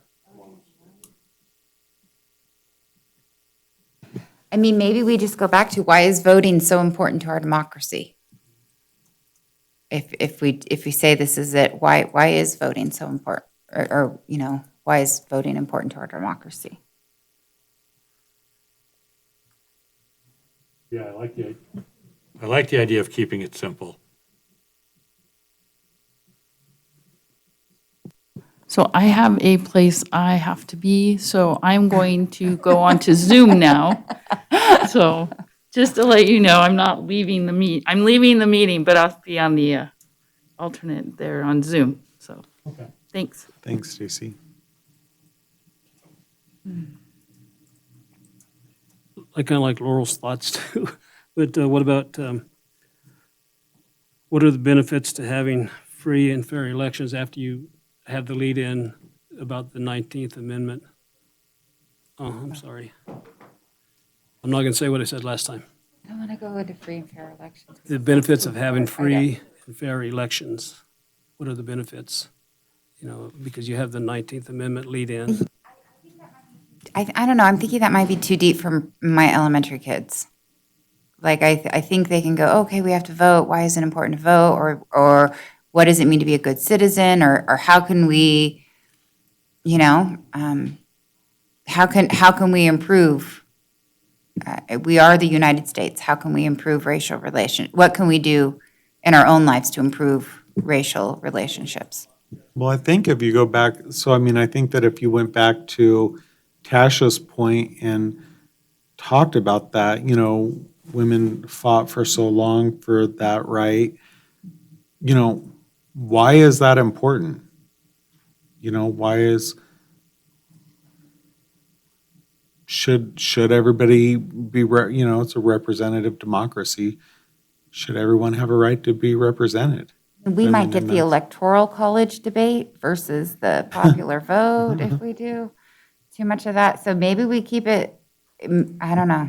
I mean, maybe we just go back to why is voting so important to our democracy? If we say this is it, why is voting so important? Or, you know, why is voting important to our democracy? Yeah, I like the idea of keeping it simple. So I have a place I have to be, so I'm going to go on to Zoom now. So just to let you know, I'm not leaving the I'm leaving the meeting, but I'll be on the alternate there on Zoom, so. Okay. Thanks. Thanks, Stacy. I kind of like Laurel's thoughts too, but what about, what are the benefits to having free and fair elections after you have the lead-in about the 19th Amendment? Oh, I'm sorry. I'm not going to say what I said last time. I want to go into free and fair elections. The benefits of having free and fair elections. What are the benefits? You know, because you have the 19th Amendment lead-in. I don't know, I'm thinking that might be too deep for my elementary kids. Like, I think they can go, okay, we have to vote, why is it important to vote? Or what does it mean to be a good citizen? Or how can we, you know, how can we improve? We are the United States, how can we improve racial relations? What can we do in our own lives to improve racial relationships? Well, I think if you go back, so I mean, I think that if you went back to Tasha's point and talked about that, you know, women fought for so long for that right, you know, why is that important? You know, should everybody be, you know, it's a representative democracy. Should everyone have a right to be represented? We I might mean, get and the that's- electoral college debate versus the popular vote if we do too much of that. So maybe we keep it, I don't know.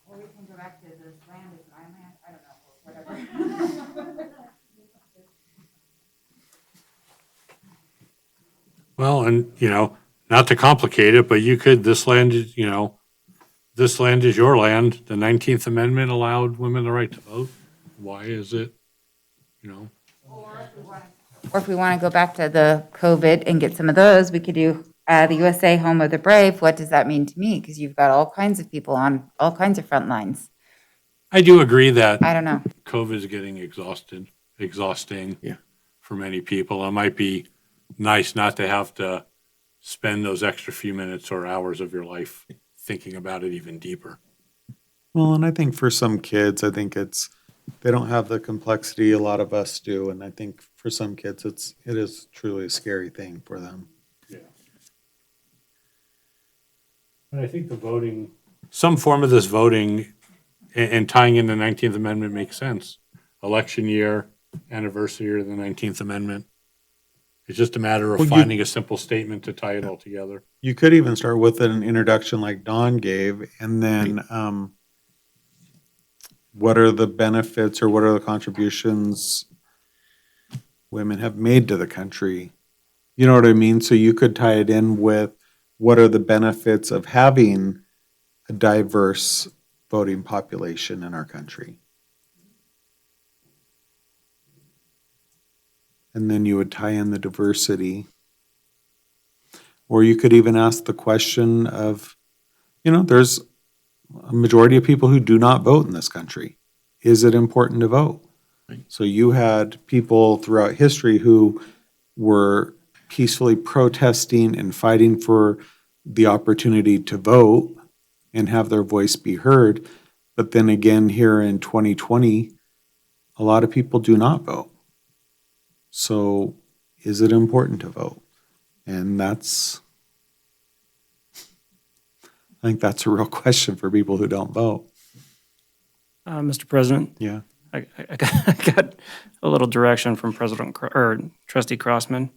Or we can go back to this land is my land, I don't know, whatever. Well, and, you know, not to complicate it, but you could, this land is, you know, this land is your land. The 19th Amendment allowed women the right to vote. Why is it, you know? Or if we want to go back to the COVID and get some of those, we could do the USA Home of the Brave. What does that mean to me? Because you've got all kinds of people on all kinds of front lines. I do agree that I don't know. COVID is getting exhausting Yeah. for many people. It might be nice not to have to spend those extra few minutes or hours of your life thinking about it even deeper. Well, and I think for some kids, I think they don't have the complexity a lot of us do, and I think for some kids, it is truly a scary thing for them. Yeah. And I think some form of this voting and tying in the 19th Amendment makes sense. Election year, anniversary of the 19th Amendment. It's just a matter of Well, finding a simple statement to tie it all together. You could even start with an introduction like Don gave, and then what are the benefits or what are the contributions women have made to the country? You know what I mean? So you could tie it in with what are the benefits of having a diverse voting population in our country? And then you would tie in the diversity. Or you could even ask the question of, you know, there's a majority of people who do not vote in this country. Is it important to vote? So you had people throughout history who were peacefully protesting and fighting for the opportunity to vote and have their voice be heard. But then again, here in 2020, a lot of people do not vote. So is it important to vote? And I think that's a real question for people who don't vote. Mr. President, Yeah. I got a little direction from Trustee Crossman.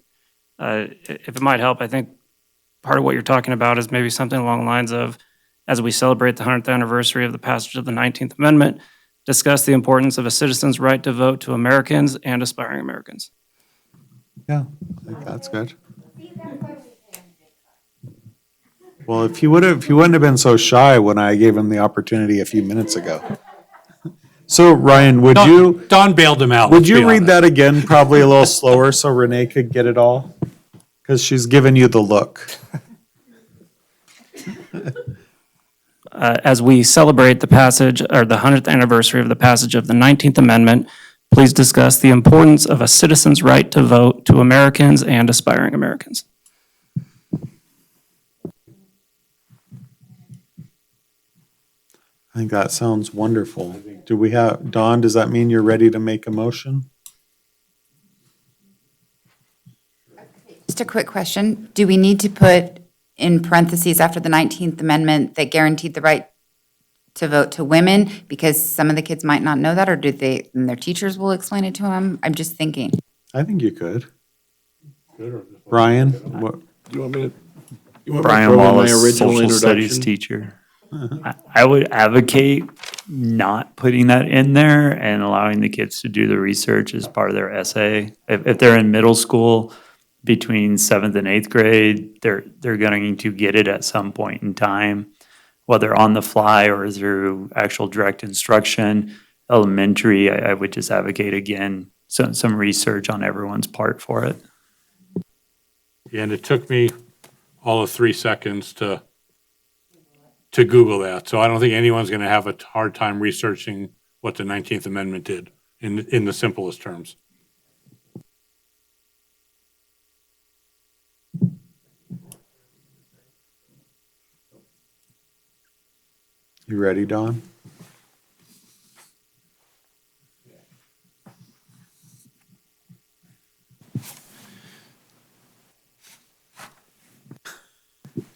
If it might help, I think part of what you're talking about is maybe something along the lines of, as we celebrate the 100th anniversary of the passage of the 19th Amendment, discuss the importance of a citizen's right to vote to Americans and aspiring Americans. Yeah, I think that's good. Well, if he wouldn't have been so shy when I gave him the opportunity a few minutes ago. So Ryan, Don bailed him out. would let's you be read honest. that again, probably a little slower so Renee could get it all? Because she's giving you the look. As we celebrate the passage, or the 100th anniversary of the passage of the 19th Amendment, please discuss the importance of a citizen's right to vote to Americans and aspiring Americans. I think that sounds wonderful. Do we have, Dawn, does that mean you're ready to make a motion? Just a quick question. Do we need to put in parentheses after the 19th Amendment that guaranteed the right to vote to women? Because some of the kids might not know that, or and their teachers will explain it to them? I'm just thinking. I think you could. Brian, what? Do you want me to? You want me to Brian throw in my Wallace, original social studies introduction? teacher. I would advocate not putting that in there and allowing the kids to do the research as part of their essay. If they're in middle school, between 7th and 8th grade, they're going to get it at some point in time, whether on the fly or through actual direct instruction. Elementary, I would just advocate, again, some research on everyone's part for it. And it took me all of 3 seconds to Google that. So I don't think anyone's going to have a hard time researching what the 19th Amendment did in the simplest terms. You ready, Dawn?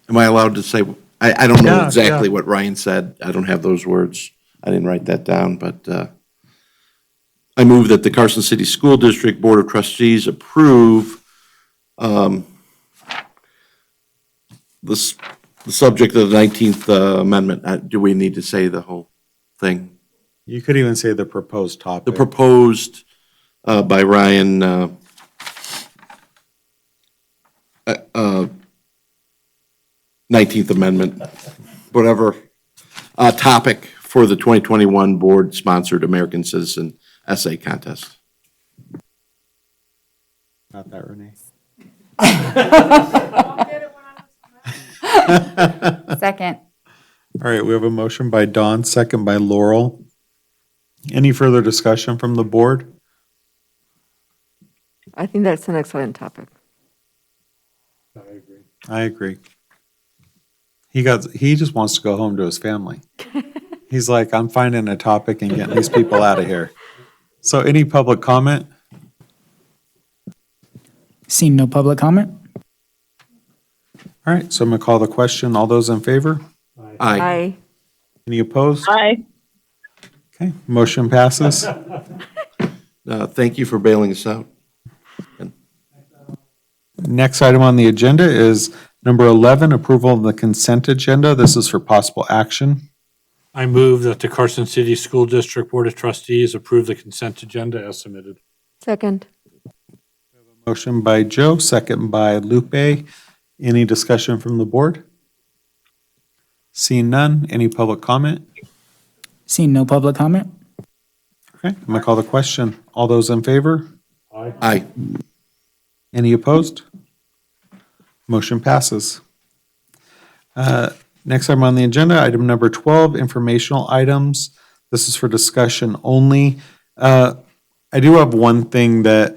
Am I allowed to say, I don't know Yeah, exactly yeah. what Ryan said. I don't have those words. I didn't write that down, but I move that the Carson City School District Board of Trustees approve the subject of the 19th Amendment. Do we need to say the whole thing? You could even say the proposed topic. The proposed by Ryan 19th Amendment, whatever, topic for the 2021 board-sponsored American Citizen Essay Contest. Got that, Renee? Second. All right, we have a motion by Dawn, second by Laurel. Any further discussion from the board? I think that's an excellent topic. I agree. He just wants to go home to his family. He's like, I'm finding a topic and getting these people out of here. So any public comment? Seeing no public comment? All right, so I'm gonna call the question. All those in favor? Aye. Any opposed? Aye. Okay, motion passes. Thank you for bailing us out. Next item on the agenda is number 11, approval of the consent agenda. This is for possible action. I move that the Carson City School District Board of Trustees approve the consent agenda as submitted. Second. Motion by Joe, second by Lupe. Any discussion from the board? Seeing none, any public comment? Seeing no public comment? Okay, I'm gonna call the question. All those in favor? Aye. Any opposed? Motion passes. Next item on the agenda, item number 12, informational items. This is for discussion only. I do have one thing that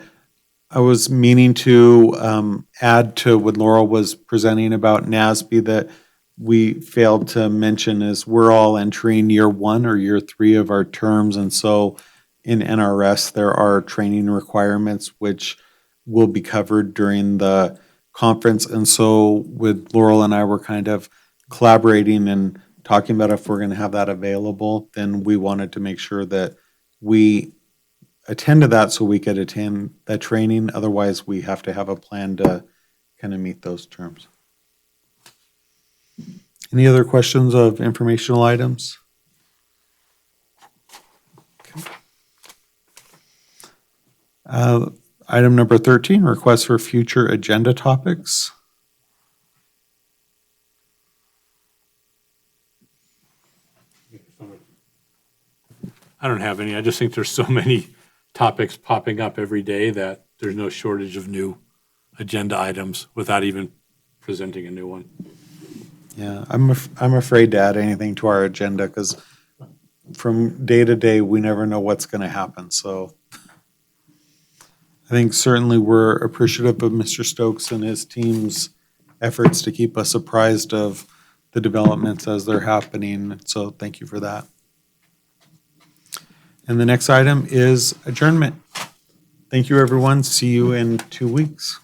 I was meaning to add to what Laurel was presenting about NASB that we failed to mention is we're all entering year 1 or year 3 of our terms. And so in NRS, there are training requirements which will be covered during the conference. And so with Laurel and I, we're kind of collaborating and talking about if we're going to have that available, then we wanted to make sure that we attend to that so we could attend that training. Otherwise, we have to have a plan to kind of meet those terms. Any other questions of informational items? Item number 13, request for future agenda topics. I don't have any. I just think there's so many topics popping up every day that there's no shortage of new agenda items without even presenting a new one. Yeah, I'm afraid to add anything to our agenda because from day to day, we never know what's going to happen. So I think certainly we're appreciative of Mr. Stokes and his team's efforts to keep us apprised of the developments as they're happening. So thank you for that. And the next item is adjournment. Thank you, everyone. See you in 2 weeks.